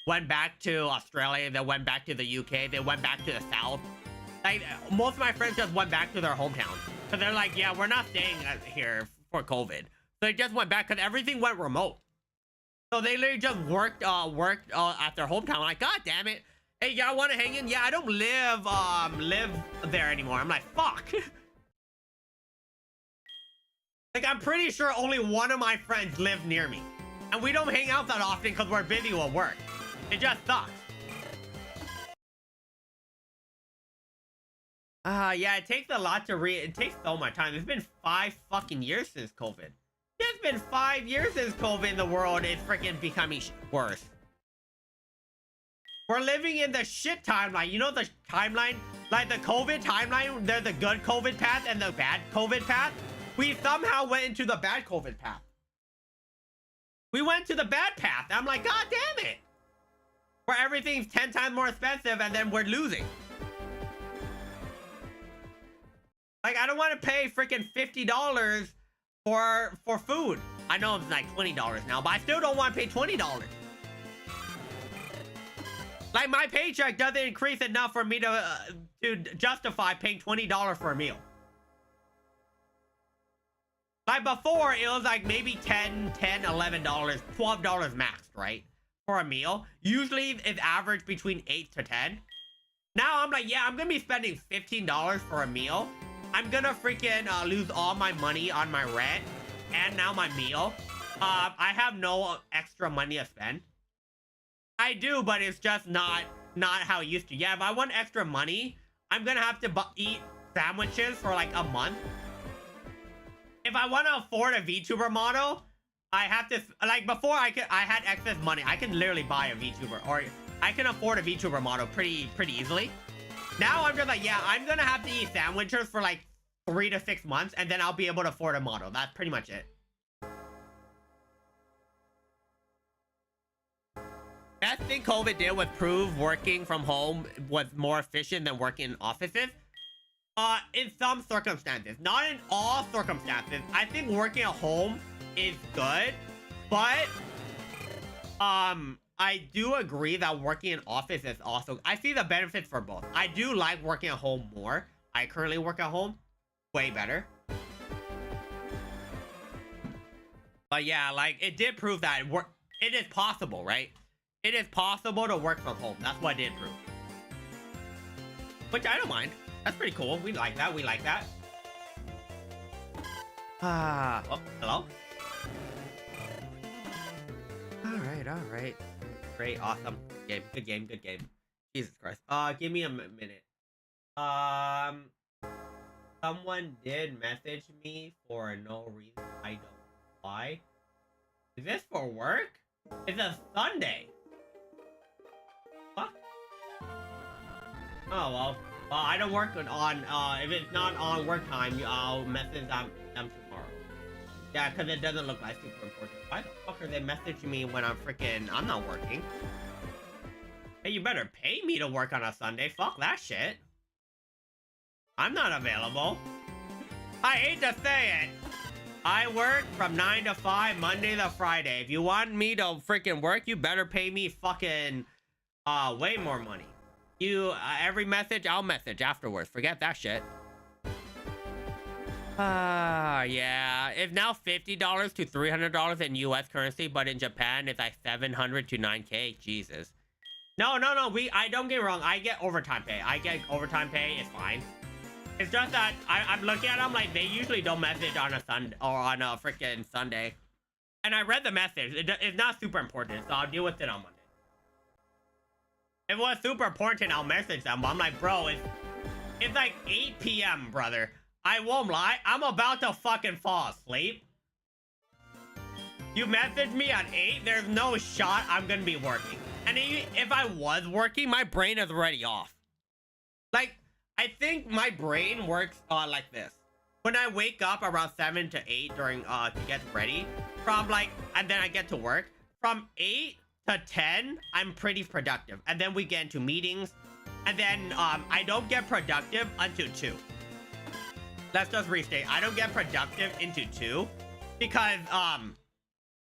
went back to Australia, they went back to the UK, they went back to the South. Like, most of my friends just went back to their hometown because they're like, yeah, we're not staying here for COVID. So they just went back because everything went remote. So they literally just worked at their hometown. Like, god damn it, hey, y'all want to hang in? Yeah, I don't live there anymore. I'm like, fuck. Like, I'm pretty sure only one of my friends live near me, and we don't hang out that often because we're busy with work. It just sucks. Yeah, it takes a lot to it takes so much time. It's been 5 fucking years since COVID. It's been 5 years since COVID in the world is freaking becoming worse. We're living in the shit timeline. You know the timeline? Like the COVID timeline, there's the good COVID path and the bad COVID path. We somehow went into the bad COVID path. We went to the bad path. I'm like, god damn it. Where everything's 10 times more expensive and then we're losing. Like, I don't want to pay freaking $50 for food. I know it's like $20 now, but I still don't want to pay $20. Like, my paycheck doesn't increase enough for me to justify paying $20 for a meal. Like, before, it was like maybe $10, $11, $12 max, right? For a meal. Usually, it's average between 8 to 10. Now, I'm like, yeah, I'm going to be spending $15 for a meal. I'm going to freaking lose all my money on my rent and now my meal. I have no extra money to spend. I do, but it's just not how it used to. Yeah, if I want extra money, I'm going to have to eat sandwiches for like a month. If I want to afford a VTuber model, I have to, like, before I had excess money. I can literally buy a VTuber, or I can afford a VTuber model pretty easily. Now I'm just like, yeah, I'm gonna have to eat sandwiches for like 3 to 6 months, and then I'll be able to afford a model. That's pretty much it. Best thing COVID did was prove working from home was more efficient than working in offices. In some circumstances, not in all circumstances. I think working at home is good, but I do agree that working in office is also, I see the benefits for both. I do like working at home more. I currently work at home way better. But yeah, like it did prove that it is possible, right? It is possible to work from home. That's what it did prove. Which I don't mind. That's pretty cool. We like that. We like that. Oh, hello? All right. Great, awesome. Good game. Jesus Christ. Give me a minute. Someone did message me for no reason. I don't know why. Is this for work? It's a Sunday. What? Oh, well. I don't work on, if it's not on work time, I'll message them tomorrow. Yeah, because it doesn't look like super important. Why the fuck are they messaging me when I'm not working? Hey, you better pay me to work on a Sunday. Fuck that shit. I'm not available. I hate to say it. I work from 9 to 5, Monday to Friday. If you want me to freaking work, you better pay me fucking, way more money. Every message, I'll message afterwards. Forget that shit. Yeah. It's now $50 to $300 in US currency, but in Japan, it's like 700 to 9K. Jesus. No. I don't get me wrong. I get overtime pay. It's fine. It's just that I'm looking at them like they usually don't message on a Sunday or on a freaking Sunday. And I read the message. It's not super important, so I'll deal with it on Monday. If it was super important, I'll message them. But I'm like, bro, it's like 8 p.m., brother. I won't lie. I'm about to fucking fall asleep. You message me at 8, there's no shot I'm gonna be working. And if I was working, my brain is already off. Like, I think my brain works like this. When I wake up around 7 to 8 during to get ready, and then I get to work, from 8 to 10, I'm pretty productive. And then we get into meetings, and then I don't get productive until 2. Let's just restate. I don't get productive into 2 because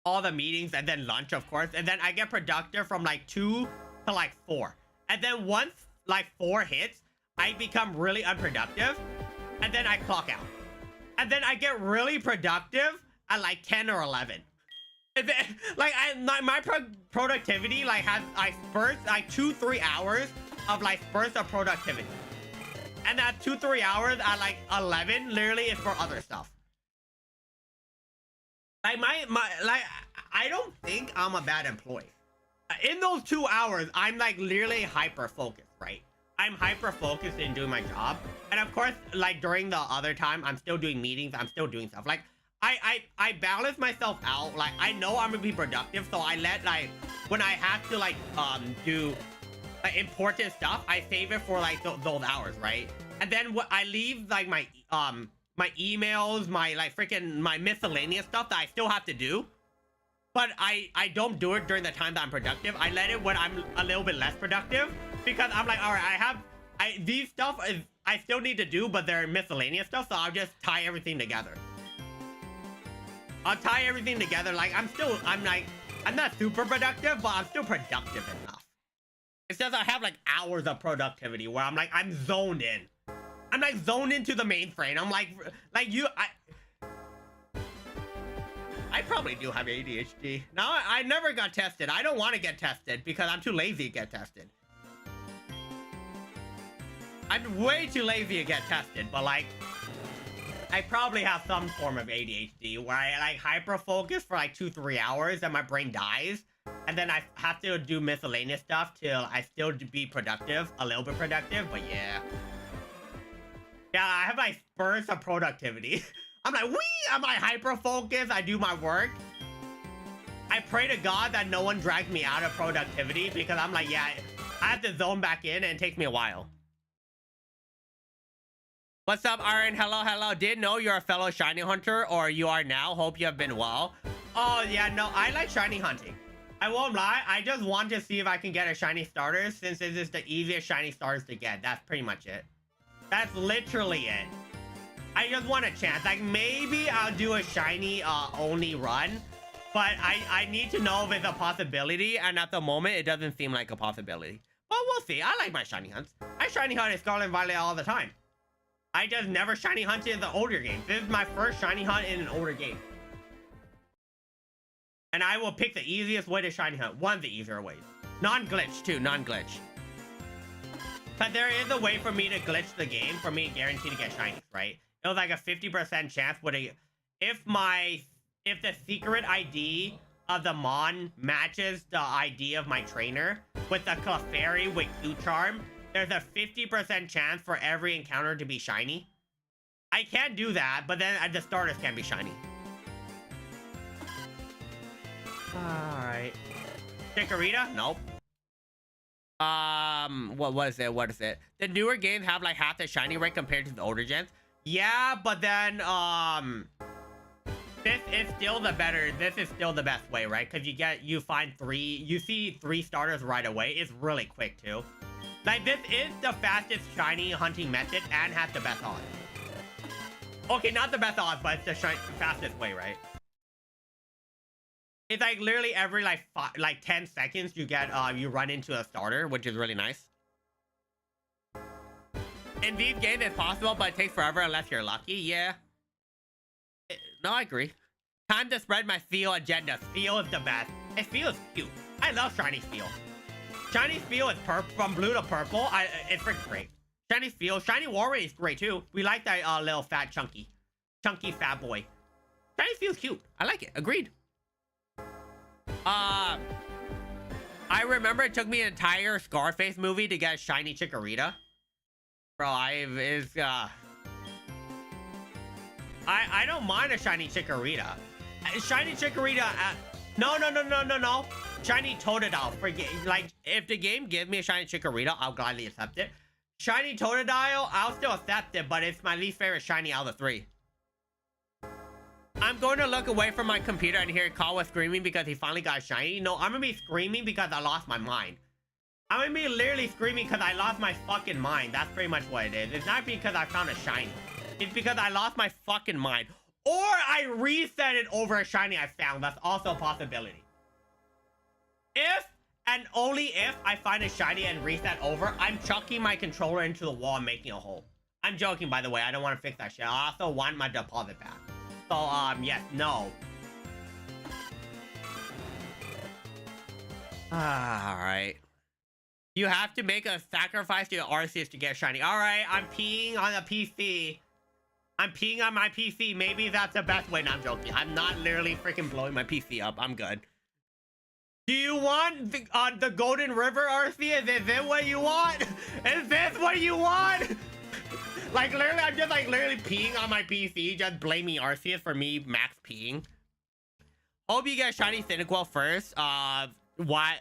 all the meetings and then lunch, of course, and then I get productive from like 2 to like 4. And then once like 4 hits, I become really unproductive, and then I clock out. And then I get really productive at like 10 or 11. And then, like my productivity like has spurts like 2-3 hours of like spurts of productivity. And that 2-3 hours at like 11 literally is for other stuff. Like I don't think I'm a bad employee. In those 2 hours, I'm like literally hyper focused, right? I'm hyper focused in doing my job. And of course, like during the other time, I'm still doing meetings. I'm still doing stuff. Like I balance myself out. Like I know I'm gonna be productive. So I let like, when I have to like do like important stuff, I save it for like those hours, right? And then what I leave like my emails, my like freaking my miscellaneous stuff that I still have to do. But I don't do it during the time that I'm productive. I let it when I'm a little bit less productive, because I'm like, all right, these stuff I still need to do, but they're miscellaneous stuff. So I'll just tie everything together. I'll tie everything together. Like I'm not super productive, but I'm still productive enough. It's just I have like hours of productivity where I'm like, I'm zoned in. I'm like zoned into the mainframe. I'm like I probably do have ADHD. Now, I never got tested. I don't want to get tested because I'm too lazy to get tested. I'm way too lazy to get tested, but like, I probably have some form of ADHD where I like hyper focus for like 2-3 hours and my brain dies. And then I have to do miscellaneous stuff till I still be productive, a little bit productive, but yeah. Yeah, I have like spurts of productivity. I'm like, I'm like hyper focused. I do my work. I pray to God that no one drags me out of productivity because I'm like, yeah, I have to zone back in and it takes me a while. What's up, Aaron? Hello. Didn't know you're a fellow shiny hunter, or you are now. Hope you have been well. Oh, yeah, no, I like shiny hunting. I won't lie. I just want to see if I can get a shiny starter since this is the easiest shiny starters to get. That's pretty much it. That's literally it. I just want a chance. Like maybe I'll do a shiny only run But I need to know if it's a possibility, and at the moment, it doesn't seem like a possibility. But we'll see. I like my shiny hunts. I shiny hunt in Scarlet and Violet all the time. I just never shiny hunted in the older games. This is my first shiny hunt in an older game. And I will pick the easiest way to shiny hunt. One of the easier ways. Non-glitch, too. Non-glitch. But there is a way for me to glitch the game for me guaranteed to get shinies, right? It was like a 50% chance with a... If the secret ID of the Mon matches the ID of my trainer with the Clefairy with Q-Charm, there's a 50% chance for every encounter to be shiny. I can't do that, but then the starters can be shiny. Alright. Chikorita? Nope. What is it? What is it? The newer games have like half the shiny rate compared to the older gens. Yeah, but then, this is still the best way, right? Because you see three starters right away. It's really quick too. Like, this is the fastest shiny hunting method and has the best odds. Okay, not the best odds, but it's the fastest way, right? It's like literally every like 10 seconds you get you run into a starter, which is really nice. In these games, it's possible, but it takes forever unless you're lucky. Yeah. No, I agree. Time to spread my Steel agenda. Steel is the best. And Steel is cute. I love shiny Steel. Shiny Steel is from blue to purple. It's freaking great. Shiny Steel. Shiny Warrior is great too. We like that little fat chunky fat boy. Shiny Steel is cute. I like it. Agreed. I remember it took me an entire Scarface movie to get a shiny Chikorita. Bro, I don't mind a shiny Chikorita. Shiny Chikorita, no. Shiny Totodile. Forget, like, if the game gives me a shiny Chikorita, I'll gladly accept it. Shiny Totodile, I'll still accept it, but it's my least favorite shiny out of the three. I'm going to look away from my computer and hear Kawa screaming because he finally got shiny. No, I'm gonna be screaming because I lost my mind. I'm gonna be literally screaming because I lost my fucking mind. That's pretty much what it is. It's not because I found a shiny. It's because I lost my fucking mind. Or I reset it over a shiny I found. That's also a possibility. If and only if I find a shiny and reset over, I'm chucking my controller into the wall and making a hole. I'm joking, by the way. I don't want to fix that shit. I also want my deposit back. So, yes, no. Alright. You have to make a sacrifice to your Arceus to get shiny. Alright, I'm peeing on a PC. I'm peeing on my PC. Maybe that's the best way. No, I'm joking. I'm not literally freaking blowing my PC up. I'm good. Do you want the Golden River, Arceus? Is this what you want? Is this what you want? Like, literally, I'm just, like, literally peeing on my PC, just blaming Arceus for me max peeing. Hope you get shiny Cyndaquil first. Why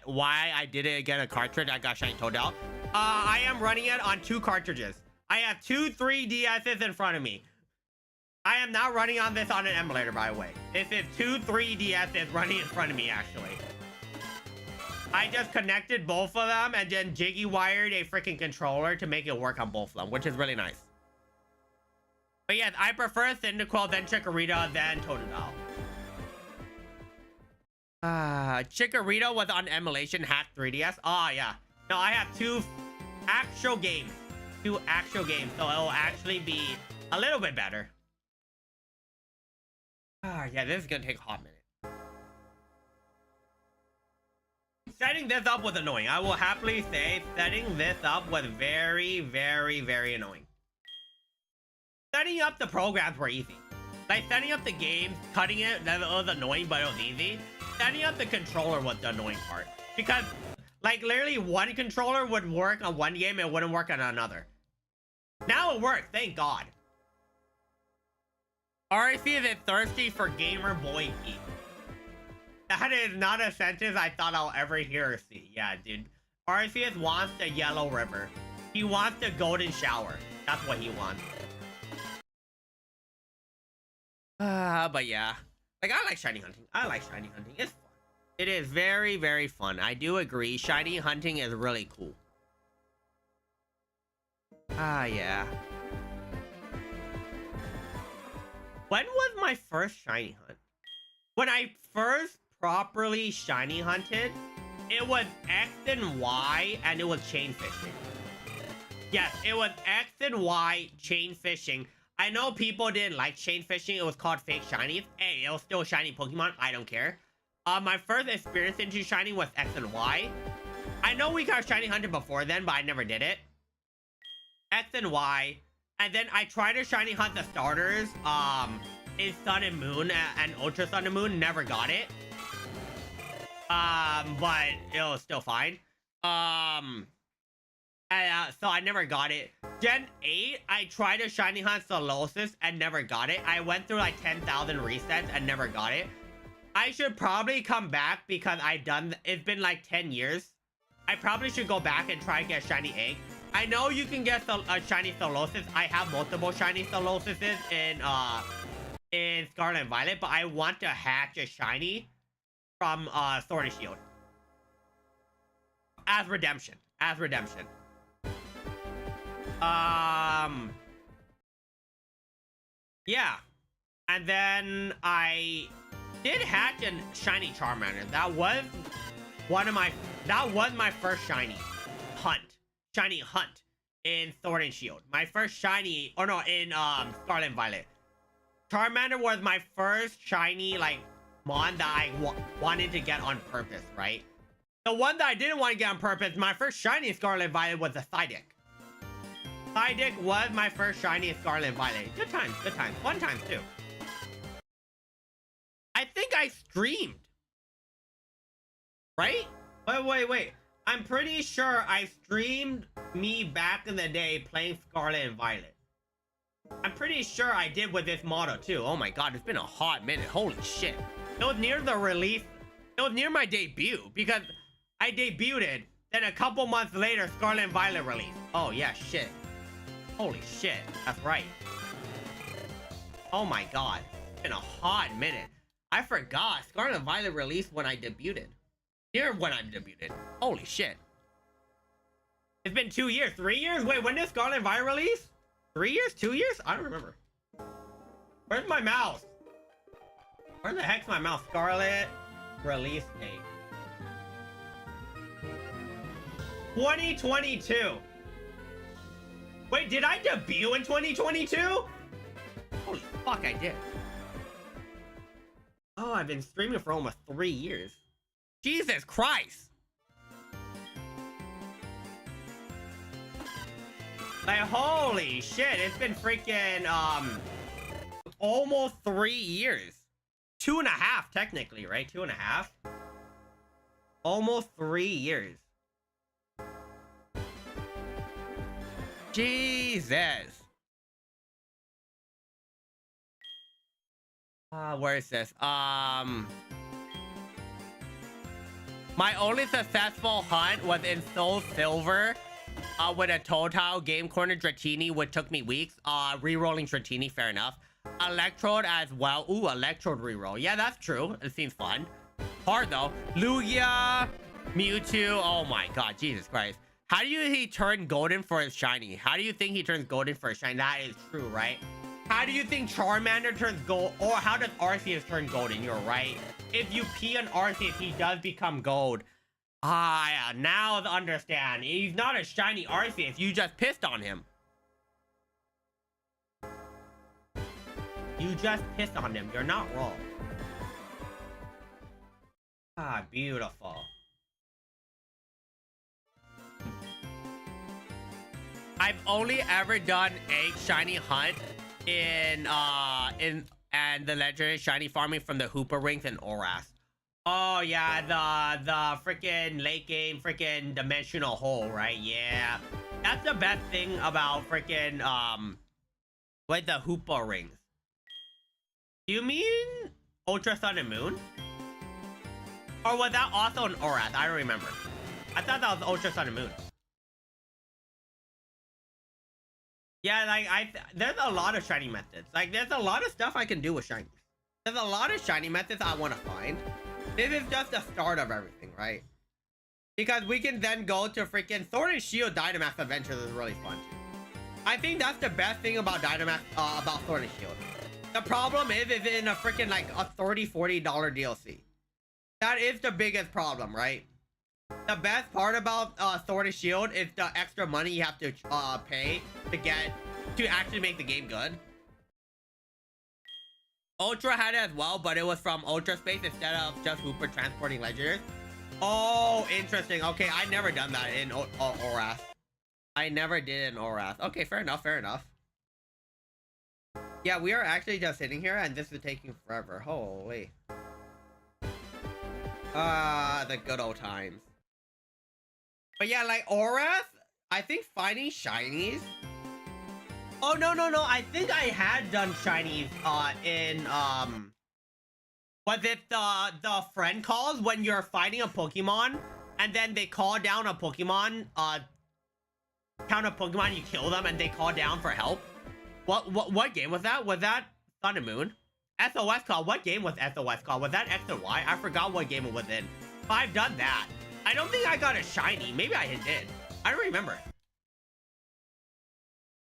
I didn't get a cartridge, I got shiny Totodile. I am running it on 2 cartridges. I have 2 3DSs in front of me. I am not running on this on an emulator, by the way. This is 2 3DSs running in front of me, actually. I just connected both of them and then jiggy wired a freaking controller to make it work on both of them, which is really nice. But yes, I prefer Cyndaquil, then Chikorita, then Totodile. Chikorita was on emulation, hacked 3DS. Oh, yeah. No, I have 2 actual games. 2 actual games, so it'll actually be a little bit better. Yeah, this is gonna take a hot minute. Setting this up was annoying. I will happily say setting this up was very, very, very annoying. Setting up the programs were easy. Like, setting up the games, cutting it, that was annoying, but it was easy. Setting up the controller was the annoying part. Because, like, literally one controller would work on one game and it wouldn't work on another. Now it works, thank God. Arceus is thirsty for Gamer Boy Geek. That is not a sentence I thought I'll ever hear or see. Yeah, dude. Arceus wants the Yellow River. He wants the Golden Shower. That's what he wants. But yeah. Like, I like shiny hunting. I like shiny hunting. It's fun. It is very, very fun. I do agree. Shiny hunting is really cool. Yeah. When was my first shiny hunt? when I first properly shiny hunted, it was X and Y, and it was chain fishing. Yes, it was X and Y chain fishing. I know people didn't like chain fishing. It was called fake shinies. Hey, it was still shiny Pokemon. I don't care. My first experience into shiny was X and Y. I know we got shiny hunted before then, but I never did it. X and Y. And then I tried to shiny hunt the starters. In Sun and Moon and Ultra Sun and Moon. Never got it. But it was still fine. So I never got it. Gen 8, I tried to shiny hunt Solosis and never got it. I went through like 10,000 resets and never got it. I should probably come back because it's been like 10 years. I probably should go back and try to get shiny egg. I know you can get a shiny Solosis. I have multiple shiny Solosises in Scarlet and Violet, but I want to hatch a shiny from Sword and Shield. As redemption. Yeah. And then I did hatch a shiny Charmander. That was my first shiny hunt in Sword and Shield. My first shiny, in Scarlet and Violet. Charmander was my first shiny, like, mon that I wanted to get on purpose, right? The one that I didn't want to get on purpose, my first shiny Scarlet and Violet was a Psyduck. Psyduck was my first shiny Scarlet and Violet. Good times, fun times too. I think I streamed. Right? Wait. I'm pretty sure I streamed me back in the day playing Scarlet and Violet. I'm pretty sure I did with this model too. Oh my god, it's been a hot minute. Holy shit. It was near the release. It was near my debut because I debuted. Then a couple months later, Scarlet and Violet released. Oh yeah, shit. Holy shit. That's right. Oh my god. It's been a hot minute. I forgot. Scarlet and Violet released when I debuted. Here when I debuted. Holy shit. It's been 2 years. 3 years? Wait, when did Scarlet and Violet release? 3 years? 2 years? I don't remember. Where's my mouse? Where the heck's my mouse? Scarlet release date. 2022. Wait, did I debut in 2022? Holy fuck, I did. Oh, I've been streaming for almost 3 years. Jesus Christ. Like, holy shit, it's been freaking, almost 3 years. 2.5, technically, right? 2.5. Almost 3 years. Jesus. Where is this? My only successful hunt was in Soul Silver with a Total Game Corner Dratini, which took me weeks. Rerolling Dratini, fair enough. Electrode as well. Ooh, Electrode reroll. Yeah, that's true. It seems fun. Hard though. Lugia, Mewtwo. Oh my god, Jesus Christ. How do he turn golden for his shiny? How do you think he turns golden for his shiny? That is true, right? How do you think Charmander turns gold? Or how does Arceus turn golden? You're right. If you pee on Arceus, he does become gold. Yeah, now I understand. He's not a shiny Arceus. You just pissed on him. You just pissed on him. You're not wrong. Beautiful. I've only ever done a shiny hunt in the legendary shiny farming from the Hooper rings and Oras. Oh yeah, the freaking late game freaking dimensional hole, right? Yeah, that's the best thing about freaking with the Hooper rings. Do you mean Ultra Sun and Moon? Or was that also an Oras? I don't remember. I thought that was Ultra Sun and Moon. Yeah, like there's a lot of shiny methods. Like there's a lot of stuff I can do with shinies. There's a lot of shiny methods I want to find. This is just the start of everything, right? Because we can then go to freaking Sword and Shield Dynamax Adventures is really fun too. I think that's the best thing about Dynamax, about Sword and Shield. The problem is in a freaking like a $30-40 DLC. That is the biggest problem, right? The best part about Sword and Shield is the extra money you have to pay to actually make the game good. Ultra had it as well, but it was from Ultra Space instead of just Hooper transporting legendaries. Oh, interesting. Okay, I never done that in Orath. I never did in Orath. Okay, fair enough, fair enough. Yeah, we are actually just sitting here and this is taking forever. Holy. The good old times. But yeah, like Orath, I think finding shinies. Oh, no. I think I had done shinies in was it the friend calls when you're fighting a Pokemon and then they call down a Pokemon, count a Pokemon, you kill them and they call down for help? What game was that? Was that Sun and Moon? SOS call. What game was SOS call? Was that X and Y? I forgot what game it was in. But I've done that. I don't think I got a shiny. Maybe I did. I don't remember.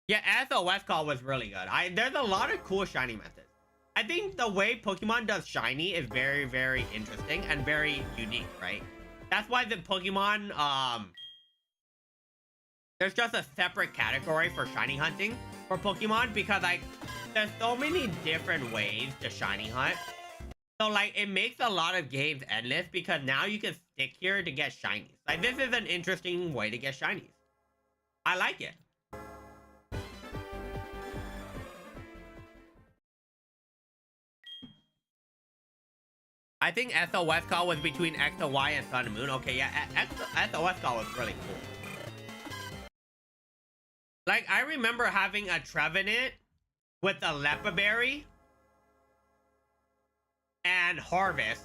Yeah, SOS call was really good. There's a lot of cool shiny methods. I think the way Pokemon does shiny is very, very interesting and very unique, right? That's why the Pokemon, there's just a separate category for shiny hunting for Pokemon because like there's so many different ways to shiny hunt. So like it makes a lot of games endless because now you can stick here to get shinies. Like this is an interesting way to get shinies. I like it. I think SOS call was between X and Y and Sun and Moon. Okay, yeah, SOS call was really cool. Like, I remember having a Trevenant with a Lepa Berry and Harvest.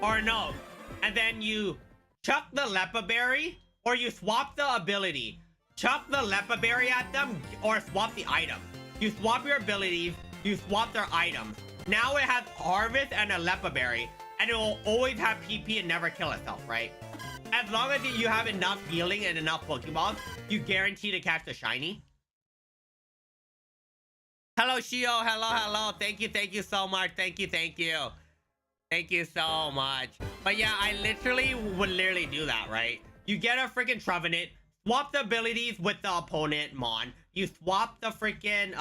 Or no. And then you chuck the Lepa Berry or you swap the ability. Chuck the Lepa Berry at them or swap the item. You swap your abilities, you swap their items. Now it has Harvest and a Lepa Berry, and it will always have PP and never kill itself, right? As long as you have enough healing and enough Pokeballs, you guarantee to catch the shiny. Hello, Shio. Hello. Thank you so much. Thank you. Thank you so much. But yeah, I would literally do that, right? You get a freaking Trevenant, swap the abilities with the opponent, Mon. You swap the freaking,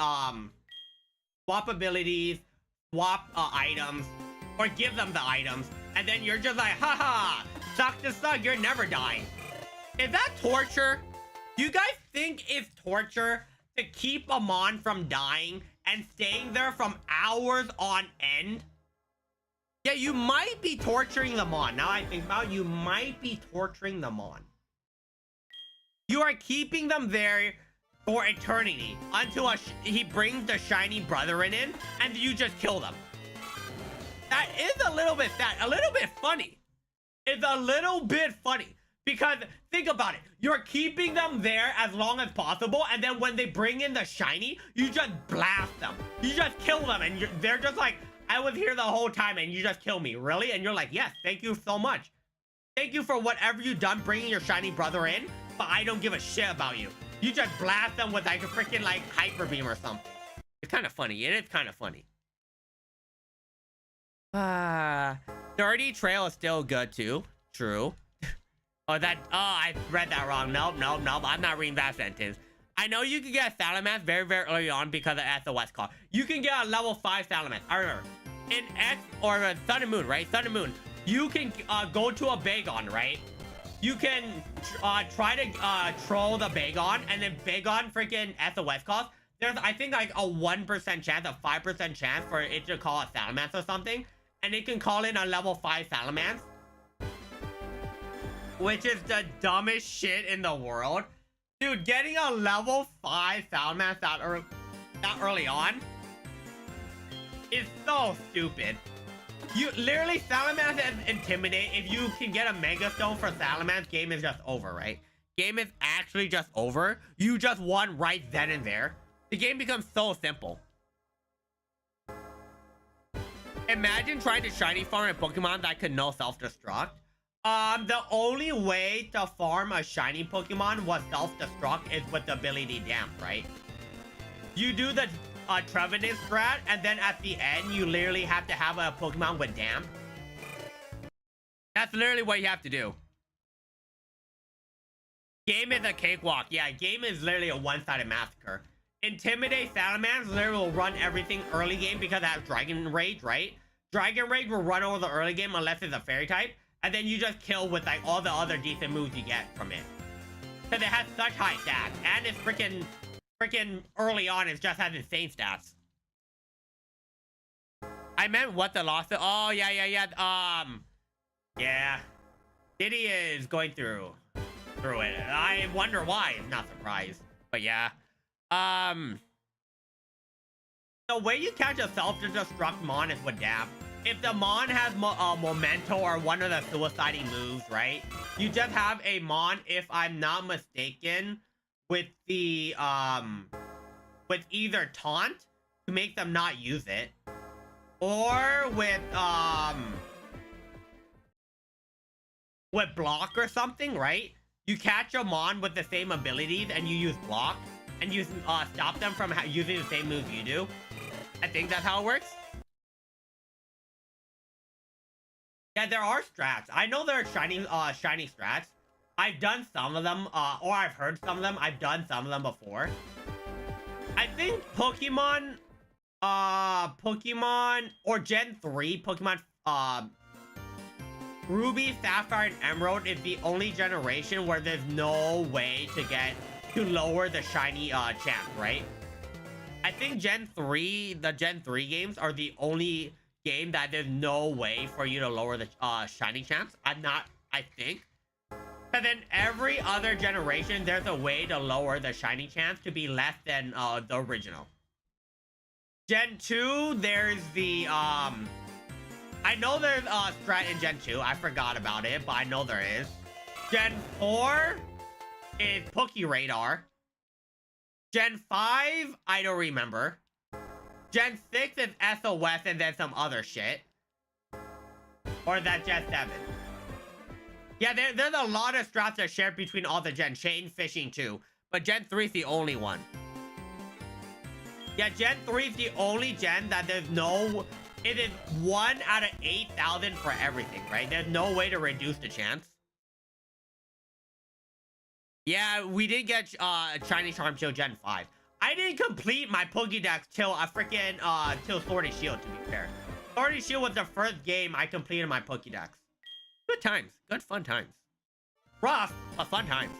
swap abilities, swap items, or give them the items, and then you're just like, haha, suck to suck, you're never dying. Is that torture? Do you guys think it's torture to keep a Mon from dying and staying there from hours on end? Yeah, you might be torturing the Mon. Now I think about it, you might be torturing the Mon. You are keeping them there for eternity until he brings the shiny brethren in and you just kill them. That is a little bit sad, a little bit funny. It's a little bit funny because think about it. You're keeping them there as long as possible, and then when they bring in the shiny, you just blast them. You just kill them, and they're just like, I was here the whole time and you just kill me, really? And you're like, yes, thank you so much. Thank you for whatever you've done bringing your shiny brother in, but I don't give a shit about you. You just blast them with like a freaking like hyper beam or something. It's kind of funny. It is kind of funny. Dirty Trail is still good too. True. I read that wrong. Nope. I'm not reading that sentence. I know you can get a Salamence very, very early on because of SOS call. You can get a level 5 Salamence. I remember. In X or Sun and Moon, right? Sun and Moon. You can go to a Bagon, right? You can try to troll the Bagon, and then Bagon freaking SOS calls. There's, I think, like a 1% chance, a 5% chance for it to call a Salamence or something. And it can call in a level 5 Salamence. Which is the dumbest shit in the world. Dude, getting a level 5 Salamence that early on is so stupid. You literally, Salamence and Intimidate, if you can get a Mega Stone for Salamence, game is just over, right? Game is actually just over. You just won right then and there. The game becomes so simple. Imagine trying to shiny farm a Pokemon that could no self-destruct. The only way to farm a shiny Pokemon was self-destruct is with the ability Damp, right? You do the a Trevenant strat, and then at the end, you literally have to have a Pokemon with Damp. That's literally what you have to do. Game is a cakewalk. Yeah, game is literally a one-sided massacre. Intimidate Salamence literally will run everything early game because it has Dragon Rage, right? Dragon Rage will run over the early game unless it's a fairy type. And then you just kill with like all the other decent moves you get from it. Because it has such high stats. And it's freaking early on, it just has insane stats. I meant what the loss. Oh, yeah. Yeah. Diddy is going through it. I wonder why. I'm not surprised. But yeah. The way you catch a self-destruct Mon is with Damp. If the Mon has Memento or one of the suiciding moves, right? You just have a Mon, if I'm not mistaken, with the with either Taunt to make them not use it, or with Block or something, right? You catch a Mon with the same abilities and you use Block and you stop them from using the same moves you do. I think that's how it works. Yeah, there are strats. I know there are shiny strats. I've done some of them, or I've heard some of them. I've done some of them before. I think Pokemon or Gen 3 Pokemon, Ruby, Sapphire, and Emerald is the only generation where there's no way to lower the shiny chance, right? I think the Gen 3 games are the only game that there's no way for you to lower the shiny chance. I think. And then every other generation, there's a way to lower the shiny chance to be less than the original. Gen 2, there's the I know there's a strat in Gen 2. I forgot about it, but I know there is. Gen 4 is Pokeradar. Gen 5, I don't remember. Gen 6 is SOS and then some other shit. Or is that Gen 7? Yeah, there's a lot of strats that are shared between all the Gen. Chain Fishing too. But Gen 3 is the only one. Yeah, Gen 3 is the only Gen that there's no... It is 1 out of 8,000 for everything, right? There's no way to reduce the chance. Yeah, we did get Shiny Charm till Gen 5. I didn't complete my Pokédex till till Sword and Shield, to be fair. Sword and Shield was the first game I completed my Pokédex. Good times. Good fun times. Rough, but fun times.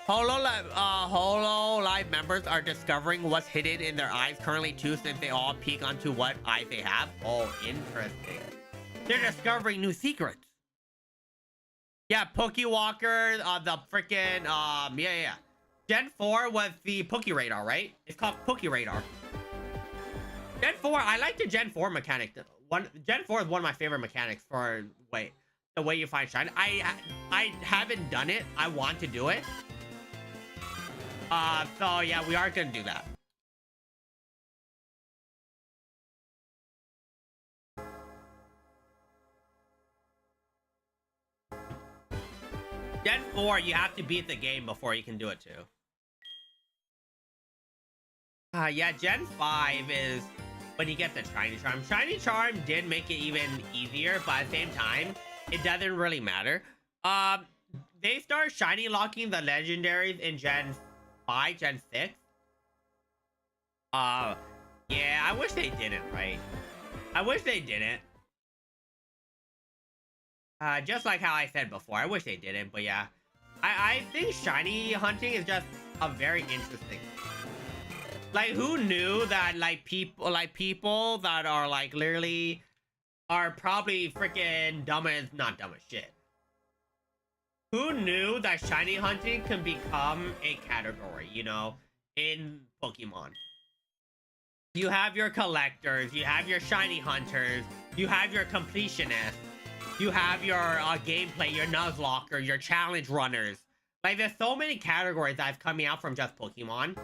Hololive members are discovering what's hidden in their eyes currently too, since they all peek onto what eyes they have. Oh, interesting. They're discovering new secrets. Yeah, Pokewalker, the freaking, yeah. Gen 4 was the Pokeradar, right? It's called Pokeradar. Gen 4, I like the Gen 4 mechanic. Gen 4 is one of my favorite mechanics for, the way you find shine. I haven't done it. I want to do it. So yeah, we are gonna do that. Gen 4, you have to beat the game before you can do it too. Yeah, Gen 5 is when you get the Shiny Charm. Shiny Charm did make it even easier, but at the same time, it doesn't really matter. They start shiny locking the legendaries in Gen 5, Gen 6. Yeah, I wish they didn't, right? I wish they didn't. Just like how I said before, I wish they didn't, but yeah. I think shiny hunting is just a very interesting. Like, who knew that, people that are, literally are probably freaking not dumb as shit. Who knew that shiny hunting can become a category, in Pokemon? You have your collectors, you have your shiny hunters, you have your completionists, you have your gameplay, your Nuzlocke, your challenge runners. There's so many categories that have coming out from just Pokemon.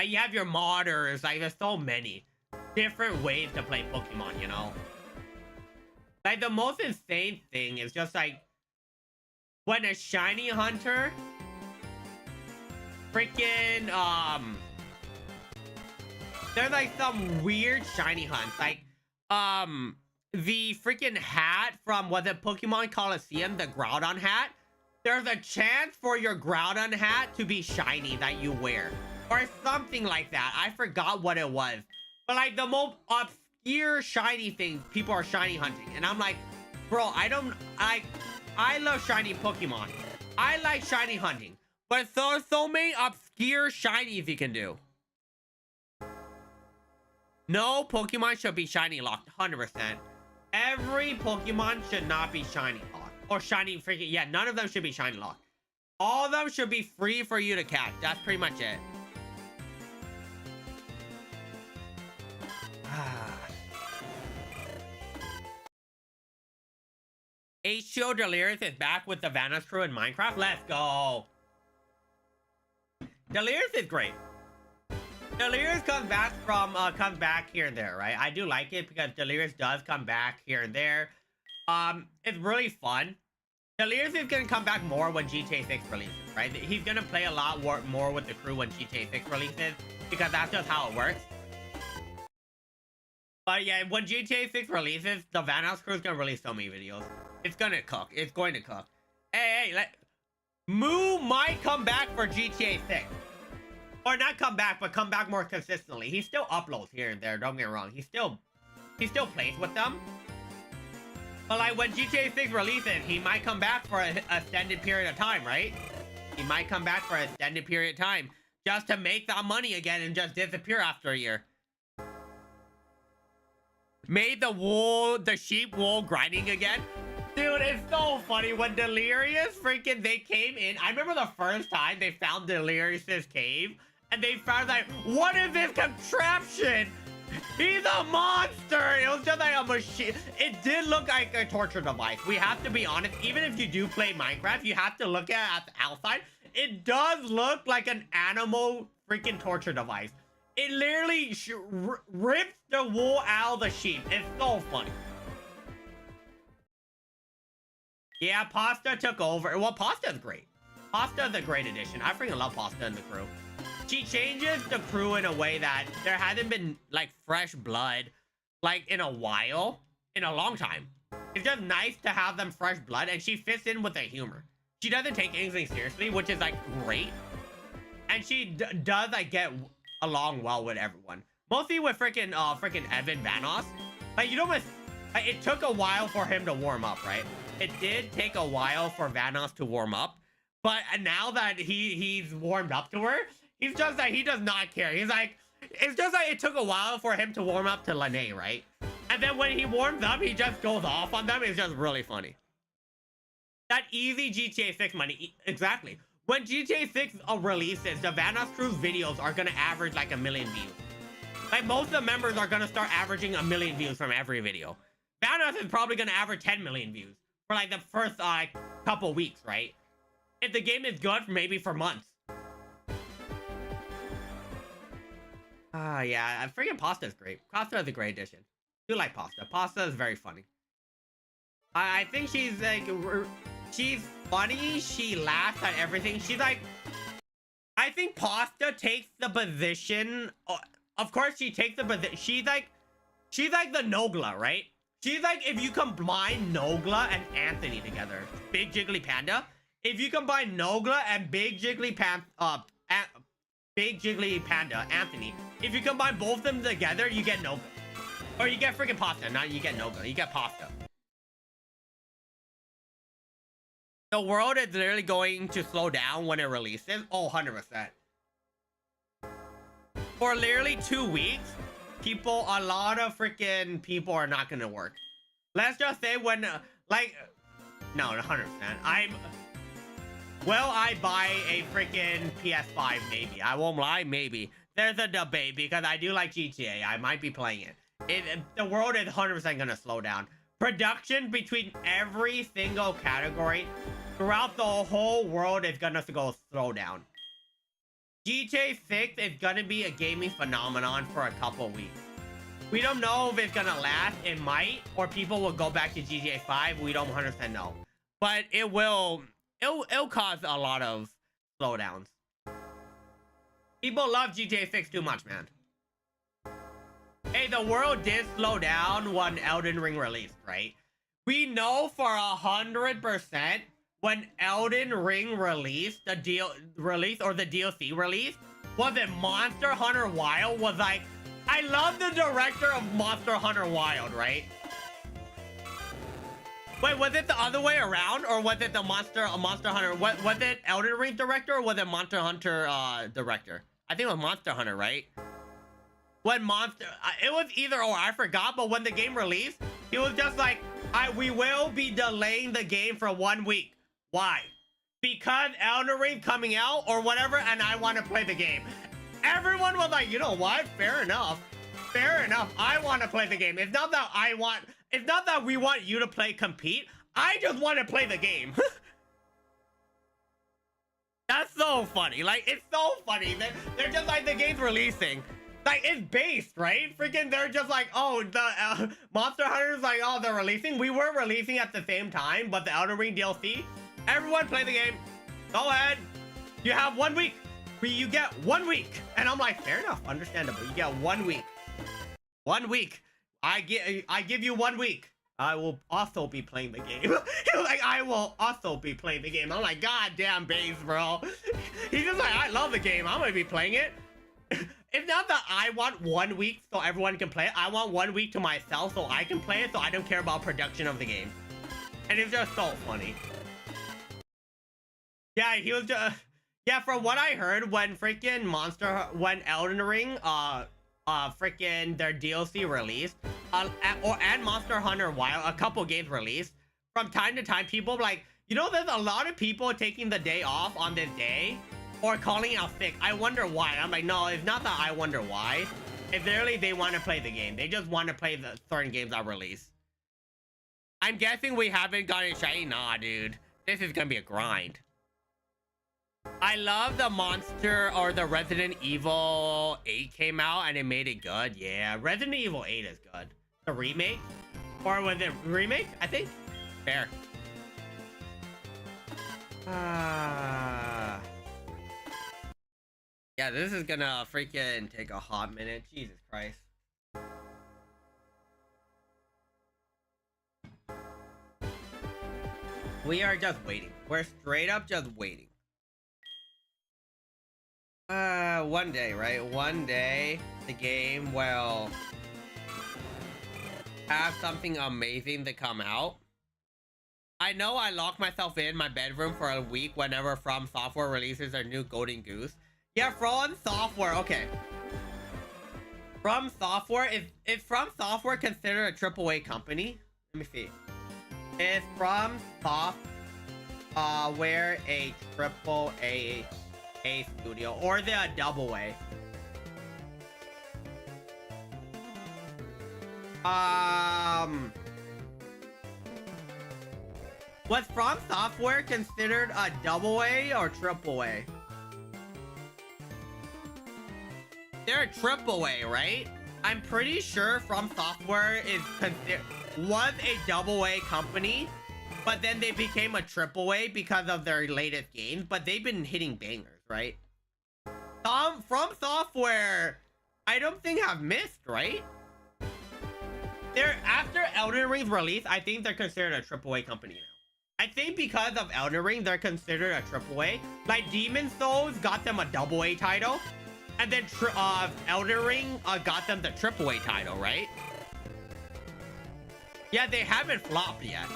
You have your modders, there's so many different ways to play Pokemon, the most insane thing is just, when a shiny hunter freaking there's like some weird shiny hunts, like the freaking hat from, was it Pokemon Coliseum, the Groudon hat? There's a chance for your Groudon hat to be shiny that you wear, or something like that. I forgot what it was, but like the most obscure shiny things people are shiny hunting, and I'm like, bro, I love shiny Pokemon. I like shiny hunting, but so many obscure shinies you can do. No Pokemon should be shiny locked, 100%. Every Pokemon should not be shiny locked. Or shiny freaking, yeah, none of them should be shiny locked. All of them should be free for you to catch. That's pretty much it. H2O Delirious is back with the Vanos crew in Minecraft. Let's go. Delirious is great. Delirious comes back here and there, right? I do like it because Delirious does come back here and there. It's really fun. Delirious is gonna come back more when GTA 6 releases, right? He's gonna play a lot more with the crew when GTA 6 releases, because that's just how it works. But yeah, when GTA 6 releases, the Vanos crew is gonna release so many videos. It's gonna cook. It's going to cook. Hey, Moo might come back for GTA 6. Or not come back, but come back more consistently. He still uploads here and there, don't get me wrong. He still plays with them. But like when GTA 6 releases, he might come back for an extended period of time, right? He might come back for an extended period of time just to make that money again and just disappear after a year. Made the sheep wool grinding again. Dude, it's so funny when Delirious freaking, they came in. I remember the first time they found Delirious's cave and they found like, what is this contraption? He's a monster. It was just like a machine. It did look like a torture device. We have to be honest. Even if you do play Minecraft, you have to look at the outside. It does look like an animal freaking torture device. It literally rips the wool out of the sheep. It's so funny. Yeah, Pasta took over. Well, Pasta's great. Pasta's a great addition. I freaking love Pasta and the crew. She changes the crew in a way that there hasn't been like fresh blood like in a while, in a long time. It's just nice to have them fresh blood, and she fits in with the humor. She doesn't take anything seriously, which is like great. And she does like get along well with everyone. Mostly with freaking Evan Vanos. Like, you know what? Like, it took a while for him to warm up, right? It did take a while for Vanos to warm up, but now that he's warmed up to her, he's just like, he does not care. He's like, it's just like it took a while for him to warm up to Lene, right? And then when he warms up, he just goes off on them. It's just really funny. That easy GTA 6 money, exactly. When GTA 6 releases, the Vanos Crew's videos are gonna average like 1 million views. Like, most of the members are gonna start averaging 1 million views from every video. Vanos is probably gonna average 10 million views for like the first couple weeks, right? If the game is good, maybe for months. Yeah, freaking Pasta is great. Pasta is a great addition. I do like Pasta. Pasta is very funny. I think she's like, she's funny. She laughs at everything. She's like, I think Pasta takes the position. Of course, she takes the position. She's like the Nogla, right? She's like, if you combine Nogla and Anthony together, Big Jiggly Panda. If you combine Nogla and Big Jiggly Panda, Anthony. If you combine both of them together, you get Nogla. Or you get freaking Pasta. Not you get Nogla. You get Pasta. The world is literally going to slow down when it releases. Oh, 100%. For literally 2 weeks, a lot of freaking people are not going to work. Let's just say when, no, 100%. Will I buy a freaking PS5? Maybe. I won't lie, maybe. There's a debate because I do like GTA. I might be playing it. The world is 100% going to slow down. Production between every single category throughout the whole world is going to go slow down. GTA 6 is going to be a gaming phenomenon for a couple weeks. We don't know if it's going to last. It might, or people will go back to GTA 5. We don't 100% know. But it will... It'll cause a lot of slowdowns. People love GTA 6 too much, man. Hey, the world did slow down when Elden Ring released, right? We know for 100% when Elden Ring released, the DLC released, was it Monster Hunter Wild? Was like, I love the director of Monster Hunter Wild, right? Wait, was it the other way around, or was it the Monster Hunter? Was it Elden Ring director, or was it Monster Hunter director? I think it was Monster Hunter, right? When it was either or, I forgot. But when the game released, he was just like, we will be delaying the game for 1 week. Why? Because Elden Ring coming out or whatever, and I want to play the game. Everyone was like, you know what? Fair enough. Fair enough. I want to play the game. It's not that we want you to compete. I just want to play the game. That's so funny. Like, it's so funny. They're just like, the game's releasing. Like, it's based, right? Freaking, they're just like, oh, the Monster Hunter's like, oh, they're releasing. We were releasing at the same time, but the Elden Ring DLC, everyone play the game. Go ahead. You have 1 week. You get 1 week. And I'm like, fair enough, understandable. You get 1 week. 1 week. I give you 1 week. I will also be playing the game. He was like, I will also be playing the game. I'm like, god damn, base, bro. He's just like, I love the game. I'm gonna be playing it. It's not that I want 1 week so everyone can play it. I want 1 week to myself so I can play it, so I don't care about production of the game. And it's just so funny. Yeah, he was just... Yeah, from what I heard, when when Elden Ring, freaking their DLC released, and Monster Hunter Wild, a couple games released, from time to time, people like, you know, there's a lot of people taking the day off on this day, or calling out sick. I wonder why. I'm like, no, it's not that I wonder why. It's literally they want to play the game. They just want to play the certain games that release. I'm guessing we haven't gotten shiny. Nah, dude. This is gonna be a grind. I love the Monster or the Resident Evil 8 came out and it made it good. Yeah, Resident Evil 8 is good. The remake? Or was it remake? I think. Fair. Yeah, this is gonna freaking take a hot minute. Jesus Christ. We are just waiting. We're straight up just waiting. One day, right? One day, the game will have something amazing to come out. I know I lock myself in my bedroom for a week whenever From Software releases their new Golden Goose. Yeah, From Software, okay. From Software, is From Software considered a AAA company? Let me see. Is From Software a AAA studio, or the double A? Was From Software considered a double A or triple A? They're a triple A, right? I'm pretty sure From Software was a double A company, but then they became a triple A because of their latest games, but they've been hitting bangers, right? From Software, I don't think have missed, right? They're, after Elden Ring's release, I think they're considered a triple A company now. I think because of Elden Ring, they're considered a triple A. Like, Demon Souls got them a double A title, and then Elden Ring got them the triple A title, right? Yeah, they haven't flopped yet.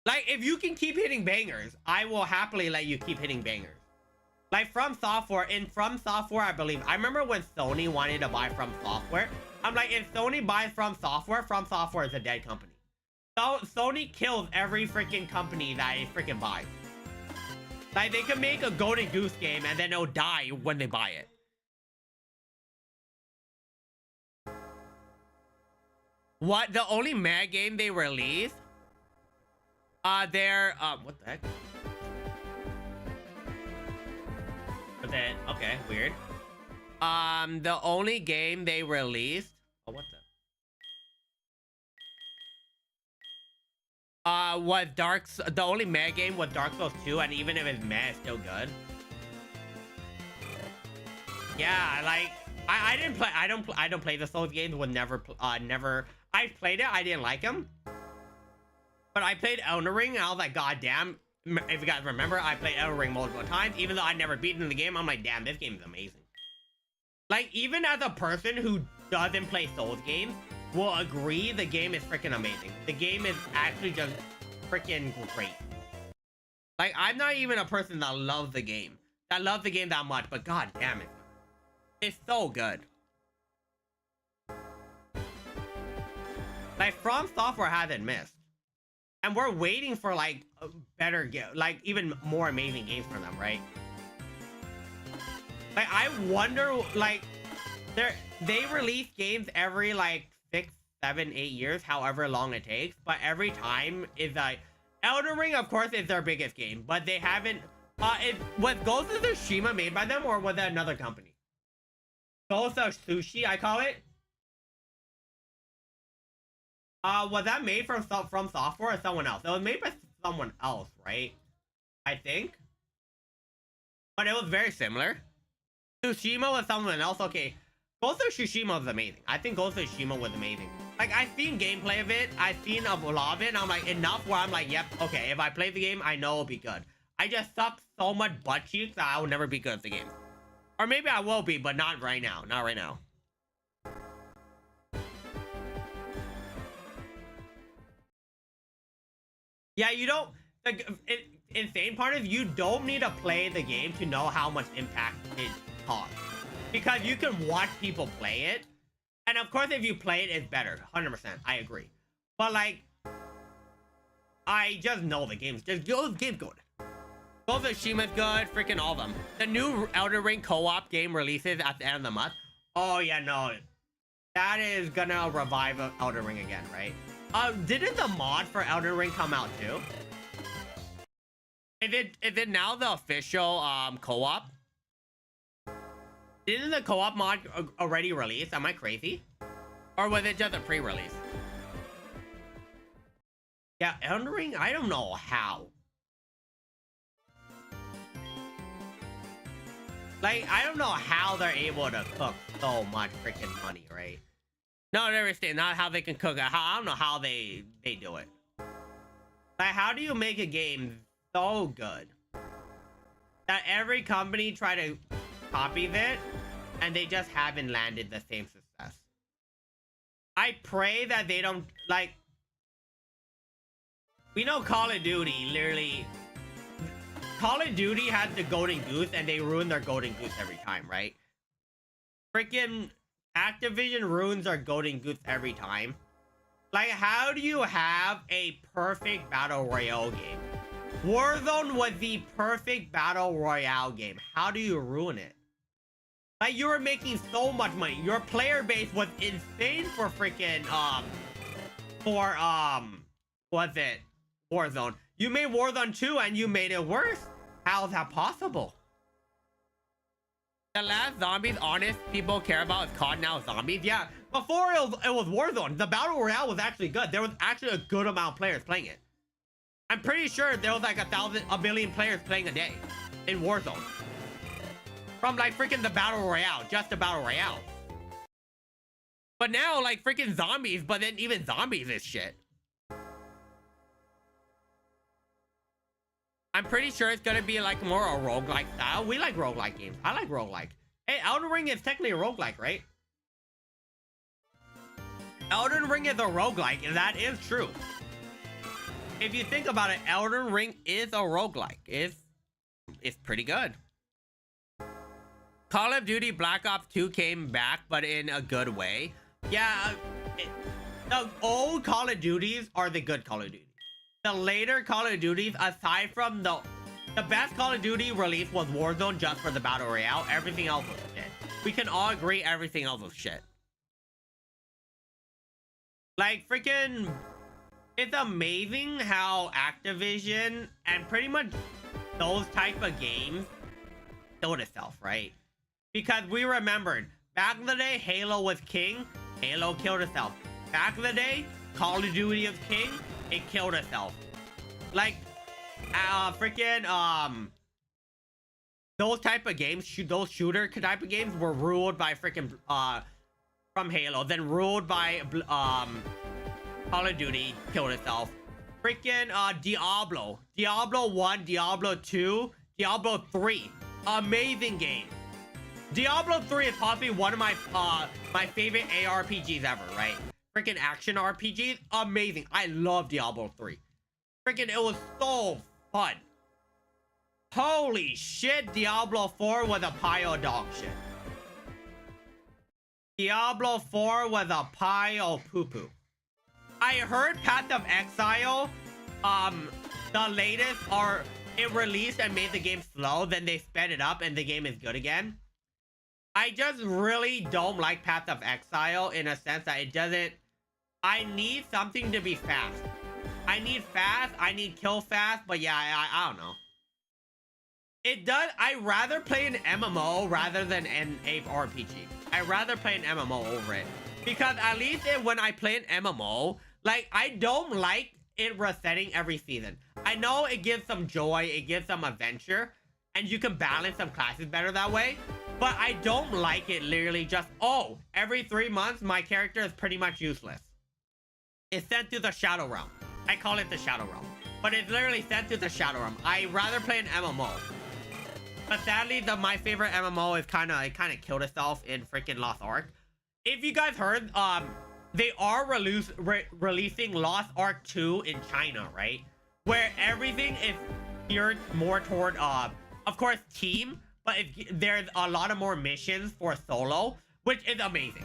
Like, if you can keep hitting bangers, I will happily let you keep hitting bangers. Like, From Software, From Software, I believe. I remember when Sony wanted to buy From Software. I'm like, if Sony buys From Software is a dead company. So Sony kills every freaking company that it freaking buys. Like, they can make a Golden Goose game and then it'll die when they buy it. What? The only Mad game they released? What the heck? But then, okay, weird. The only game they released... Oh, what the... was the only Mad game was Dark Souls 2, and even if it's mad, it's still good. Yeah, like I didn't play. I don't play the Souls games. Would never. I played it. I didn't like them. But I played Elden Ring, and I was like, God damn. If you guys remember, I played Elden Ring multiple times. Even though I never beaten the game, I'm like, damn, this game is amazing. Like, even as a person who doesn't play Souls games, will agree the game is freaking amazing. The game is actually just freaking great. Like, I'm not even a person that loves the game. That loves the game that much, but god damn it. It's so good. Like, From Software hasn't missed. And we're waiting for, like, a better, like, even more amazing games from them, right? Like, I wonder, like, they release games every, like, 6, 7, 8 years, however long it takes. But every time is, like, Elden Ring, of course, is their biggest game. But they haven't, was Ghost of Tsushima made by them, or was that another company? Ghost of Sushi, I call it. Was that made from Software or someone else? It was made by someone else, right? I think. But it was very similar. Tsushima was someone else. Okay. Ghost of Tsushima was amazing. I think Ghost of Tsushima was amazing. Like, I've seen gameplay of it. I've seen a lot of it. And I'm like, enough where I'm like, yep, okay. If I play the game, I know it'll be good. I just suck so much butt cheeks that I will never be good at the game. Or maybe I will be, but not right now. Not right now. Yeah, you don't. The insane part is you don't need to play the game to know how much impact it caused, because you can watch people play it, and of course, if you play it, it's better. 100%, I agree. But like, I just know the game's just the game's good. Ghost of Tsushima's good. Freaking all of them. The new Elden Ring co-op game releases at the end of the month. Oh yeah, no, that is gonna revive Elden Ring again, right? Didn't the mod for Elden Ring come out too? Is it now the official co-op? Didn't the co-op mod already release? Am I crazy? Or was it just a pre-release? Yeah, Elden Ring, I don't know how. Like, I don't know how they're able to cook so much freaking money, right? No, I understand. Not how they can cook. I don't know how they do it. Like, how do you make a game so good that every company try to copy it and they just haven't landed the same success? I pray that they don't, like, we know Call of Duty literally. Call of Duty had the golden goose and they ruin their golden goose every time, right? Freaking Activision ruins our golden goose every time. Like, how do you have a perfect battle royale game? Warzone was the perfect battle royale game. How do you ruin it? Like, you were making so much money. Your player base was insane for freaking was it Warzone? You made Warzone 2 and you made it worse. How is that possible? The last zombies honest people care about is COD now zombies. Yeah, before it was Warzone. The battle royale was actually good. There was actually a good amount of players playing it. I'm pretty sure there was like a billion players playing a day in Warzone. From like freaking the battle royale, just the battle royale. But now like freaking zombies, but then even zombies is shit. I'm pretty sure it's gonna be like more a roguelike style. We like roguelike games. I like roguelike. Hey, Elden Ring is technically a roguelike, right? Elden Ring is a roguelike, and that is true. If you think about it, Elden Ring is a roguelike. It's pretty good. Call of Duty Black Ops 2 came back, but in a good way. Yeah, the old Call of Duties are the good Call of Duty. The later Call of Duties, aside from the best Call of Duty release was Warzone just for the Battle Royale. Everything else was shit. We can all agree everything else was shit. Like, freaking, it's amazing how Activision and pretty much those type of games killed itself, right? Because we remembered, back in the day, Halo was king. Halo killed itself. Back in the day, Call of Duty was king. It killed itself. Like, freaking, those type of games, those shooter type of games were ruled by freaking from Halo, then ruled by Call of Duty, killed itself. Freaking Diablo 1, Diablo 2, Diablo 3, amazing game. Diablo 3 is possibly one of my my favorite ARPGs ever, right? Freaking action RPGs, amazing. I love Diablo 3. Freaking, it was so fun. Holy shit, Diablo 4 was a pile of dog shit. Diablo 4 was a pile of poo-poo. I heard Path of Exile, the latest, or it released and made the game slow, then they sped it up and the game is good again. I just really don't like Path of Exile in a sense that it doesn't... I need something to be fast. I need fast, I need kill fast, but yeah, I don't know. It does... I rather play an MMO rather than an RPG. I rather play an MMO over it. Because at least when I play an MMO, like, I don't like it resetting every season. I know it gives some joy, it gives some adventure, and you can balance some classes better that way. But I don't like it literally just, oh, every 3 months, my character is pretty much useless. It's sent to the Shadow Realm. I call it the Shadow Realm. But it's literally sent to the Shadow Realm. I rather play an MMO. But sadly, my favorite MMO is kind of killed itself in freaking Lost Ark. If you guys heard, they are releasing Lost Ark 2 in China, right? Where everything is geared more toward, of course, team, but there's a lot of more missions for solo, which is amazing.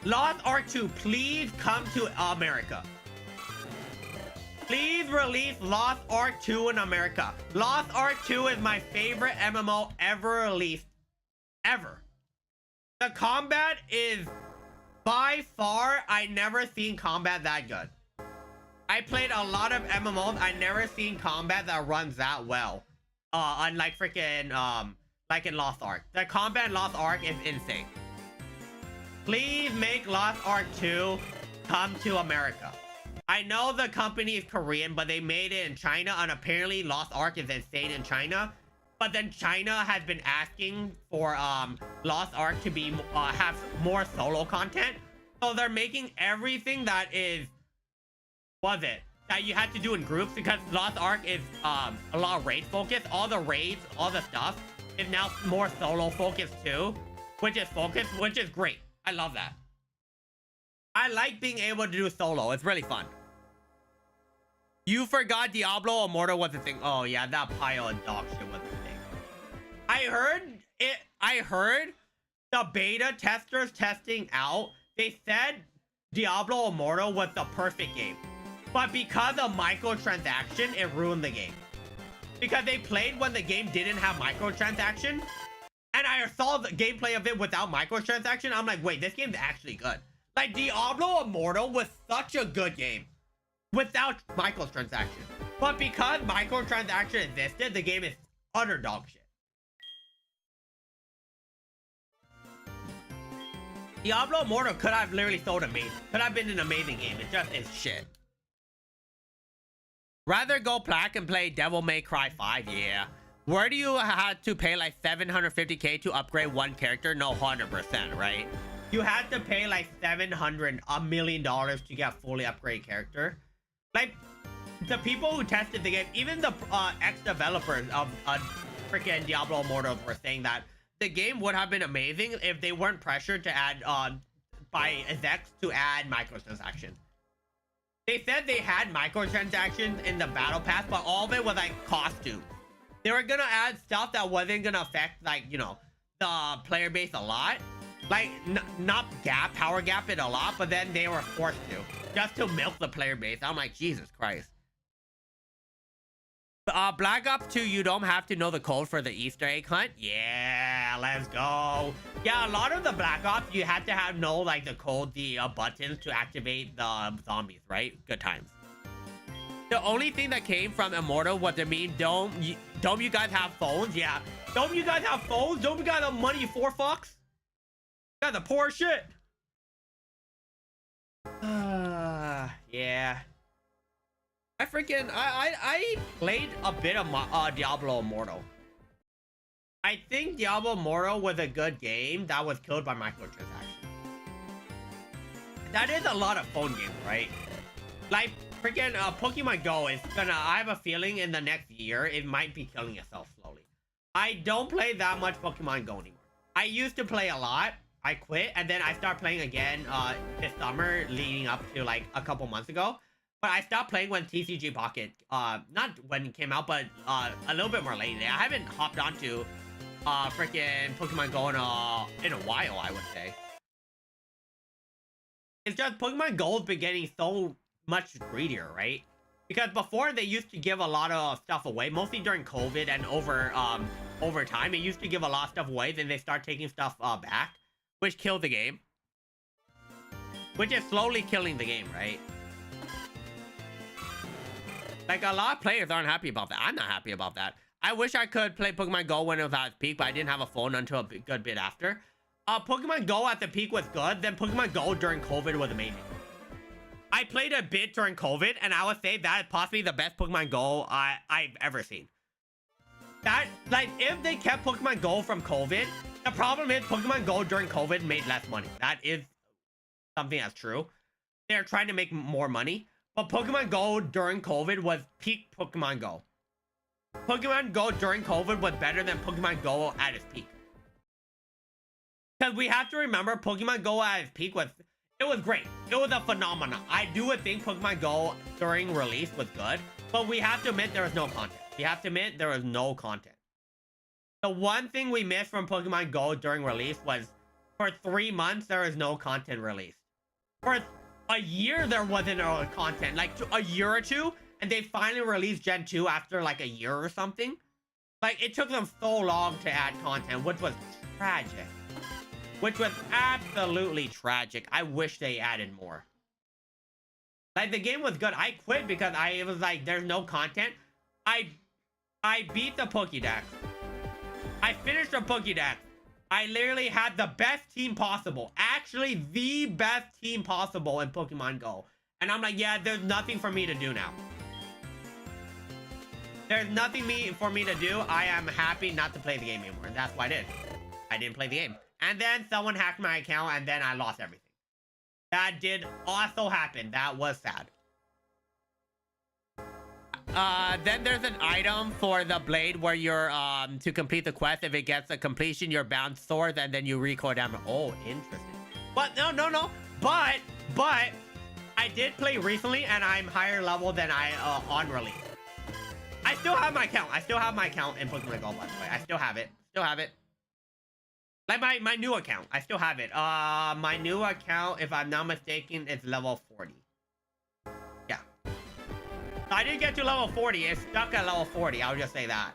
Lost Ark 2, please come to America. Please release Lost Ark 2 in America. Lost Ark 2 is my favorite MMO ever released. Ever. The combat is by far, I never seen combat that good. I played a lot of MMOs. I never seen combat that runs that well. Unlike freaking, like in Lost Ark. The combat in Lost Ark is insane. Please make Lost Ark 2 come to America. I know the company is Korean, but they made it in China, and apparently Lost Ark is insane in China. But then China has been asking for Lost Ark to be have more solo content. So they're making everything that is that you had to do in groups, because Lost Ark is a lot of raid focused. All the raids, all the stuff is now more solo focused too, which is great. I love that. I like being able to do solo. It's really fun. You forgot Diablo Immortal was a thing. Oh yeah, that pile of dog shit was a thing. I heard the beta testers testing out, they said Diablo Immortal was the perfect game. But because of microtransaction, it ruined the game. Because they played when the game didn't have microtransaction, and I saw the gameplay of it without microtransaction. I'm like, wait, this game's actually good. Like, Diablo Immortal was such a good game without microtransaction. But because microtransaction existed, the game is utter dog shit. Diablo Immortal could have literally sold amazing. Could have been an amazing game. It just is shit. Rather go plaque and play Devil May Cry 5, yeah. Where do you have to pay like 750k to upgrade one character? No, 100%, right? You had to pay like $1 million to get a fully upgraded character. Like, the people who tested the game, even the ex-developers of freaking Diablo Immortal were saying that the game would have been amazing if they weren't pressured to add by execs to add microtransactions. They said they had microtransactions in the battle pass, but all of it was like costume. They were gonna add stuff that wasn't gonna affect, like, you know, the player base a lot. Like, not power gap it a lot, but then they were forced to, just to milk the player base. I'm like, Jesus Christ. Black Ops 2, you don't have to know the code for the Easter egg hunt. Yeah, let's go. Yeah, a lot of the Black Ops, you had to know like the code, the buttons to activate the zombies, right? Good times. The only thing that came from Immortal was to mean, don't you guys have phones? Yeah. Don't you guys have phones? Don't you guys have money, you poor fucks? You guys are poor as shit. Yeah. I played a bit of Diablo Immortal. I think Diablo Immortal was a good game that was killed by microtransactions. That is a lot of phone games, right? Like, freaking Pokemon Go is gonna, I have a feeling in the next year, it might be killing itself slowly. I don't play that much Pokemon Go anymore. I used to play a lot. I quit, and then I started playing again this summer leading up to like a couple months ago. But I stopped playing when TCG Pocket, not when it came out, but a little bit more lately. I haven't hopped onto freaking Pokemon Go in a while, I would say. It's just Pokemon Go has been getting so much greedier, right? Because before they used to give a lot of stuff away, mostly during COVID and over time, it used to give a lot of stuff away. Then they start taking stuff back, which killed the game. Which is slowly killing the game, right? Like, a lot of players aren't happy about that. I'm not happy about that. I wish I could play Pokemon Go when it was at its peak, but I didn't have a phone until a good bit after. Pokemon Go at the peak was good. Then Pokemon Go during COVID was amazing. I played a bit during COVID, and I would say that is possibly the best Pokemon Go I've ever seen. That, like, if they kept Pokemon Go from COVID, the problem is Pokemon Go during COVID made less money. That is something that's true. They're trying to make more money. But Pokemon Go during COVID was peak Pokemon Go. Pokemon Go during COVID was better than Pokemon Go at its peak. Because we have to remember Pokemon Go at its peak was great. It was a phenomenon. I do think Pokemon Go during release was good, but we have to admit there was no content. We have to admit there was no content. The one thing we missed from Pokemon Go during release was for 3 months there was no content released. For a year there wasn't no content, like a year or two, and they finally released Gen 2 after like a year or something. Like, it took them so long to add content, which was tragic. Which was absolutely tragic. I wish they added more. Like, the game was good. I quit because it was like, there's no content. I beat the Pokédex. I finished the Pokédex. I literally had the best team possible. Actually, the best team possible in Pokemon Go. And I'm like, yeah, there's nothing for me to do now. There's nothing for me to do. I am happy not to play the game anymore. And that's what I did. I didn't play the game. And then someone hacked my account, and then I lost everything. That did also happen. That was sad. Then there's an item for the blade where you're, to complete the quest. If it gets a completion, you're bound swords, and then you recoil damage. Oh, interesting. But no. But I did play recently, and I'm higher level than I, on release. I still have my account. I still have my account in Pokemon Go, by the way. I still have it. Still have it. Like my new account. I still have it. My new account, if I'm not mistaken, is level 40. Yeah. So I didn't get to level 40. It's stuck at level 40. I'll just say that.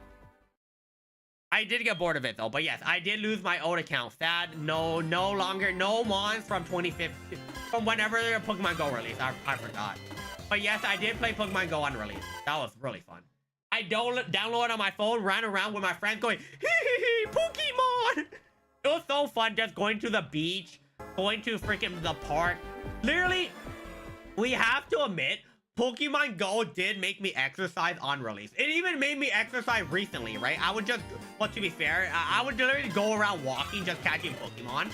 I did get bored of it though. But yes, I did lose my old account. Sad. No longer. No mons from 2015. From whenever Pokemon Go released. I forgot. But yes, I did play Pokemon Go on release. That was really fun. I downloaded on my phone, ran around with my friends going, hee, Pokemon! It was so fun just going to the beach, going to freaking the park. Literally, we have to admit, Pokemon Go did make me exercise on release. It even made me exercise recently, right? I would just, well, to be fair, I would literally go around walking, just catching Pokemon.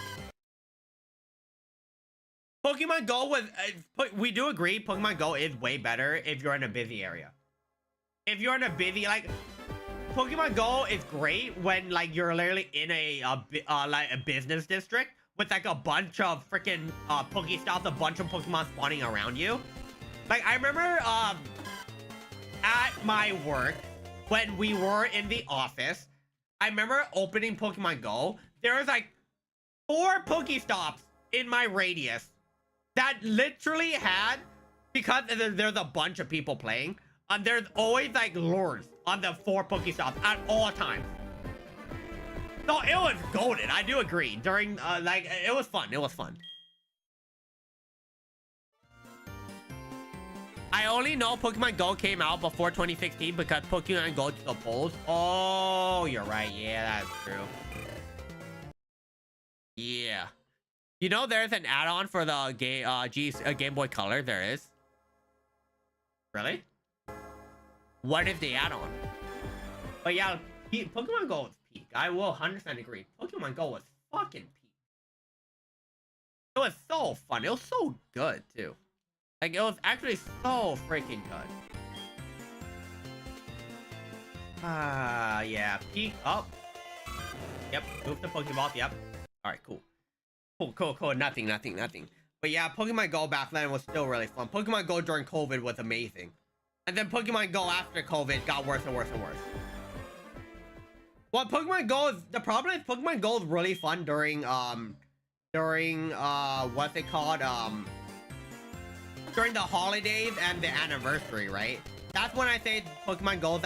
Pokemon Go was, we do agree, Pokemon Go is way better if you're in a busy area. If you're in a busy, like, Pokemon Go is great when, like, you're literally in like a business district with, like, a bunch of freaking Pokestops, a bunch of Pokemon spawning around you. Like, I remember at my work, when we were in the office, I remember opening Pokemon Go. There was, like, 4 Pokestops in my radius that literally had, because there's a bunch of people playing, there's always like lures on the 4 Pokestops at all times. So it was golden. I do agree. During like, it was fun. It was fun. I only know Pokemon Go came out before 2016 because Pokemon Go to the polls. Oh, you're right. Yeah, that's true. Yeah. You know, there's an add-on for the Game Boy Color. There is. Really? What is the add-on? But yeah, Pokemon Go is peak. I will 100% agree. Pokemon Go was fucking peak. It was so fun. It was so good too. Like, it was actually so freaking good. Yeah. Peak up. Yep. Move the Pokeball. Yep. All right. Cool. Cool. Nothing. But yeah, Pokemon Go back then was still really fun. Pokemon Go during COVID was amazing. And then Pokemon Go after COVID got worse and worse and worse. Well, Pokemon Go is, the problem is Pokemon Go is really fun during what's it called? During the holidays and the anniversary, right? That's when I say Pokemon Go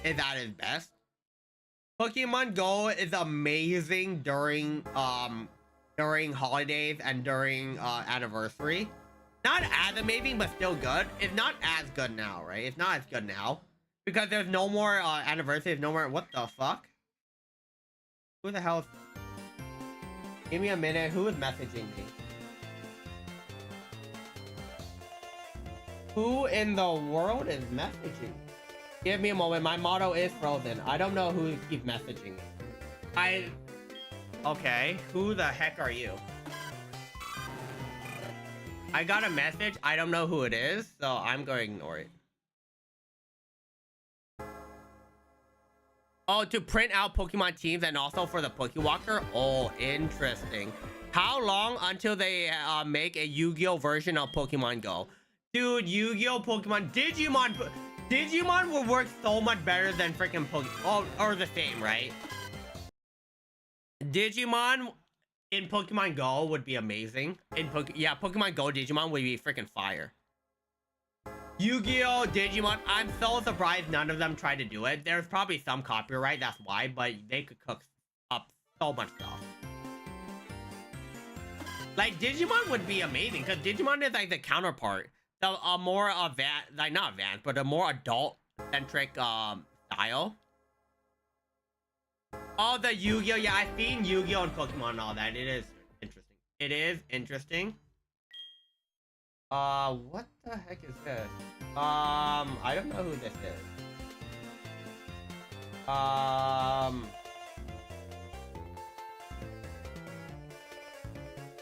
is at its best. Pokemon Go is amazing during holidays and during anniversary. Not as amazing, but still good. It's not as good now, right? It's not as good now because there's no more anniversaries, no more. What the fuck? Who the hell? Give me a minute. Who is messaging me? Who in the world is messaging? Give me a moment. My motto is frozen. I don't know who keeps messaging me. Okay. Who the heck are you? I got a message. I don't know who it is, so I'm going to ignore it. Oh, to print out Pokemon teams and also for the Pokewalker? Oh, interesting. How long until they make a Yu-Gi-Oh version of Pokemon Go? Dude, Yu-Gi-Oh, Pokemon, Digimon will work so much better than freaking Pokemon, or the same, right? Digimon in Pokemon Go would be amazing. Pokemon Go Digimon would be freaking fire. Yu-Gi-Oh, Digimon, I'm so surprised none of them tried to do it. There's probably some copyright, that's why, but they could cook up so much stuff. Like, Digimon would be amazing, because Digimon is like the counterpart. A more advanced, like not advanced, but a more adult-centric style. Oh, the Yu-Gi-Oh! Yeah, I've seen Yu-Gi-Oh! And Pokemon and all that. It is interesting. It is interesting. What the heck is this? I don't know who this is.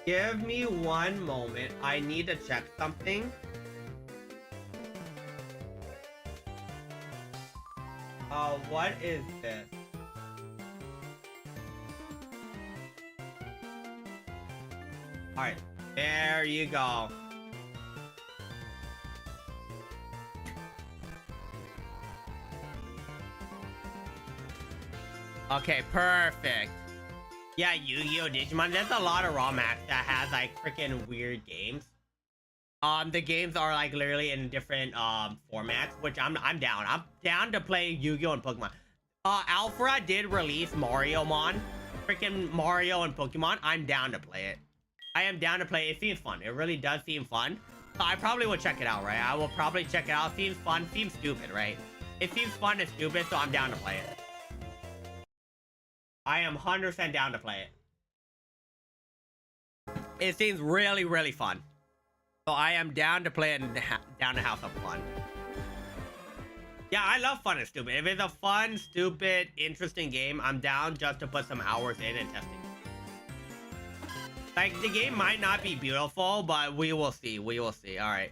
Give me one moment. I need to check something. What is this? Alright, there you go. Okay, perfect. Yeah, Yu-Gi-Oh! Digimon, there's a lot of ROM hacks that has like freaking weird games. The games are like literally in different formats, which I'm down. I'm down to play Yu-Gi-Oh! And Pokemon. Alpha did release Mariomon, freaking Mario and Pokemon. I'm down to play it. I am down to play it. It seems fun. It really does seem fun. So I probably will check it out, right? I will probably check it out. Seems fun. Seems stupid, right? It seems fun and stupid, so I'm down to play it. I am 100% down to play it. It seems really, really fun. So I am down to play it and down to have some fun. Yeah, I love fun and stupid. If it's a fun, stupid, interesting game, I'm down just to put some hours in and testing. Like, the game might not be beautiful, but we will see. We will see. All right.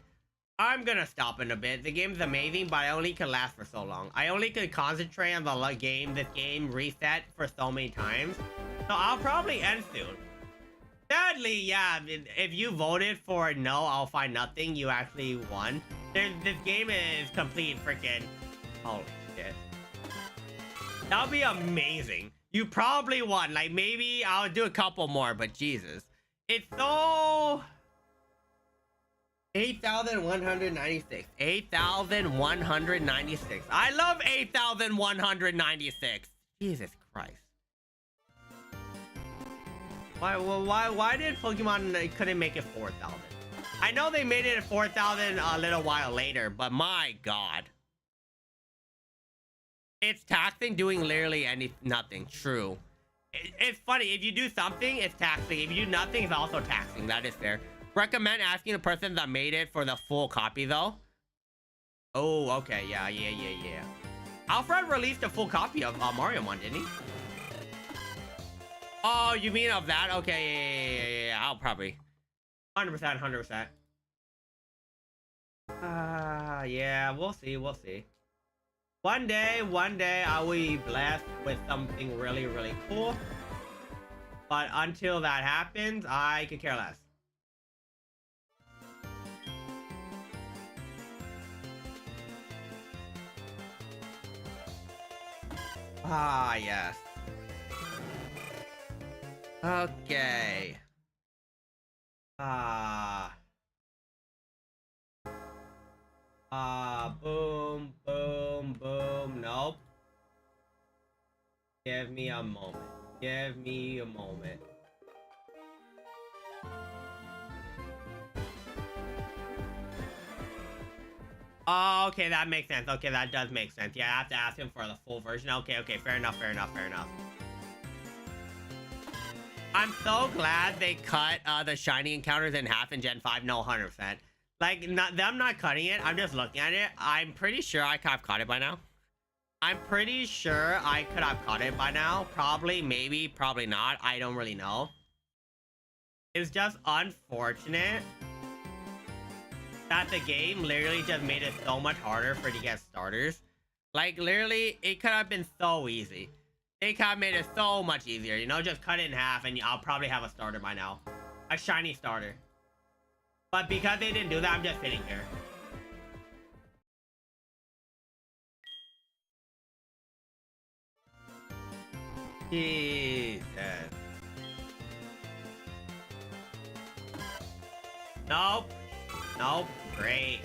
I'm gonna stop in a bit. The game's amazing, but I only can last for so long. I only can concentrate on the game. This game reset for so many times. So I'll probably end soon. Sadly, yeah, if you voted for no, I'll find nothing, you actually won. This game is complete freaking... Holy shit. That would be amazing. You probably won. Like, maybe I'll do a couple more, but Jesus. It's so... 8,196. 8,196. I love 8,196. Jesus Christ. Why did Pokemon couldn't make it 4,000? I know they made it 4,000 a little while later, but my God. It's taxing doing literally nothing. True. It's funny. If you do something, it's taxing. If you do nothing, it's also taxing. That is fair. Recommend asking the person that made it for the full copy, though. Oh, okay. Yeah. Alfred released a full copy of Mariomon, didn't he? Oh, you mean of that? Okay, yeah. I'll probably 100%, 100%. Yeah, we'll see, we'll see. One day, I will be blessed with something really, really cool. But until that happens, I could care less. Yes. Okay. Boom, boom, boom. Nope. Give me a moment. Give me a moment. Oh, okay, that makes sense. Okay, that does make sense. Yeah, I have to ask him for the full version. Okay, okay, fair enough, fair enough, fair enough. I'm so glad they cut the shiny encounters in half in Gen 5. No, 100%. Like, them not cutting it, I'm just looking at it. I'm pretty sure I could have caught it by now. I'm pretty sure I could have caught it by now. Probably, maybe, probably not. I don't really know. It's just unfortunate that the game literally just made it so much harder for you to get starters. Like, literally, it could have been so easy. They could have made it so much easier, you know? Just cut it in half and I'll probably have a starter by now. A shiny starter. But because they didn't do that, I'm just sitting here. Jesus. Nope. Nope. Great.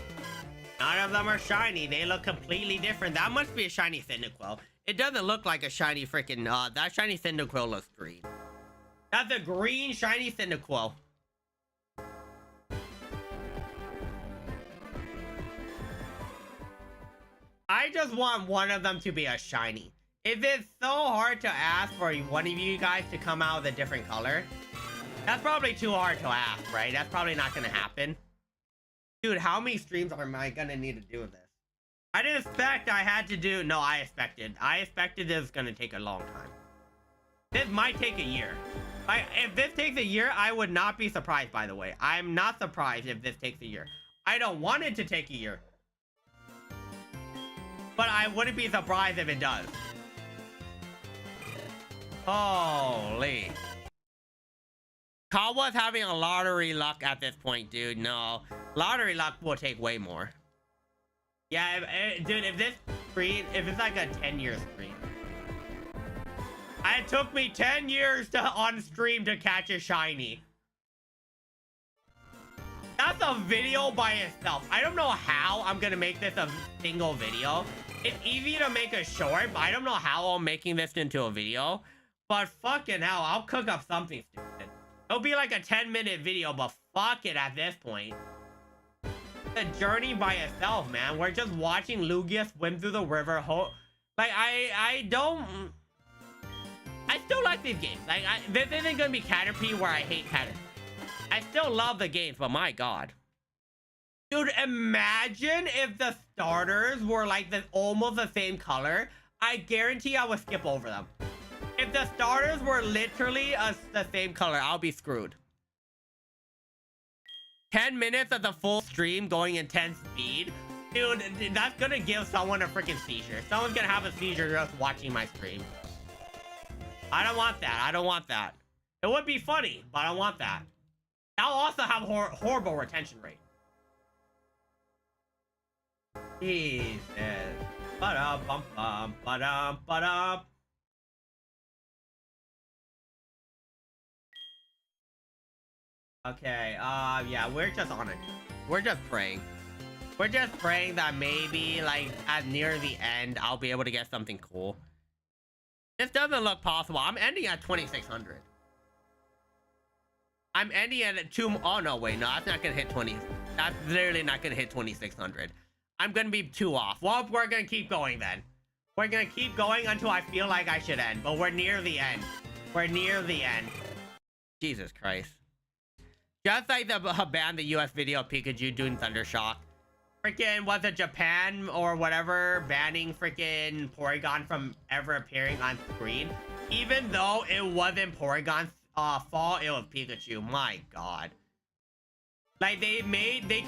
None of them are shiny. They look completely different. That must be a shiny Cyndaquil. It doesn't look like a shiny freaking, that shiny Cyndaquil looks green. That's a green shiny Cyndaquil. I just want one of them to be a shiny. If it's so hard to ask for one of you guys to come out with a different color, that's probably too hard to ask, right? That's probably not gonna happen. Dude, how many streams am I gonna need to do this? I didn't expect I had to do... No, I expected. I expected this was gonna take a long time. This might take a year. If this takes a year, I would not be surprised, by the way. I'm not surprised if this takes a year. I don't want it to take a year. But I wouldn't be surprised if it does. Holy. Kawa's having a lottery luck at this point, dude. No. Lottery luck will take way more. Yeah, dude, if this screen, if it's like a 10-year screen. It took me 10 years to on stream to catch a shiny. That's a video by itself. I don't know how I'm gonna make this a single video. It's easy to make a short, but I don't know how I'm making this into a video. But fucking hell, I'll cook up something stupid. It'll be like a 10-minute video, but fuck it at this point. The journey by itself, man. We're just watching Lugia swim through the river. Like, I still like these games. Like, this isn't gonna be Caterpie where I hate Caterpie. I still love the games, but my god. Dude, imagine if the starters were like almost the same color. I guarantee I would skip over them. If the starters were literally the same color, I'll be screwed. 10 minutes of the full stream going in 10 speed. Dude, that's gonna give someone a freaking seizure. Someone's gonna have a seizure just watching my stream. I don't want that. I don't want that. It would be funny, but I don't want that. I'll also have horrible retention rate. Jesus. Ba-dum-bum-bum, ba-dum-ba-dum. Okay, yeah, we're just on it. We're just praying. We're just praying that maybe, like, at near the end, I'll be able to get something cool. This doesn't look possible. I'm ending at 2,600. I'm ending at 2... Oh, no, wait. No, that's not going to hit 20. That's literally not going to hit 2,600. I'm going to be 2 off. Well, we're going to keep going then. We're going to keep going until I feel like I should end. But we're near the end. We're near the end. Jesus Christ. Just like the banned the US video of Pikachu doing Thundershock. freaking was it Japan or whatever banning freaking Porygon from ever appearing on screen, even though it wasn't Porygon's fault, it was Pikachu. My god. Like they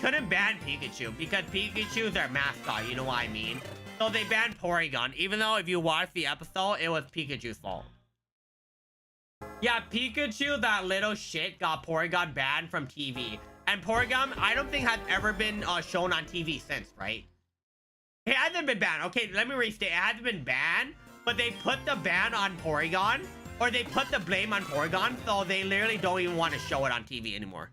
couldn't ban Pikachu because Pikachu's their mascot, you know what I mean? So they banned Porygon, even though if you watch the episode, it was Pikachu's fault. Yeah, Pikachu, that little shit, got Porygon banned from TV. And Porygon, I don't think has ever been shown on TV since, right? It hasn't been banned. Okay, let me restate. It hasn't been banned, but they put the ban on Porygon, or they put the blame on Porygon, so they literally don't even want to show it on TV anymore.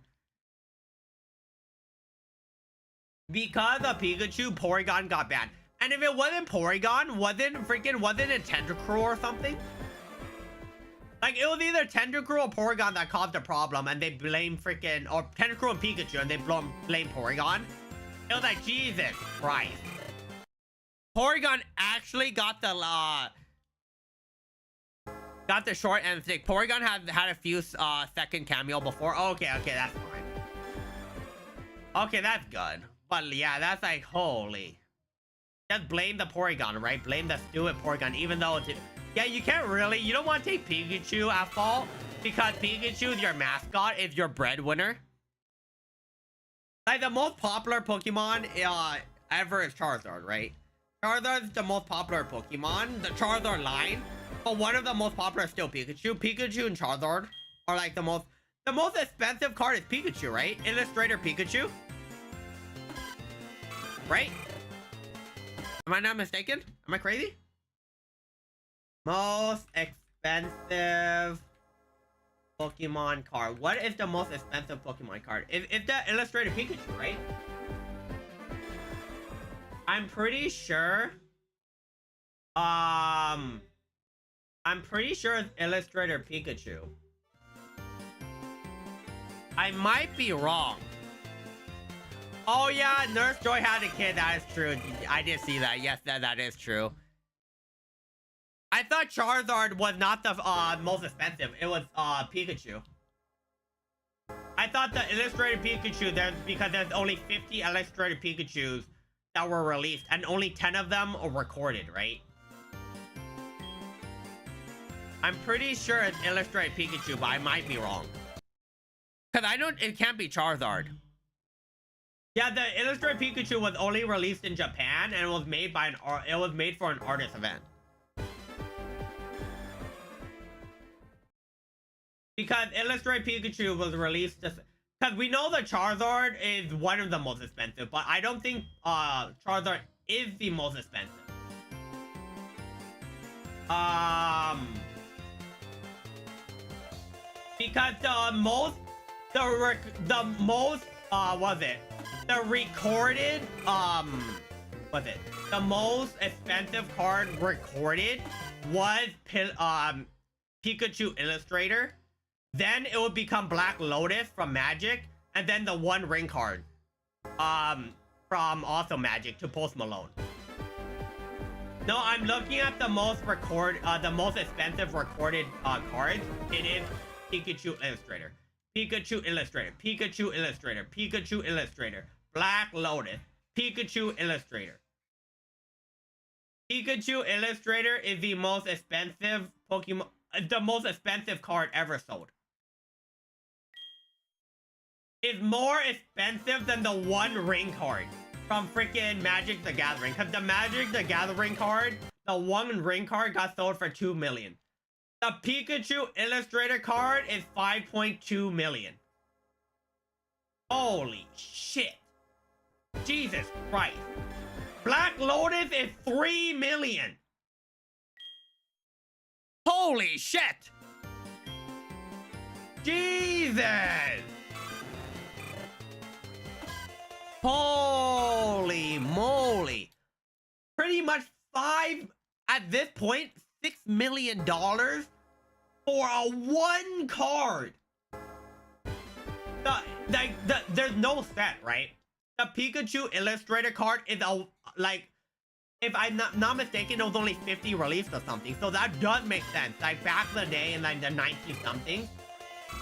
Because of Pikachu, Porygon got banned. And if it wasn't Porygon, wasn't it Tentacruel or something? Like, it was either Tentacruel or Porygon that caused the problem, and they blame freaking, or Tentacruel and Pikachu, and they blame Porygon. It was like, Jesus Christ. Porygon actually got the short end stick. Porygon had a few second cameo before. Okay, that's fine. Okay, that's good. But yeah, that's like, holy. Just blame the Porygon, right? Blame the stupid Porygon, even though it's... Yeah, you can't really... You don't want to take Pikachu at fault, because Pikachu is your mascot, is your breadwinner. Like, the most popular Pokemon ever is Charizard, right? Charizard is the most popular Pokemon, the Charizard line. But one of the most popular is still Pikachu. Pikachu and Charizard are like the most expensive card is Pikachu, right? Illustrator Pikachu. Right? Am I not mistaken? Am I crazy? Most expensive Pokemon card. What is the most expensive Pokemon card? It's the Illustrator Pikachu, right? I'm pretty sure. I'm pretty sure it's Illustrator Pikachu. I might be wrong. Oh yeah, Nurse Joy had a kid. That is true. I did see that. Yes, that is true. I thought Charizard was not the most expensive. It was Pikachu. I thought the Illustrated Pikachu, because there's only 50 Illustrated Pikachus that were released, and only 10 of them are recorded, right? I'm pretty sure it's Illustrated Pikachu, but I might be wrong. Because I don't, it can't be Charizard. Yeah, the Illustrated Pikachu was only released in Japan, and it was made by for an artist event. Because Illustrated Pikachu was released because we know that Charizard is one of the most expensive, but I don't think Charizard is the most expensive. Because the most expensive card recorded was Pikachu Illustrator. Then it would become Black Lotus from Magic, and then the One Ring card from also Magic to Post Malone. No, I'm looking at the most expensive recorded cards. It is Pikachu Illustrator. Pikachu Illustrator. Pikachu Illustrator. Pikachu Illustrator. Black Lotus. Pikachu Illustrator. Pikachu Illustrator is the most expensive Pokemon, the most expensive card ever sold. Is more expensive than the One Ring card from freaking Magic the Gathering. Because the Magic the Gathering card, the One Ring card got sold for $2 million. The Pikachu Illustrator card is $5.2 million. Holy shit. Jesus Christ. Black Lotus is $3 million. Holy shit. Jesus. Holy moly. Pretty much at this point, $6 million for a one card. There's no set, right? The Pikachu Illustrator card is if I'm not mistaken, it was only 50 released or something. So that does make sense. Like back in the day in like the 90-something.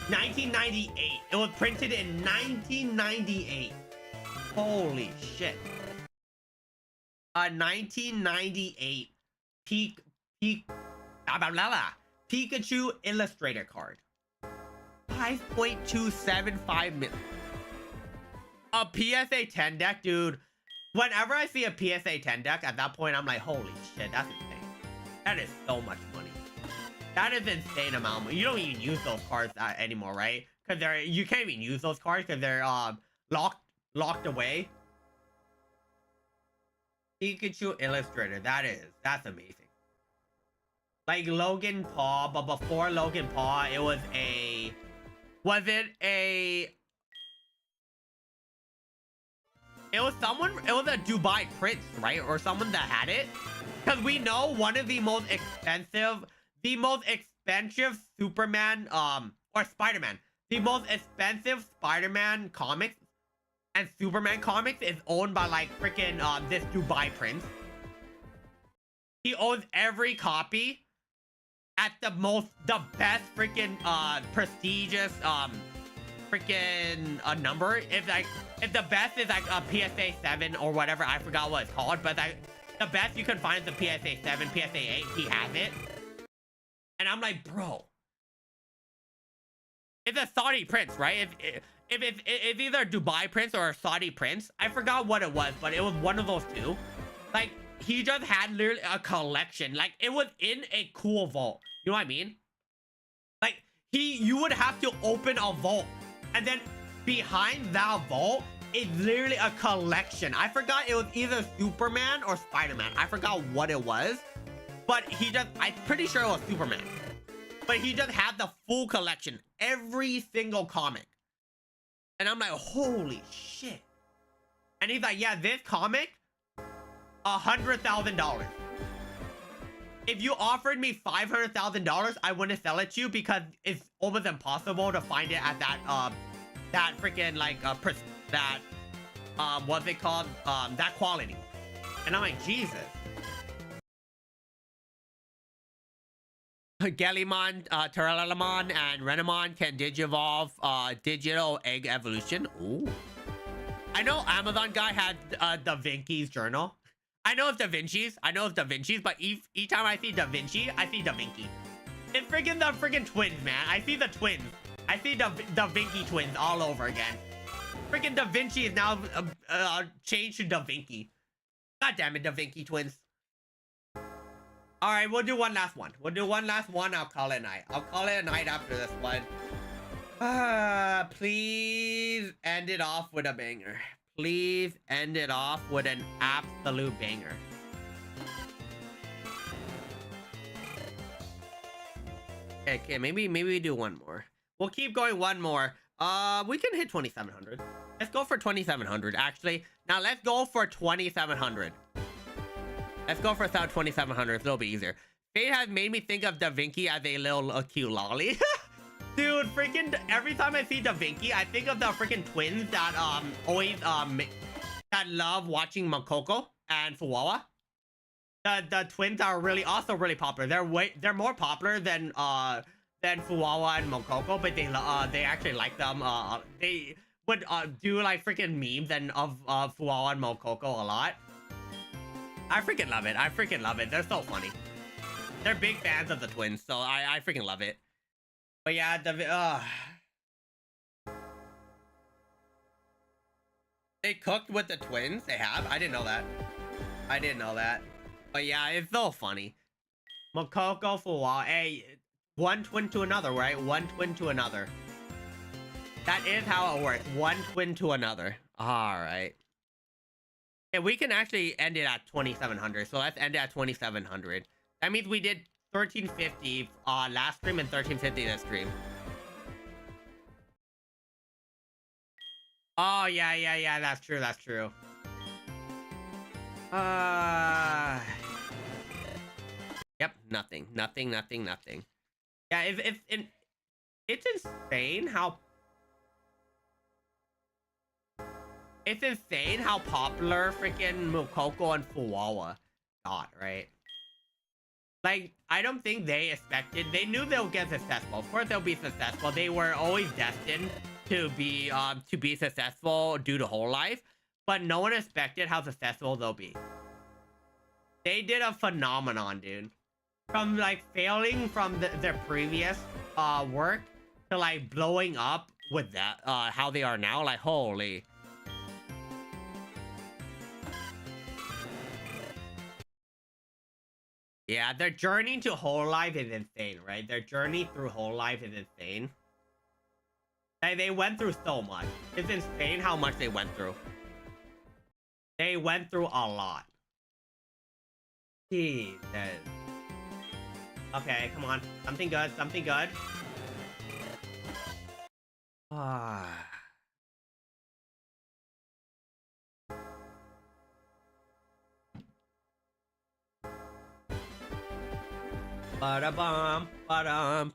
1998. It was printed in 1998. Holy shit. A 1998 peak blah, blah, blah, blah, Pikachu Illustrator card. 5.275 million. A PSA 10 deck, dude. Whenever I see a PSA 10 deck, at that point, I'm like, holy shit, that's insane. That is so much money. That is insane amount. You don't even use those cards anymore, right? Because you can't even use those cards because they're locked away. Pikachu Illustrator, that's amazing. Like Logan Paul, but before Logan Paul, it was a... Was it a... It was a Dubai Prince, right? Or someone that had it. Because we know one of the most expensive Superman, or Spider-Man. The most expensive Spider-Man comics and Superman comics is owned by like freaking this Dubai Prince. He owns every copy at the best freaking prestigious freaking number. If the best is like a PSA 7 or whatever, I forgot what it's called, but like the best you can find is the PSA 7, PSA 8. He has it, and I'm like, bro, it's a Saudi prince, right? If it's either Dubai Prince or a Saudi Prince, I forgot what it was, but it was one of those two. Like, he just had literally a collection. Like, it was in a cool vault. You know what I mean? Like, you would have to open a vault, and then behind that vault is literally a collection. I forgot it was either Superman or Spider-Man. I forgot what it was, but I'm pretty sure it was Superman. But he just had the full collection, every single comic. And I'm like, holy shit. And he's like, yeah, this comic, $100,000. If you offered me $500,000, I wouldn't sell it to you because it's almost impossible to find it at that freaking like what's it called? That quality. And I'm like, Jesus. Gallimon, Terralamon, and Renamon can digivolve digital egg evolution. Ooh. I know Amazon guy had Da Vinci's journal. I know it's Da Vinci's, but each time I see Da Vinci, I see Da Vinci. It's freaking the freaking twins, man. I see the twins. I see the Da Vinci twins all over again. Freaking Da Vinci is now changed to Da Vinci. God damn it, Da Vinci twins. All right, we'll do one last one. I'll call it a night. I'll call it a night after this one. Please end it off with a banger. Please end it off with an absolute banger. Okay, maybe we do one more. We'll keep going one more. We can hit 2,700. Let's go for 2,700, actually. Now, let's go for 2,700. Let's go for 2,700. It's a little bit easier. Fate has made me think of Da Vinci as a little cute lolly. Dude, freaking every time I see Da Vinci, I think of the freaking twins that always that love watching Makoko and Fuwawa. The twins are also really popular. They're more popular than Fuwawa and Makoko, but they actually like them. They would do like freaking memes of Fuwawa and Makoko a lot. I freaking love it. They're so funny. They're big fans of the twins, so I freaking love it. But yeah, they cooked with the twins. They have. I didn't know that. But yeah, it's so funny. Makoko, Fuwawa. Hey, one twin to another, right? One twin to another. That is how it works. One twin to another. All right. Yeah, we can actually end it at 2,700. So let's end it at 2,700. That means we did 1,350 last stream and 1,350 this stream. Oh, yeah. That's true. Yep, nothing. Yeah, it's insane how... It's insane how popular freaking Mukoko and Fuwawa got, right? Like, I don't think they expected... They knew they'll get successful. Of course they'll be successful. They were always destined to be successful due to whole life. But no one expected how successful they'll be. They did a phenomenon, dude. From like failing from their previous work to like blowing up with that how they are now. Like holy. Yeah, their journey to whole life is insane, right? Their journey through whole life is insane. Like, they went through so much. It's insane how much they went through. They went through a lot. Jesus. Okay, come on. Something good, something good. Ah. Ba-da-bum, ba-dum.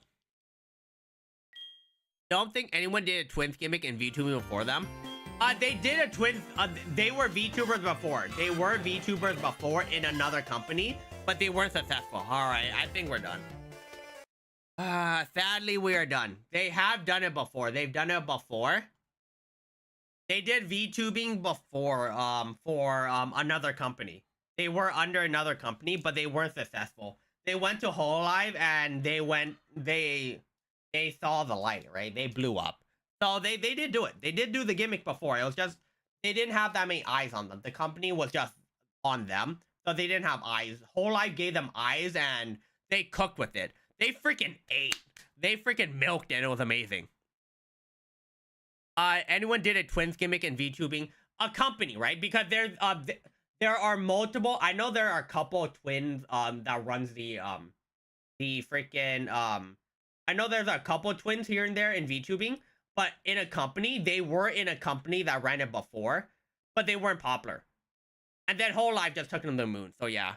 Don't think anyone did a twins gimmick in VTubing before them. They did a twins. They were VTubers before. They were VTubers before in another company, but they weren't successful. All right, I think we're done. Sadly, we are done. They have done it before. They've done it before. They did VTubing before, for another company. They were under another company, but they weren't successful. They went to Whole Life and they saw the light, right? They blew up. So they did do it. They did do the gimmick before. It was just, they didn't have that many eyes on them. The company was just on them. So they didn't have eyes. Whole Life gave them eyes and they cooked with it. They freaking ate. They freaking milked it. It was amazing. Anyone did a twins gimmick in VTubing? A company, right? Because there are multiple. I know there are a couple of twins that runs the freaking I know there's a couple of twins here and there in VTubing, but in a company, they were in a company that ran it before, but they weren't popular. And then Whole Life just took them to the moon. So yeah.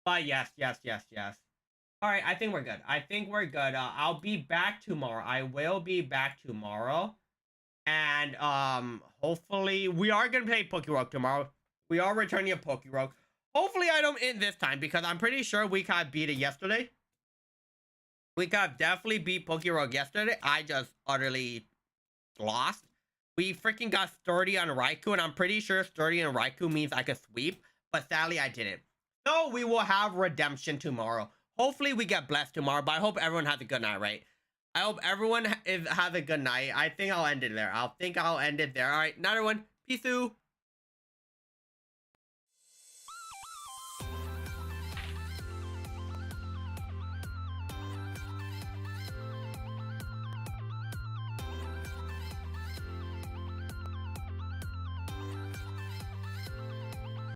But yes. All right, I think we're good. I think we're good. I'll be back tomorrow. I will be back tomorrow. And hopefully we are gonna play PokeRogue tomorrow. We are returning a PokeRogue. Hopefully I don't end this time because I'm pretty sure we got beat it yesterday. We got definitely beat PokeRogue yesterday. I just utterly lost. We freaking got sturdy on Raikou, and I'm pretty sure sturdy on Raikou means I could sweep, but sadly I didn't. So we will have redemption tomorrow. Hopefully we get blessed tomorrow, but I hope everyone has a good night, right? I hope everyone has a good night. I think I'll end it there. All right, night everyone. Peace out.